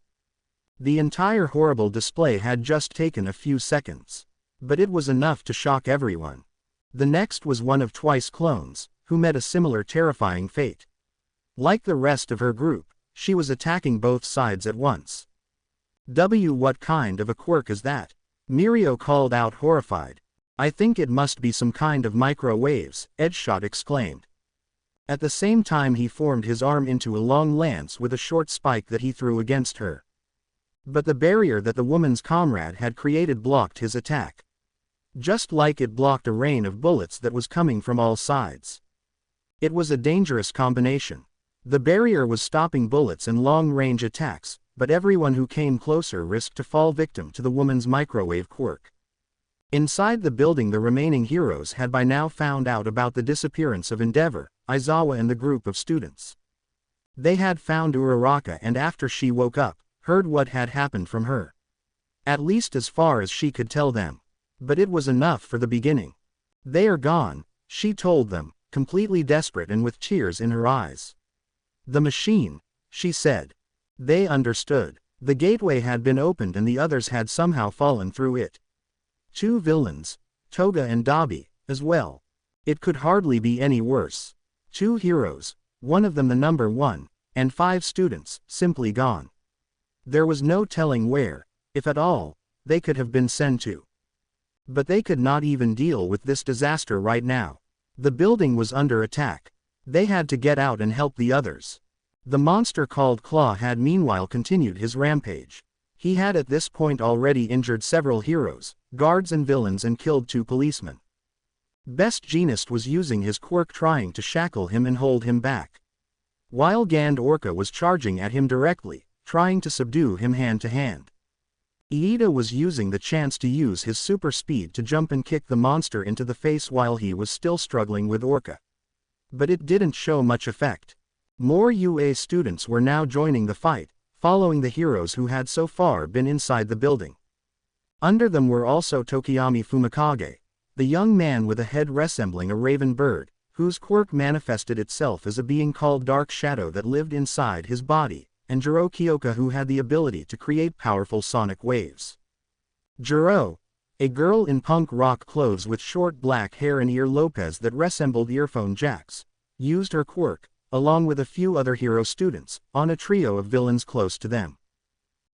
The entire horrible display had just taken a few seconds. But it was enough to shock everyone. The next was one of Twice clones, who met a similar terrifying fate. Like the rest of her group, she was attacking both sides at once. What kind of a quirk is that? Mirio called out horrified. I think it must be some kind of microwaves, Edgeshot exclaimed. At the same time he formed his arm into a long lance with a short spike that he threw against her. But the barrier that the woman's comrade had created blocked his attack. Just like it blocked a rain of bullets that was coming from all sides. It was a dangerous combination. The barrier was stopping bullets and long-range attacks, but everyone who came closer risked to fall victim to the woman's microwave quirk. Inside the building the remaining heroes had by now found out about the disappearance of Endeavor, Aizawa and the group of students. They had found Uraraka and after she woke up, heard what had happened from her. At least as far as she could tell them. But it was enough for the beginning. They are gone, she told them, completely desperate and with tears in her eyes. The machine, she said. They understood. The gateway had been opened and the others had somehow fallen through it. Two villains, Toga and Dabi, as well. It could hardly be any worse. Two heroes, one of them the number one, and 5 students, simply gone. There was no telling where, if at all, they could have been sent to. But they could not even deal with this disaster right now. The building was under attack. They had to get out and help the others. The monster called Claw had meanwhile continued his rampage. He had at this point already injured several heroes, guards and villains and killed 2 policemen. Best Jeanist was using his quirk trying to shackle him and hold him back. While Gand Orca was charging at him directly, trying to subdue him hand to hand. Iida was using the chance to use his super speed to jump and kick the monster into the face while he was still struggling with Orca. But it didn't show much effect. More UA students were now joining the fight, following the heroes who had so far been inside the building. Under them were also Tokiyami Fumikage, the young man with a head resembling a raven bird, whose quirk manifested itself as a being called Dark Shadow that lived inside his body, and Jiro Kyoka who had the ability to create powerful sonic waves. Jiro, a girl in punk rock clothes with short black hair and ear lopes that resembled earphone jacks, used her quirk, along with a few other hero students, on a trio of villains close to them.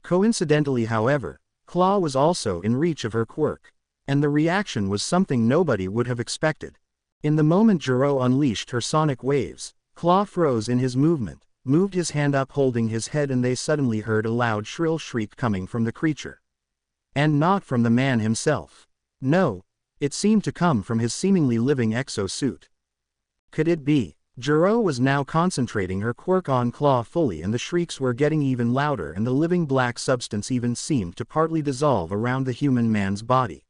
Coincidentally however, Claw was also in reach of her quirk, and the reaction was something nobody would have expected. In the moment Jiro unleashed her sonic waves, Claw froze in his movement, moved his hand up holding his head and they suddenly heard a loud shrill shriek coming from the creature. And not from the man himself. No, it seemed to come from his seemingly living exosuit. Could it be? Jiro was now concentrating her quirk on Claw fully, and the shrieks were getting even louder, and the living black substance even seemed to partly dissolve around the human man's body.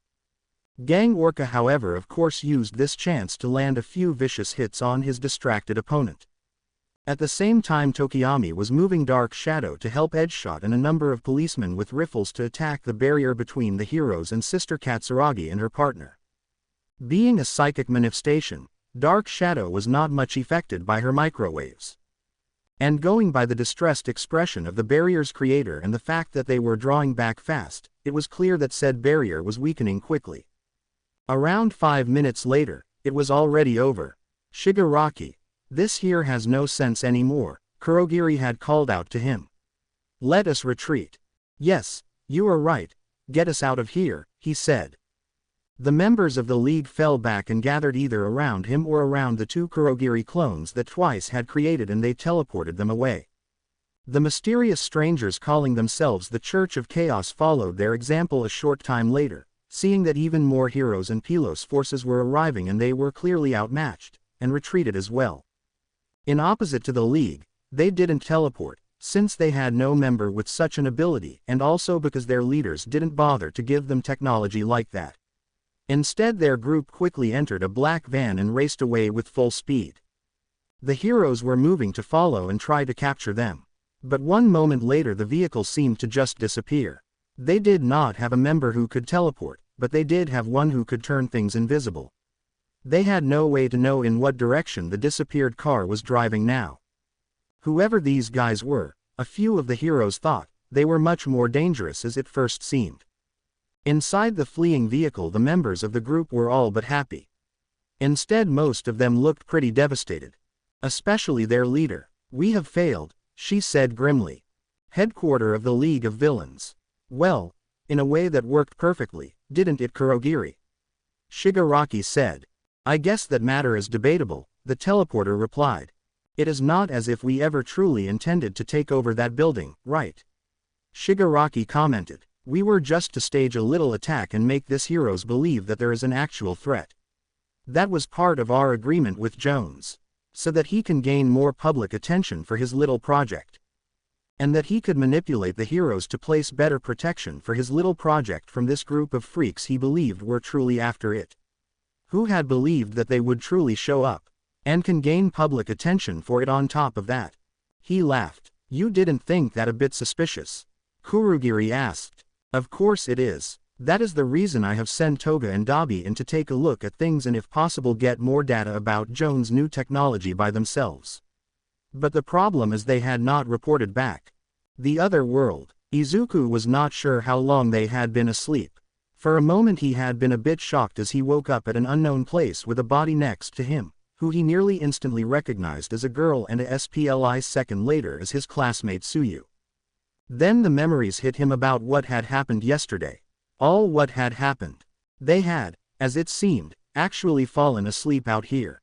Gang Orca, however, of course used this chance to land a few vicious hits on his distracted opponent. At the same time, Tokiyami was moving Dark Shadow to help Edgeshot and a number of policemen with rifles to attack the barrier between the heroes and Sister Katsuragi and her partner. Being a psychic manifestation, Dark Shadow was not much affected by her microwaves. And going by the distressed expression of the barrier's creator and the fact that they were drawing back fast, it was clear that said barrier was weakening quickly. Around 5 minutes later, it was already over. Shigaraki, this here has no sense anymore, Kurogiri had called out to him. Let us retreat. Yes, you are right, get us out of here, he said. The members of the League fell back and gathered either around him or around the two Kurogiri clones that twice had created, and they teleported them away. The mysterious strangers calling themselves the Church of Chaos followed their example a short time later, seeing that even more heroes and Pylos forces were arriving and they were clearly outmatched, and retreated as well. In opposite to the League, they didn't teleport, since they had no member with such an ability, and also because their leaders didn't bother to give them technology like that. Instead, their group quickly entered a black van and raced away with full speed. The heroes were moving to follow and try to capture them. But one moment later the vehicle seemed to just disappear. They did not have a member who could teleport, but they did have one who could turn things invisible. They had no way to know in what direction the disappeared car was driving now. Whoever these guys were, a few of the heroes thought, they were much more dangerous as it first seemed. Inside the fleeing vehicle the members of the group were all but happy. Instead most of them looked pretty devastated. Especially their leader. We have failed, she said grimly. Headquarter of the League of Villains. Well, in a way that worked perfectly, didn't it, Kurogiri? Shigaraki said. I guess that matter is debatable, the teleporter replied. It is not as if we ever truly intended to take over that building, right? Shigaraki commented. We were just to stage a little attack and make this heroes believe that there is an actual threat. That was part of our agreement with Jones. So that he can gain more public attention for his little project. And that he could manipulate the heroes to place better protection for his little project from this group of freaks he believed were truly after it. Who had believed that they would truly show up, and can gain public attention for it on top of that. He laughed. You didn't think that a bit suspicious? Kurogiri asked. Of course it is. That is the reason I have sent Toga and Dabi in to take a look at things and if possible get more data about Jones' new technology by themselves. But the problem is they had not reported back. The other world. Izuku was not sure how long they had been asleep. For a moment he had been a bit shocked as he woke up at an unknown place with a body next to him, who he nearly instantly recognized as a girl, and a SPLI second later as his classmate Tsuyu. Then the memories hit him about what had happened yesterday. All what had happened. They had, as it seemed, actually fallen asleep out here.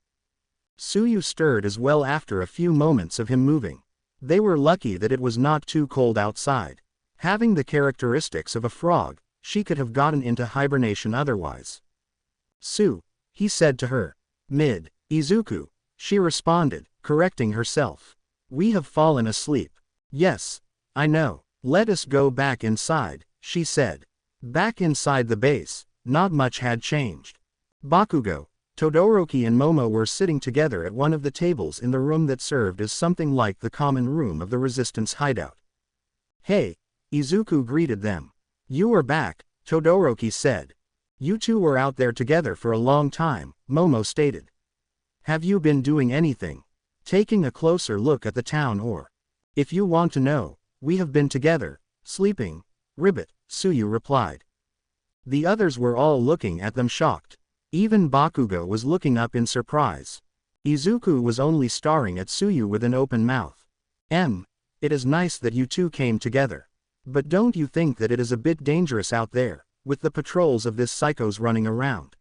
Tsuyu stirred as well after a few moments of him moving. They were lucky that it was not too cold outside. Having the characteristics of a frog, she could have gotten into hibernation otherwise. Su, he said to her. Izuku, she responded, correcting herself. We have fallen asleep. Yes, I know. Let us go back inside, she said. Back inside the base, not much had changed. Bakugo, Todoroki and Momo were sitting together at one of the tables in the room that served as something like the common room of the Resistance hideout. Hey, Izuku greeted them. You are back, Todoroki said. You two were out there together for a long time, Momo stated. Have you been doing anything? Taking a closer look at the town or? If you want to know, we have been together, sleeping, Ribbit, Tsuyu replied. The others were all looking at them shocked. Even Bakugo was looking up in surprise. Izuku was only staring at Tsuyu with an open mouth. It is nice that you two came together. But don't you think that it is a bit dangerous out there, with the patrols of this psychos running around?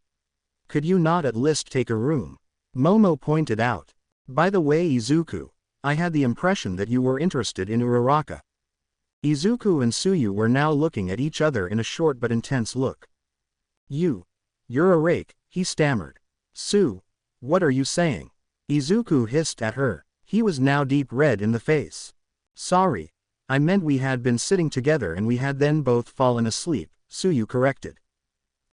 Could you not at least take a room? Momo pointed out. By the way, Izuku, I had the impression that you were interested in Uraraka. Izuku and Tsuyu were now looking at each other in a short but intense look. You're a rake, he stammered. Su, what are you saying? Izuku hissed at her. He was now deep red in the face. Sorry. I meant we had been sitting together and we had then both fallen asleep, Tsuyu corrected.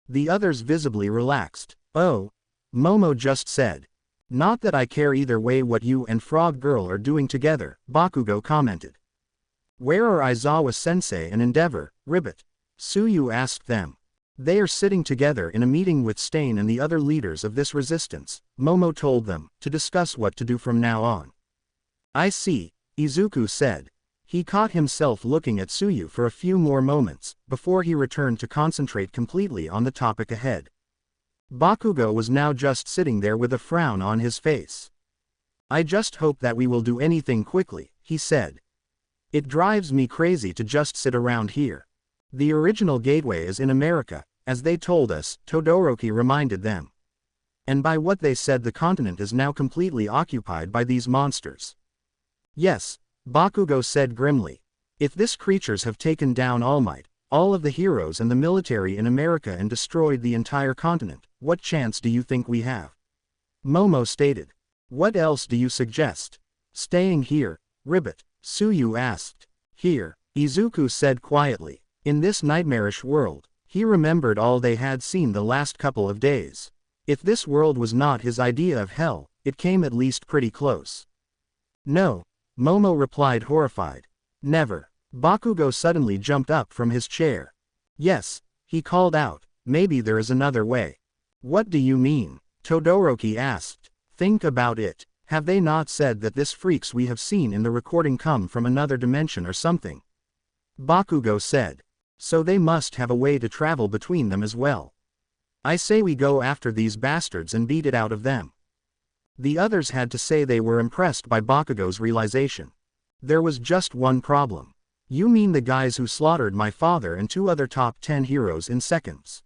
The others visibly relaxed. Oh. Momo just said. Not that I care either way what you and Frog Girl are doing together, Bakugo commented. Where are Aizawa-sensei and Endeavor, Ribbit? Tsuyu asked them. They are sitting together in a meeting with Stain and the other leaders of this resistance, Momo told them, to discuss what to do from now on. I see, Izuku said. He caught himself looking at Tsuyu for a few more moments, before he returned to concentrate completely on the topic ahead. Bakugo was now just sitting there with a frown on his face. I just hope that we will do anything quickly, he said. It drives me crazy to just sit around here. The original gateway is in America, as they told us, Todoroki reminded them. And by what they said the continent is now completely occupied by these monsters. Yes, Bakugo said grimly. If these creatures have taken down All Might, all of the heroes and the military in America and destroyed the entire continent, what chance do you think we have? Momo stated. What else do you suggest? Staying here, Ribbit, Tsuyu asked. Here, Izuku said quietly. In this nightmarish world, he remembered all they had seen the last couple of days. If this world was not his idea of hell, it came at least pretty close. No, Momo replied horrified. Never. Bakugo suddenly jumped up from his chair. Yes, he called out, maybe there is another way. What do you mean? Todoroki asked. Think about it. Have they not said that these freaks we have seen in the recording come from another dimension or something? Bakugo said. So they must have a way to travel between them as well. I say we go after these bastards and beat it out of them. The others had to say they were impressed by Bakugo's realization. There was just one problem. You mean the guys who slaughtered my father and 2 other top 10 heroes in seconds?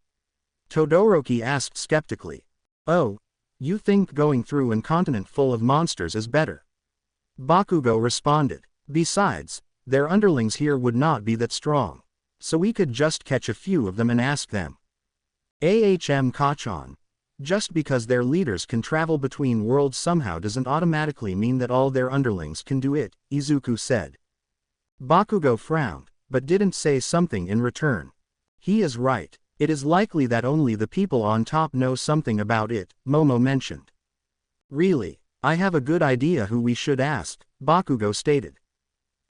Todoroki asked skeptically. Oh, you think going through an continent full of monsters is better? Bakugo responded. Besides, their underlings here would not be that strong. So we could just catch a few of them and ask them. Kachan. Just because their leaders can travel between worlds somehow doesn't automatically mean that all their underlings can do it, Izuku said. Bakugo frowned, but didn't say something in return. He is right. It is likely that only the people on top know something about it, Momo mentioned. Really, I have a good idea who we should ask, Bakugo stated.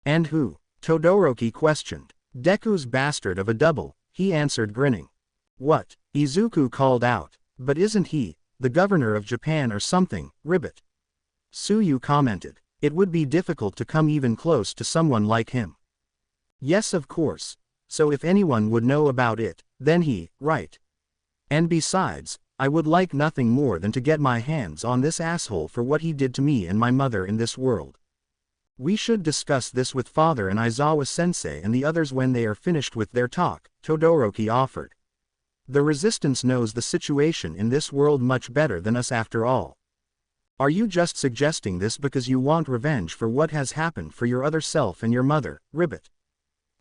And who? Todoroki questioned. Deku's bastard of a double, he answered grinning. What? Izuku called out. But isn't he, the governor of Japan or something, Ribbit? Tsuyu commented. It would be difficult to come even close to someone like him. Yes, of course. So if anyone would know about it, then he, right. And besides, I would like nothing more than to get my hands on this asshole for what he did to me and my mother in this world. We should discuss this with Father and Aizawa-sensei and the others when they are finished with their talk, Todoroki offered. The resistance knows the situation in this world much better than us after all. Are you just suggesting this because you want revenge for what has happened for your other self and your mother, Ribbit?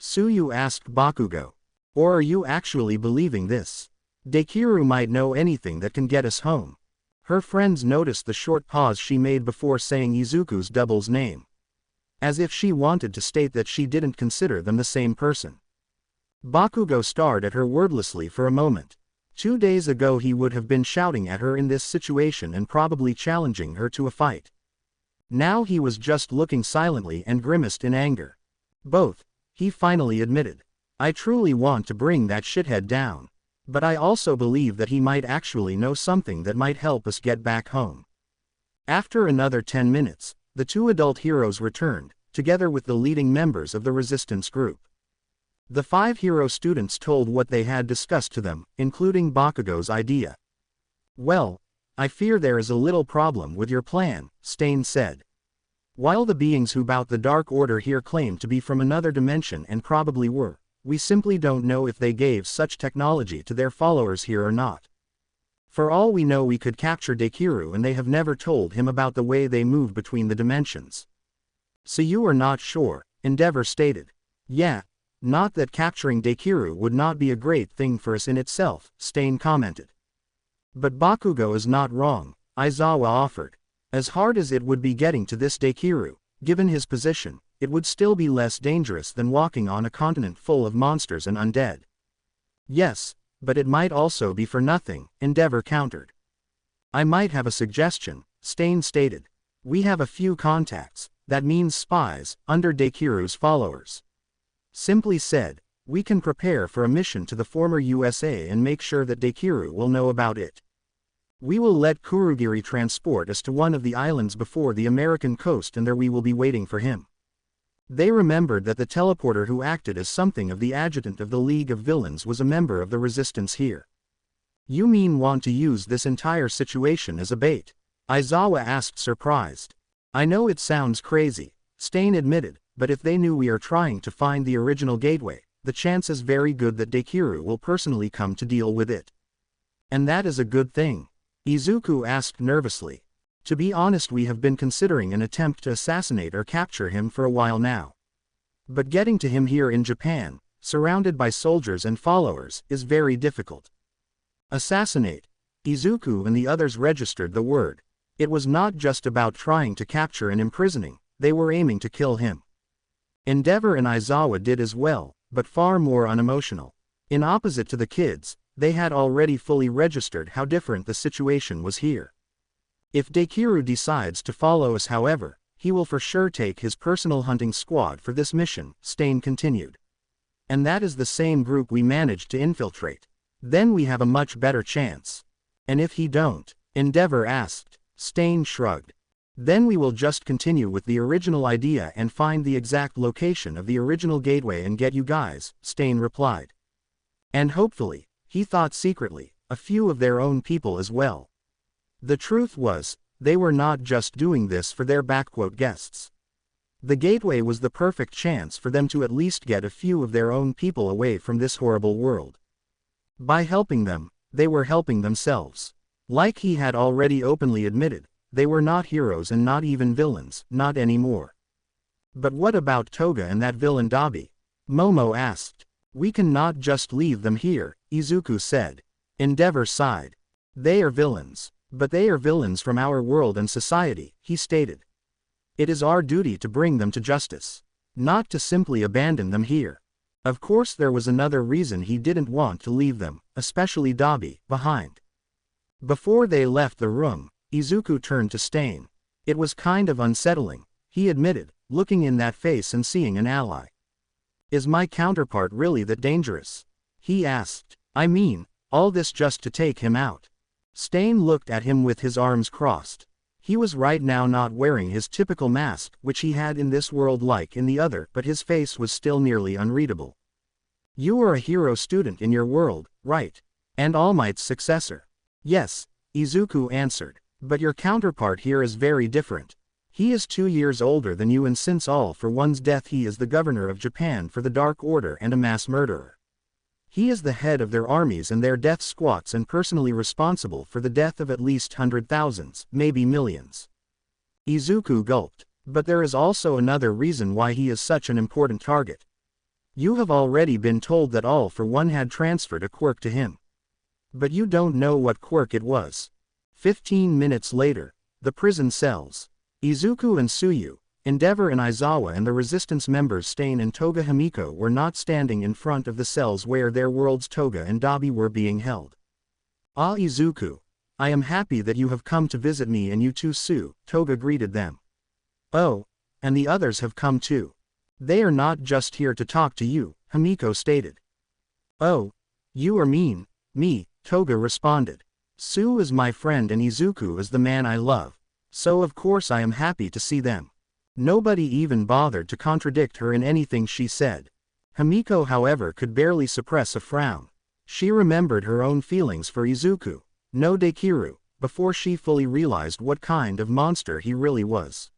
Tsuyu asked Bakugo. Or are you actually believing this? Dekiru might know anything that can get us home. Her friends noticed the short pause she made before saying Izuku's double's name. As if she wanted to state that she didn't consider them the same person. Bakugo stared at her wordlessly for a moment. 2 days ago he would have been shouting at her in this situation and probably challenging her to a fight. Now he was just looking silently and grimaced in anger. Both, he finally admitted. I truly want to bring that shithead down. But I also believe that he might actually know something that might help us get back home. After another 10 minutes, the 2 adult heroes returned, together with the leading members of the resistance group. The 5 hero students told what they had discussed to them, including Bakugo's idea. Well, I fear there is a little problem with your plan, Stain said. While the beings who bout the Dark Order here claim to be from another dimension and probably were, we simply don't know if they gave such technology to their followers here or not. For all we know we could capture Dekiru and they have never told him about the way they move between the dimensions. So you are not sure, Endeavor stated. Yeah. Not that capturing Dekiru would not be a great thing for us in itself, Stain commented. But Bakugo is not wrong, Aizawa offered. As hard as it would be getting to this Dekiru, given his position, it would still be less dangerous than walking on a continent full of monsters and undead. Yes, but it might also be for nothing, Endeavor countered. I might have a suggestion, Stain stated. We have a few contacts, that means spies, under Dekiru's followers. Simply said, we can prepare for a mission to the former USA and make sure that Dekiru will know about it. We will let Kurogiri transport us to one of the islands before the American coast, and there we will be waiting for him. They remembered that the teleporter who acted as something of the adjutant of the League of Villains was a member of the resistance here. You mean want to use this entire situation as a bait? Aizawa asked, surprised. I know it sounds crazy, Stain admitted, but if they knew we are trying to find the original gateway, the chance is very good that Dekiru will personally come to deal with it. And that is a good thing? Izuku asked nervously. To be honest, we have been considering an attempt to assassinate or capture him for a while now. But getting to him here in Japan, surrounded by soldiers and followers, is very difficult. Assassinate. Izuku and the others registered the word. It was not just about trying to capture and imprisoning, they were aiming to kill him. Endeavor and Aizawa did as well, but far more unemotional. In opposite to the kids, they had already fully registered how different the situation was here. If Dekiru decides to follow us, however, he will for sure take his personal hunting squad for this mission, Stain continued. And that is the same group we managed to infiltrate. Then we have a much better chance. And if he don't? Endeavor asked. Stain shrugged. Then we will just continue with the original idea and find the exact location of the original gateway and get you guys, Stain replied. And hopefully, he thought secretly, a few of their own people as well. The truth was, they were not just doing this for their guests. The gateway was the perfect chance for them to at least get a few of their own people away from this horrible world. By helping them, they were helping themselves. Like he had already openly admitted, they were not heroes and not even villains, not anymore. But what about Toga and that villain Dabi? Momo asked. We can not just leave them here, Izuku said. Endeavor sighed. They are villains. But they are villains from our world and society, he stated. It is our duty to bring them to justice. Not to simply abandon them here. Of course there was another reason he didn't want to leave them, especially Dabi, behind. Before they left the room, Izuku turned to Stain. It was kind of unsettling, he admitted, looking in that face and seeing an ally. Is my counterpart really that dangerous? He asked. I mean, all this just to take him out. Stain looked at him with his arms crossed. He was right now not wearing his typical mask, which he had in this world like in the other, but his face was still nearly unreadable. You are a hero student in your world, right? And All Might's successor. Yes, Izuku answered, but your counterpart here is very different. He is 2 years older than you, and since All for One's death he is the governor of Japan for the Dark Order and a mass murderer. He is the head of their armies and their death squads and personally responsible for the death of at least thousands, maybe millions. Izuku gulped. But there is also another reason why he is such an important target. You have already been told that All for One had transferred a quirk to him. But you don't know what quirk it was. 15 minutes later, the prison cells. Izuku and Tsuyu, Endeavor and Aizawa and the resistance members Stain and Toga Himiko were not standing in front of the cells where their worlds Toga and Dabi were being held. Ah, Izuku. I am happy that you have come to visit me, and you too, Tsu, Toga greeted them. Oh, and the others have come too. They are not just here to talk to you, Himiko stated. Oh, you are mean, me, Toga responded. Tsu is my friend and Izuku is the man I love. So of course I am happy to see them. Nobody even bothered to contradict her in anything she said. Himiko, however, could barely suppress a frown. She remembered her own feelings for Izuku, no Dekiru, before she fully realized what kind of monster he really was.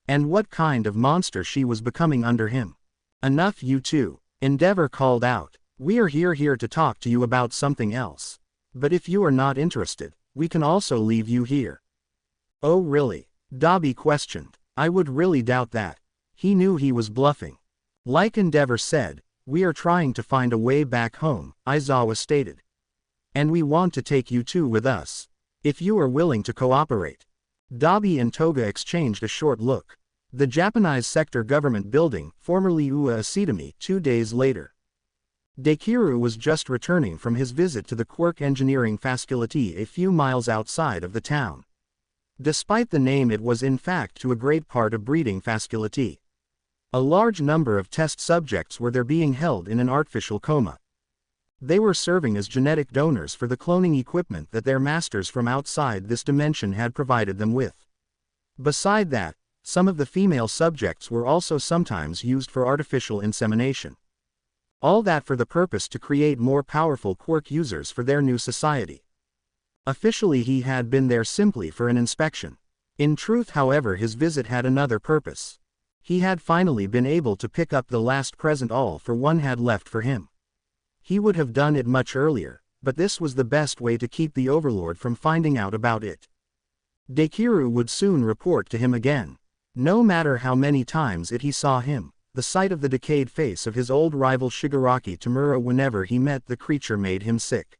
And what kind of monster she was becoming under him. Enough, you two, Endeavor called out. We are here to talk to you about something else. But if you are not interested, we can also leave you here. Oh really? Dabi questioned. I would really doubt that. He knew he was bluffing. Like Endeavor said, we are trying to find a way back home, Aizawa stated. And we want to take you two with us. If you are willing to cooperate. Dabi and Toga exchanged a short look. The Japanese sector government building, formerly Ua Academy, 2 days later. Dekiru was just returning from his visit to the Quirk Engineering Facility a few miles outside of the town. Despite the name, it was in fact to a great part a breeding facility. A large number of test subjects were there being held in an artificial coma. They were serving as genetic donors for the cloning equipment that their masters from outside this dimension had provided them with. Beside that, some of the female subjects were also sometimes used for artificial insemination. All that for the purpose to create more powerful quirk users for their new society. Officially he had been there simply for an inspection. In truth, however, his visit had another purpose. He had finally been able to pick up the last present All for One had left for him. He would have done it much earlier, but this was the best way to keep the Overlord from finding out about it. Dekiru would soon report to him again. No matter how many times he saw him, the sight of the decayed face of his old rival Shigaraki Tamura whenever he met the creature made him sick.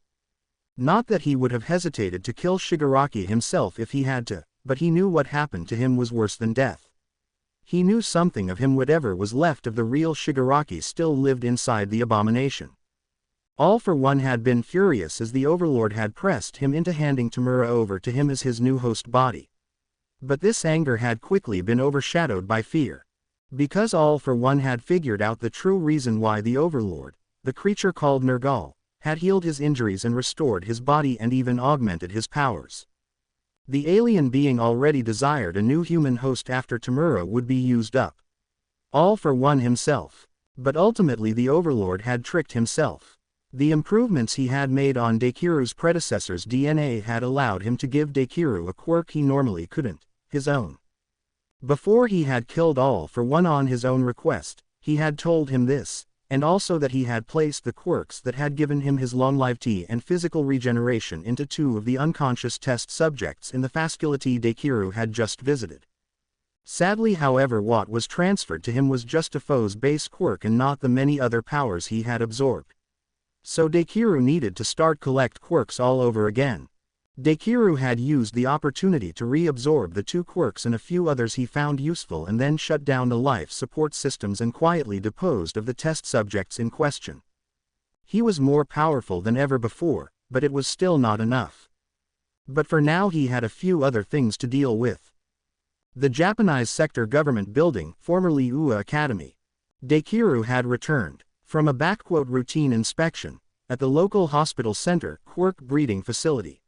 Not that he would have hesitated to kill Shigaraki himself if he had to, but he knew what happened to him was worse than death. He knew something of him, whatever was left of the real Shigaraki still lived inside the abomination. All for One had been furious as the Overlord had pressed him into handing Tamura over to him as his new host body. But this anger had quickly been overshadowed by fear. Because All for One had figured out the true reason why the Overlord, the creature called Nergal, had healed his injuries and restored his body and even augmented his powers. The alien being already desired a new human host after Tamura would be used up. All for One himself. But ultimately the Overlord had tricked himself. The improvements he had made on Dekiru's predecessor's DNA had allowed him to give Dekiru a quirk he normally couldn't, his own. Before he had killed All for One on his own request, he had told him this, and also that he had placed the quirks that had given him his longevity and physical regeneration into 2 of the unconscious test subjects in the facility Dekiru had just visited. Sadly, however, what was transferred to him was just a foe's base quirk and not the many other powers he had absorbed. So Dekiru needed to start collect quirks all over again. Dekiru had used the opportunity to reabsorb the 2 quirks and a few others he found useful and then shut down the life support systems and quietly disposed of the test subjects in question. He was more powerful than ever before, but it was still not enough. But for now he had a few other things to deal with. The Japanese sector government building, formerly Ua Academy. Dekiru had returned from a "routine inspection" at the local hospital center, quirk breeding facility.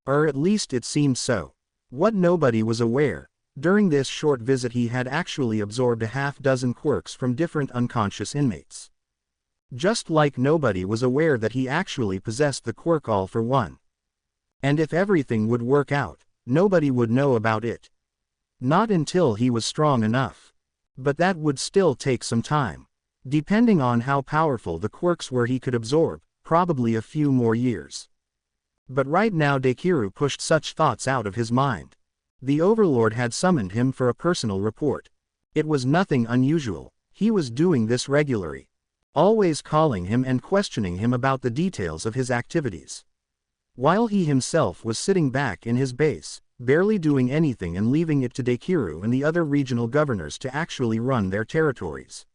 Or at least it seemed so. What nobody was aware, during this short visit he had actually absorbed a half-dozen quirks from different unconscious inmates. Just like nobody was aware that he actually possessed the quirk All for One. And if everything would work out, nobody would know about it. Not until he was strong enough. But that would still take some time. Depending on how powerful the quirks were he could absorb, probably a few more years. But right now Dekiru pushed such thoughts out of his mind. The Overlord had summoned him for a personal report. It was nothing unusual, he was doing this regularly. Always calling him and questioning him about the details of his activities. While he himself was sitting back in his base, barely doing anything and leaving it to Dekiru and the other regional governors to actually run their territories.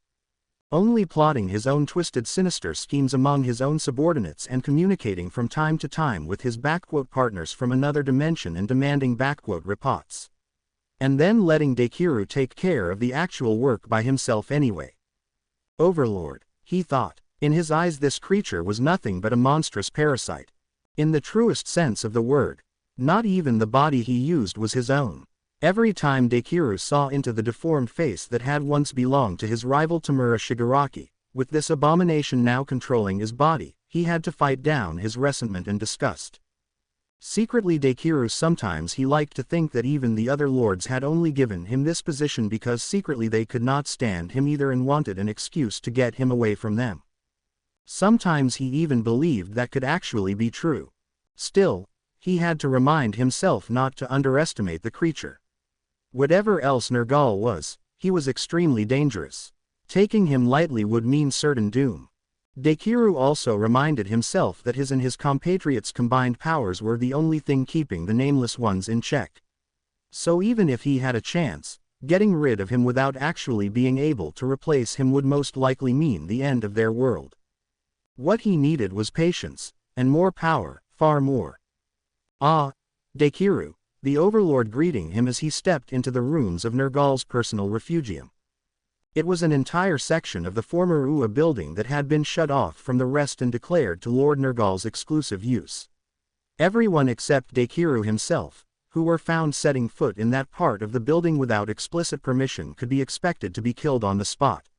Only plotting his own twisted sinister schemes among his own subordinates and communicating from time to time with his "partners from another dimension and demanding reports. And then letting Dekiru take care of the actual work by himself anyway. Overlord, he thought. In his eyes this creature was nothing but a monstrous parasite. In the truest sense of the word. Not even the body he used was his own. Every time Dekiru saw into the deformed face that had once belonged to his rival Tamura Shigaraki, with this abomination now controlling his body, he had to fight down his resentment and disgust. Secretly Dekiru sometimes he liked to think that even the other lords had only given him this position because secretly they could not stand him either and wanted an excuse to get him away from them. Sometimes he even believed that could actually be true. Still, he had to remind himself not to underestimate the creature. Whatever else Nergal was, he was extremely dangerous. Taking him lightly would mean certain doom. Dekiru also reminded himself that his and his compatriots' combined powers were the only thing keeping the Nameless Ones in check. So even if he had a chance, getting rid of him without actually being able to replace him would most likely mean the end of their world. What he needed was patience, and more power, far more. Ah, Dekiru, the Overlord greeting him as he stepped into the rooms of Nergal's personal refugium. It was an entire section of the former Ua building that had been shut off from the rest and declared to Lord Nergal's exclusive use. Everyone except Dekiru himself, who were found setting foot in that part of the building without explicit permission, could be expected to be killed on the spot.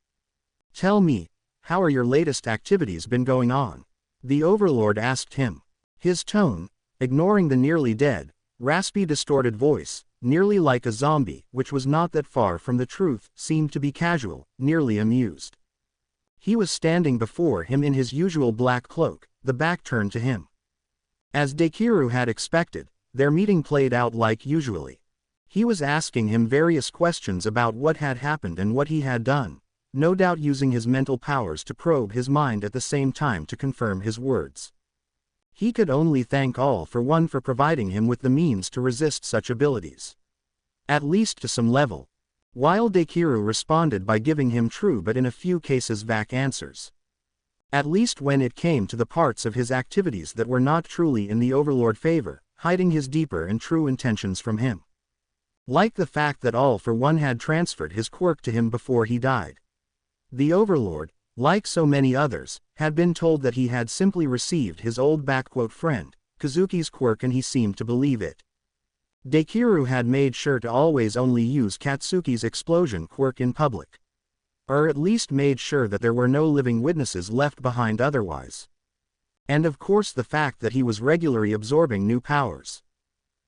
"Tell me, how are your latest activities been going on?" the Overlord asked him. His tone, ignoring the nearly dead, raspy distorted voice, nearly like a zombie, which was not that far from the truth, seemed to be casual, nearly amused. He was standing before him in his usual black cloak, the back turned to him. As Dekiru had expected, their meeting played out like usually. He was asking him various questions about what had happened and what he had done, no doubt using his mental powers to probe his mind at the same time to confirm his words. He could only thank All for One for providing him with the means to resist such abilities. At least to some level. While Dekiru responded by giving him true but in a few cases vague answers. At least when it came to the parts of his activities that were not truly in the Overlord favor, hiding his deeper and true intentions from him. Like the fact that All for One had transferred his quirk to him before he died. The Overlord, like so many others, had been told that he had simply received his old "friend" Kazuki's quirk, and he seemed to believe it. Dekiru had made sure to always only use Katsuki's explosion quirk in public. Or at least made sure that there were no living witnesses left behind otherwise. And of course the fact that he was regularly absorbing new powers.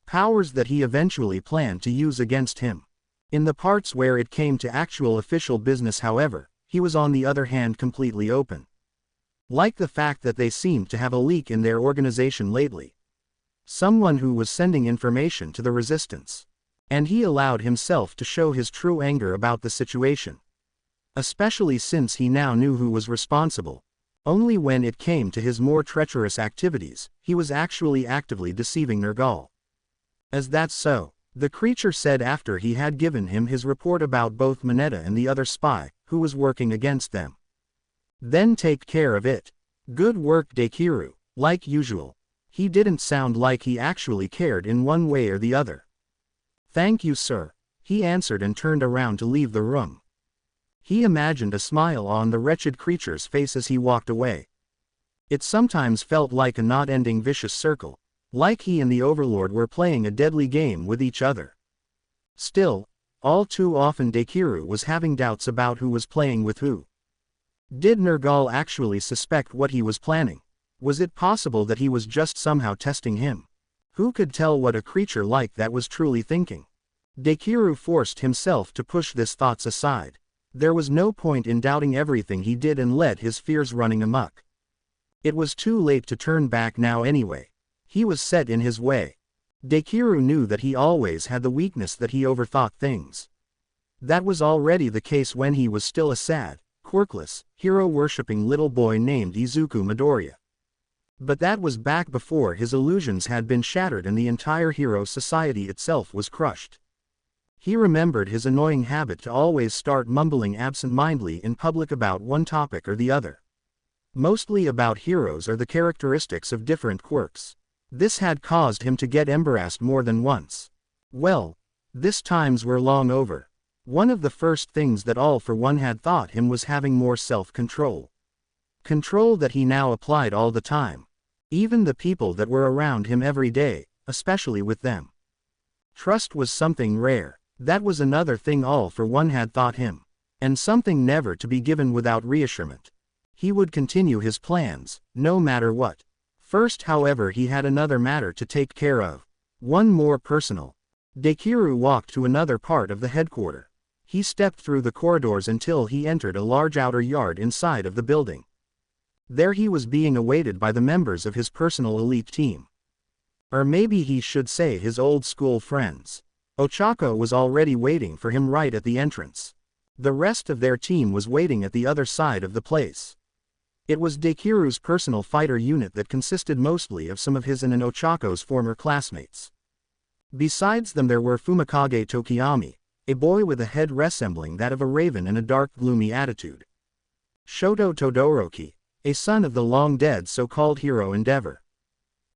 Powers that he eventually planned to use against him. In the parts where it came to actual official business, however, he was on the other hand completely open. Like the fact that they seemed to have a leak in their organization lately. Someone who was sending information to the resistance. And he allowed himself to show his true anger about the situation. Especially since he now knew who was responsible. Only when it came to his more treacherous activities, he was actually actively deceiving Nergal. "As that's so," the creature said after he had given him his report about both Mineta and the other spy, who was working against them. "Then take care of it. Good work, Dekiru." Like usual, he didn't sound like he actually cared in one way or the other. "Thank you, sir," he answered and turned around to leave the room. He imagined a smile on the wretched creature's face as he walked away. It sometimes felt like a not-ending vicious circle, like he and the Overlord were playing a deadly game with each other. Still, all too often Dekiru was having doubts about who was playing with who. Did Nergal actually suspect what he was planning? Was it possible that he was just somehow testing him? Who could tell what a creature like that was truly thinking? Dekiru forced himself to push these thoughts aside. There was no point in doubting everything he did and let his fears running amok. It was too late to turn back now anyway. He was set in his way. Dekiru knew that he always had the weakness that he overthought things. That was already the case when he was still a sad, quirkless, hero-worshipping little boy named Izuku Midoriya. But that was back before his illusions had been shattered and the entire hero society itself was crushed. He remembered his annoying habit to always start mumbling absent-mindedly in public about one topic or the other. Mostly about heroes or the characteristics of different quirks. This had caused him to get embarrassed more than once. Well, these times were long over. One of the first things that All for One had taught him was having more self-control. Control that he now applied all the time. Even the people that were around him every day, especially with them. Trust was something rare. That was another thing All for One had taught him. And something never to be given without reassurance. He would continue his plans, no matter what. First, however, he had another matter to take care of. One more personal. Dekiru walked to another part of the headquarters. He stepped through the corridors until he entered a large outer yard inside of the building. There he was being awaited by the members of his personal elite team. Or maybe he should say his old school friends. Ochako was already waiting for him right at the entrance. The rest of their team was waiting at the other side of the place. It was Dekiru's personal fighter unit that consisted mostly of some of his and Ochako's former classmates. Besides them there were Fumikage Tokiyami, a boy with a head resembling that of a raven and a dark gloomy attitude. Shoto Todoroki, a son of the long-dead so-called hero Endeavor.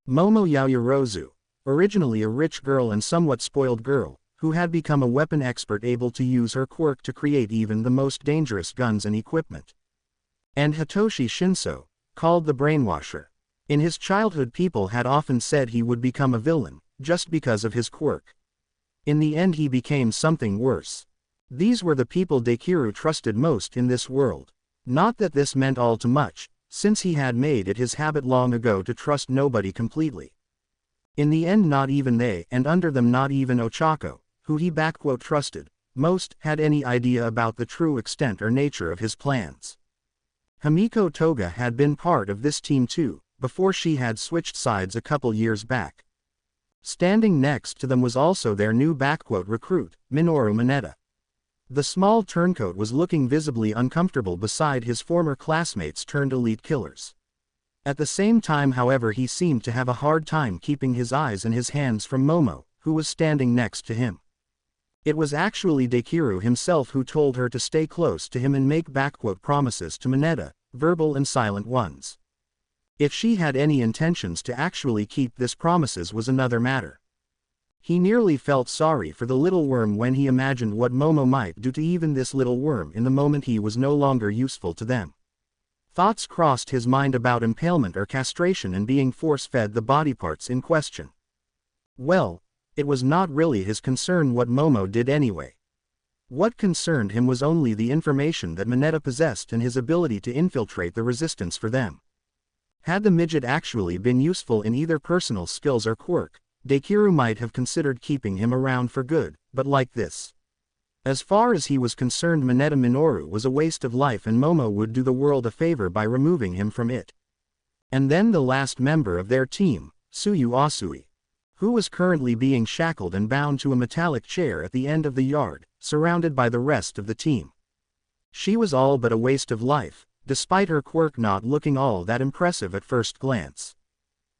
Momo Yaoyorozu, originally a rich girl and somewhat spoiled girl, who had become a weapon expert able to use her quirk to create even the most dangerous guns and equipment. And Hitoshi Shinso, called the Brainwasher. In his childhood people had often said he would become a villain, just because of his quirk. In the end he became something worse. These were the people Dekiru trusted most in this world. Not that this meant all too much, since he had made it his habit long ago to trust nobody completely. In the end not even they, and under them not even Ochako, who he trusted most, had any idea about the true extent or nature of his plans. Himiko Toga had been part of this team too, before she had switched sides a couple years back. Standing next to them was also their new recruit, Minoru Mineta. The small turncoat was looking visibly uncomfortable beside his former classmates turned elite killers. At the same time however he seemed to have a hard time keeping his eyes and his hands from Momo, who was standing next to him. It was actually Dekiru himself who told her to stay close to him and make promises to Mineta, verbal and silent ones. If she had any intentions to actually keep these promises was another matter. He nearly felt sorry for the little worm when he imagined what Momo might do to even this little worm in the moment he was no longer useful to them. Thoughts crossed his mind about impalement or castration and being force-fed the body parts in question. Well, it was not really his concern what Momo did anyway. What concerned him was only the information that Mineta possessed and his ability to infiltrate the resistance for them. Had the midget actually been useful in either personal skills or quirk, Dekiru might have considered keeping him around for good, but like this. As far as he was concerned Mineta Minoru was a waste of life and Momo would do the world a favor by removing him from it. And then the last member of their team, Tsuyu Asui, who was currently being shackled and bound to a metallic chair at the end of the yard, surrounded by the rest of the team. She was all but a waste of life, despite her quirk not looking all that impressive at first glance.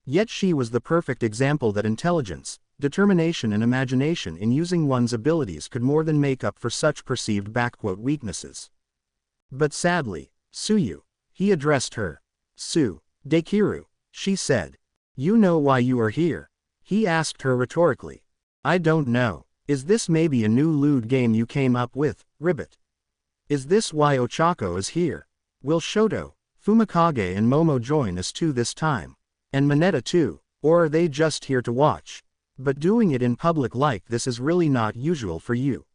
Yet she was the perfect example that intelligence, determination and imagination in using one's abilities could more than make up for such perceived weaknesses. But sadly, Tsuyu, he addressed her. Dekiru, she said. You know why you are here? He asked her rhetorically. I don't know. Is this maybe a new lewd game you came up with, Ribbit? Is this why Ochako is here? Will Shoto, Fumikage and Momo join us too this time? And Mineta too, or are they just here to watch? But doing it in public like this is really not usual for you.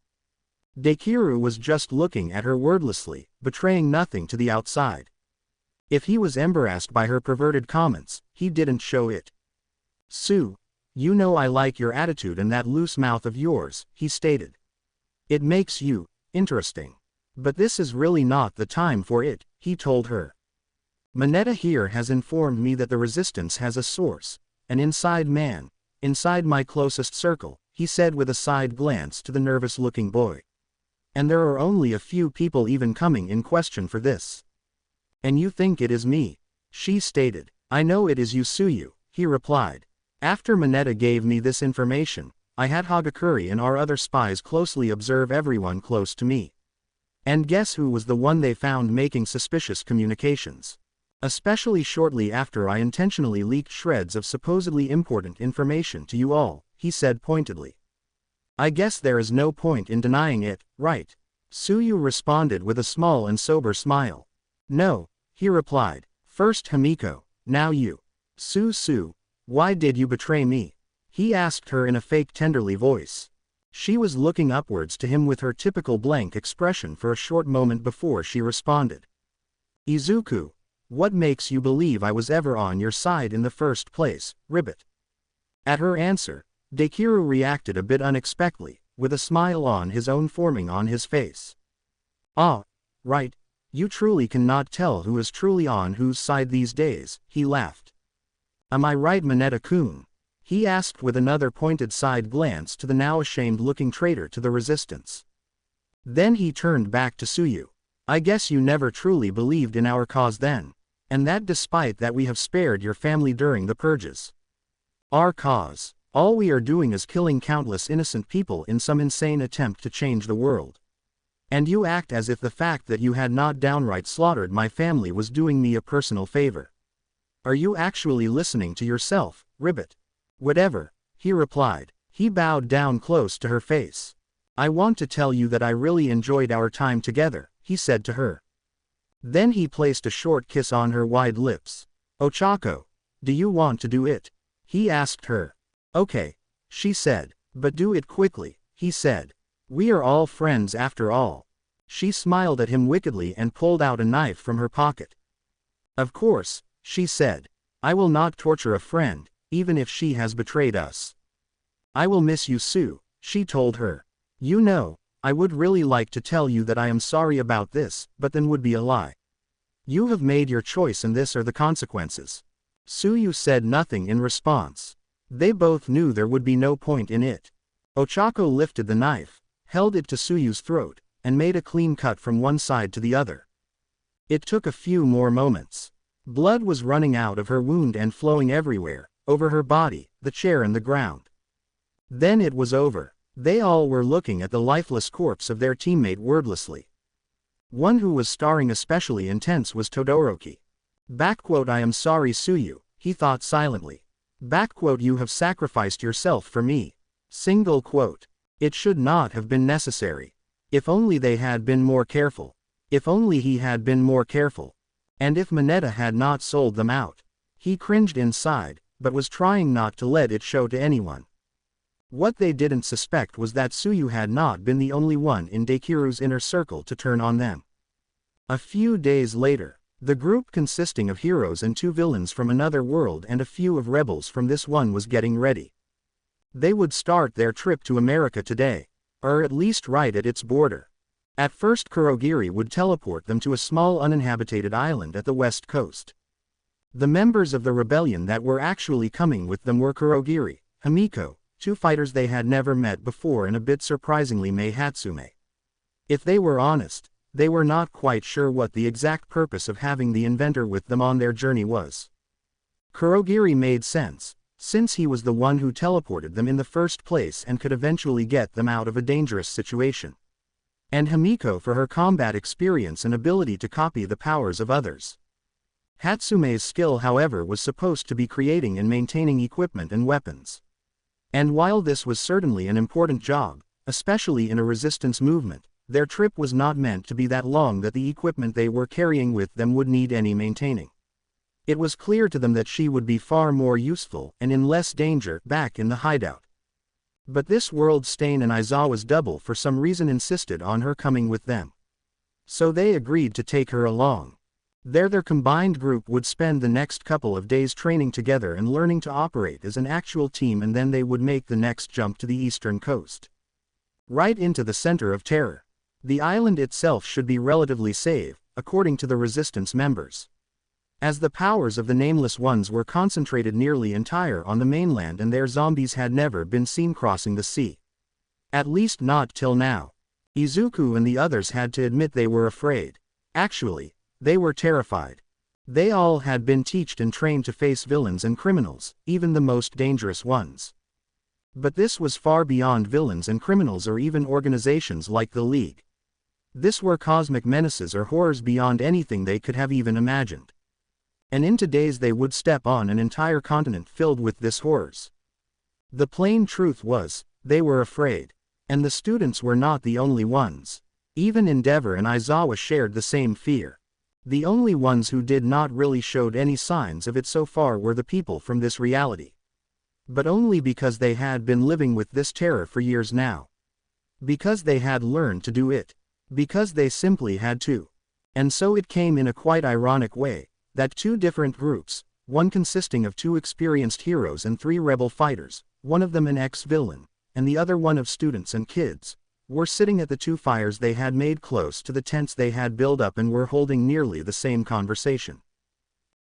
Dekiru was just looking at her wordlessly, betraying nothing to the outside. If he was embarrassed by her perverted comments, he didn't show it. You know I like your attitude and that loose mouth of yours, he stated. It makes you interesting. But this is really not the time for it, he told her. Mineta here has informed me that the resistance has a source, an inside man, inside my closest circle, he said with a side glance to the nervous-looking boy. And there are only a few people even coming in question for this. And you think it is me? She stated. I know it is you Tsuyu, he replied. After Mineta gave me this information, I had Hagakure and our other spies closely observe everyone close to me. And guess who was the one they found making suspicious communications? Especially shortly after I intentionally leaked shreds of supposedly important information to you all, he said pointedly. I guess there is no point in denying it, right? Tsuyu responded with a small and sober smile. No, he replied. First Himiko, now you. Why did you betray me? He asked her in a fake tenderly voice. She was looking upwards to him with her typical blank expression for a short moment before she responded. Izuku, what makes you believe I was ever on your side in the first place, Ribbit? At her answer, Dekiru reacted a bit unexpectedly, with a smile on his own forming on his face. Ah, right, you truly cannot tell who is truly on whose side these days, he laughed. Am I right Mineta-kun? He asked with another pointed side glance to the now ashamed-looking traitor to the resistance. Then he turned back to Tsuyu. I guess you never truly believed in our cause then. And that despite that we have spared your family during the purges. Our cause. All we are doing is killing countless innocent people in some insane attempt to change the world. And you act as if the fact that you had not downright slaughtered my family was doing me a personal favor. Are you actually listening to yourself, Ribbit? Whatever, he replied. He bowed down close to her face. I want to tell you that I really enjoyed our time together, he said to her. Then he placed a short kiss on her wide lips. Ochako, do you want to do it? He asked her. Okay, she said, but do it quickly, he said. We are all friends after all. She smiled at him wickedly and pulled out a knife from her pocket. Of course, she said. I will not torture a friend, even if she has betrayed us. I will miss you, Sue, she told her. You know, I would really like to tell you that I am sorry about this, but then would be a lie. You have made your choice and this are the consequences. Suyu said nothing in response. They both knew there would be no point in it. Ochako lifted the knife, held it to Suyu's throat, and made a clean cut from one side to the other. It took a few more moments. Blood was running out of her wound and flowing everywhere, over her body, the chair and the ground. Then it was over. They all were looking at the lifeless corpse of their teammate wordlessly. One who was staring especially intense was Todoroki. I am sorry, Suyu, he thought silently. You have sacrificed yourself for me. It should not have been necessary. If only they had been more careful. If only he had been more careful. And if Mineta had not sold them out. He cringed inside, but was trying not to let it show to anyone. What they didn't suspect was that Suyu had not been the only one in Deikiru's inner circle to turn on them. A few days later, the group consisting of heroes and 2 villains from another world and a few of rebels from this one was getting ready. They would start their trip to America today, or at least right at its border. At first Kurogiri would teleport them to a small uninhabited island at the west coast. The members of the rebellion that were actually coming with them were Kurogiri, Himiko, 2 fighters they had never met before, and a bit surprisingly Mei Hatsume. If they were honest, they were not quite sure what the exact purpose of having the inventor with them on their journey was. Kurogiri made sense, since he was the one who teleported them in the first place and could eventually get them out of a dangerous situation. And Himiko for her combat experience and ability to copy the powers of others. Hatsume's skill, however, was supposed to be creating and maintaining equipment and weapons. And while this was certainly an important job, especially in a resistance movement, their trip was not meant to be that long that the equipment they were carrying with them would need any maintaining. It was clear to them that she would be far more useful and in less danger back in the hideout. But this world Stain and Aizawa's double for some reason insisted on her coming with them. So they agreed to take her along. There their combined group would spend the next couple of days training together and learning to operate as an actual team, and then they would make the next jump to the eastern coast. Right into the center of terror. The island itself should be relatively safe, according to the resistance members. As the powers of the Nameless Ones were concentrated nearly entire on the mainland and their zombies had never been seen crossing the sea. At least not till now. Izuku and the others had to admit they were afraid. Actually, they were terrified. They all had been taught and trained to face villains and criminals, even the most dangerous ones. But this was far beyond villains and criminals or even organizations like the League. This were cosmic menaces or horrors beyond anything they could have even imagined. And in today's they would step on an entire continent filled with this horrors. The plain truth was, they were afraid. And the students were not the only ones. Even Endeavor and Aizawa shared the same fear. The only ones who did not really showed any signs of it so far were the people from this reality. But only because they had been living with this terror for years now. Because they had learned to do it. Because they simply had to. And so it came in a quite ironic way, that 2 different groups, one consisting of 2 experienced heroes and 3 rebel fighters, one of them an ex-villain, and the other one of students and kids, were sitting at the 2 fires they had made close to the tents they had built up and were holding nearly the same conversation.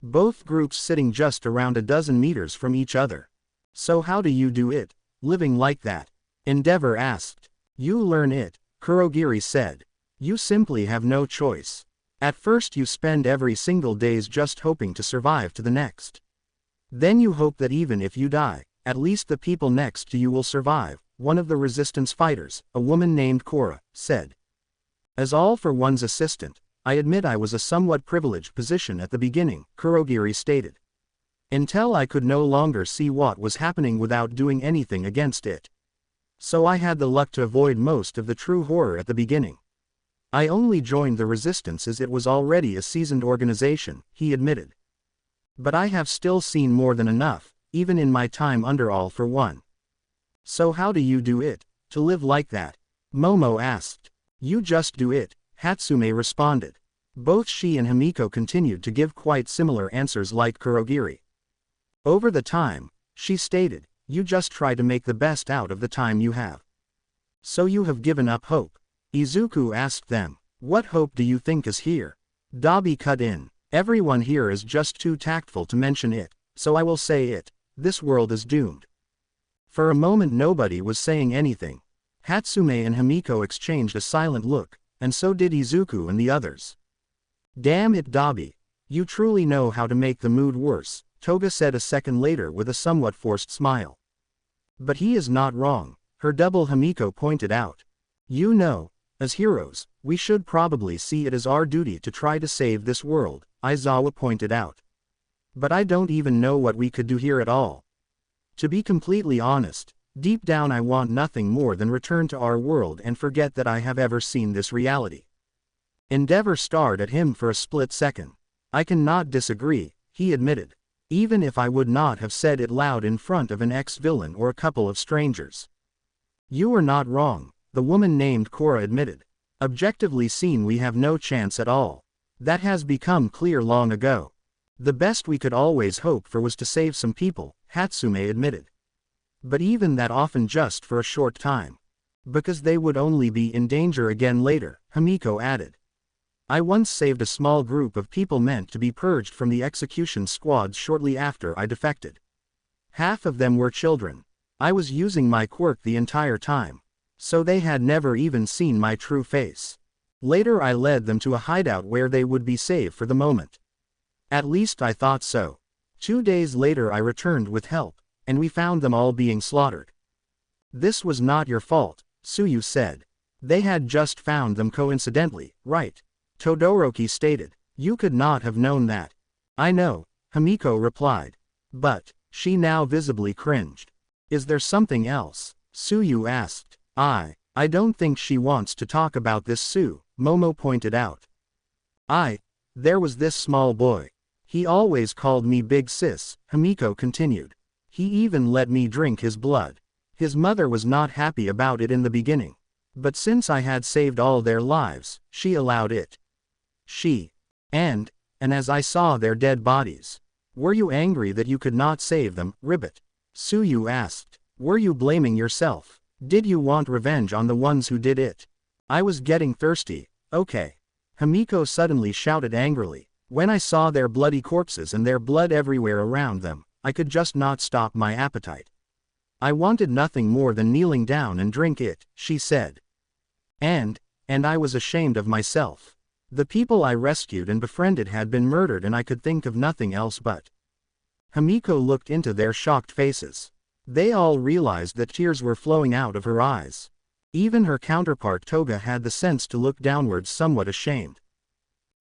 Both groups sitting just around a dozen meters from each other. So how do you do it, living like that? Endeavor asked. You learn it, Kurogiri said. You simply have no choice. At first you spend every single days just hoping to survive to the next. Then you hope that even if you die, At least the people next to you will survive, one of the resistance fighters, a woman named Korra, said. As all for one's assistant, I admit I was a somewhat privileged position at the beginning, Kurogiri stated. Until I could no longer see what was happening without doing anything against it. So I had the luck to avoid most of the true horror at the beginning. I only joined the resistance as it was already a seasoned organization, he admitted. But I have still seen more than enough, even in my time under All for One. So how do you do it, to live like that? Momo asked. You just do it, Hatsume responded. Both she and Himiko continued to give quite similar answers like Kurogiri. Over the time, she stated, you just try to make the best out of the time you have. So you have given up hope? Izuku asked them. What hope do you think is here? Dabi cut in. Everyone here is just too tactful to mention it, so I will say it. This world is doomed. For a moment nobody was saying anything. Hatsume and Himiko exchanged a silent look, and so did Izuku and the others. Damn it, Dabi. You truly know how to make the mood worse, Toga said a second later with a somewhat forced smile. But he is not wrong, her double Himiko pointed out. You know, as heroes, we should probably see it as our duty to try to save this world, Aizawa pointed out. But I don't even know what we could do here at all. To be completely honest, deep down I want nothing more than return to our world and forget that I have ever seen this reality. Endeavor stared at him for a split second. I cannot disagree, he admitted. Even if I would not have said it loud in front of an ex-villain or a couple of strangers. You are not wrong, the woman named Korra admitted. Objectively seen we have no chance at all. That has become clear long ago. The best we could always hope for was to save some people, Hatsume admitted. But even that often just for a short time. Because they would only be in danger again later, Himiko added. I once saved a small group of people meant to be purged from the execution squads shortly after I defected. Half of them were children. I was using my quirk the entire time. So they had never even seen my true face. Later I led them to a hideout where they would be safe for the moment. At least I thought so. 2 days later I returned with help, and we found them all being slaughtered. This was not your fault, Tsuyu said. They had just found them coincidentally, right? Todoroki stated. You could not have known that. I know, Himiko replied. But, she now visibly cringed. Is there something else? Tsuyu asked. I don't think she wants to talk about this, Momo pointed out. There was this small boy. He always called me Big Sis, Himiko continued. He even let me drink his blood. His mother was not happy about it in the beginning. But since I had saved all their lives, she allowed it. And as I saw their dead bodies. Were you angry that you could not save them, Ribbit? Tsuyu asked. Were you blaming yourself? Did you want revenge on the ones who did it? I was getting thirsty, okay. Himiko suddenly shouted angrily. When I saw their bloody corpses and their blood everywhere around them, I could just not stop my appetite. I wanted nothing more than kneeling down and drink it, she said. And I was ashamed of myself. The people I rescued and befriended had been murdered and I could think of nothing else but. Himiko looked into their shocked faces. They all realized that tears were flowing out of her eyes. Even her counterpart Toga had the sense to look downwards somewhat ashamed.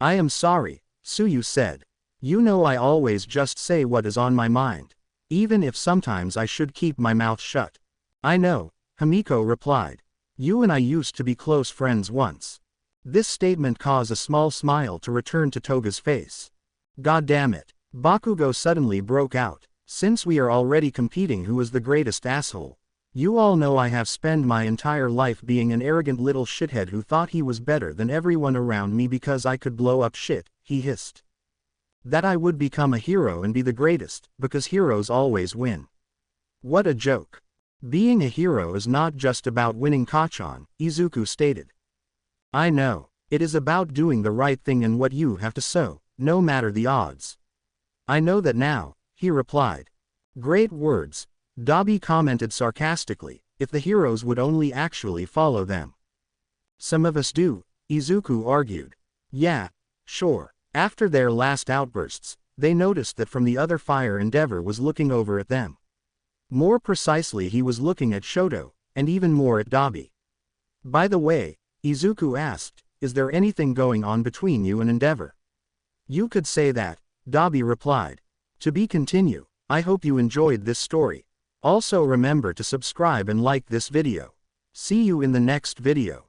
I am sorry, Tsuyu said. You know I always just say what is on my mind. Even if sometimes I should keep my mouth shut. I know, Himiko replied. You and I used to be close friends once. This statement caused a small smile to return to Toga's face. God damn it. Bakugo suddenly broke out. Since we are already competing who is the greatest asshole. You all know I have spent my entire life being an arrogant little shithead who thought he was better than everyone around me because I could blow up shit, he hissed. That I would become a hero and be the greatest, because heroes always win. What a joke. Being a hero is not just about winning Kachan, Izuku stated. I know, it is about doing the right thing and what you have to so, no matter the odds. I know that now, he replied. Great words, Dabi commented sarcastically, if the heroes would only actually follow them. Some of us do, Izuku argued. Yeah, sure. After their last outbursts, they noticed that from the other fire Endeavor was looking over at them. More precisely, he was looking at Shoto, and even more at Dabi. By the way, Izuku asked, is there anything going on between you and Endeavor? You could say that, Dabi replied. To be continued. I hope you enjoyed this story. Also remember to subscribe and like this video. See you in the next video.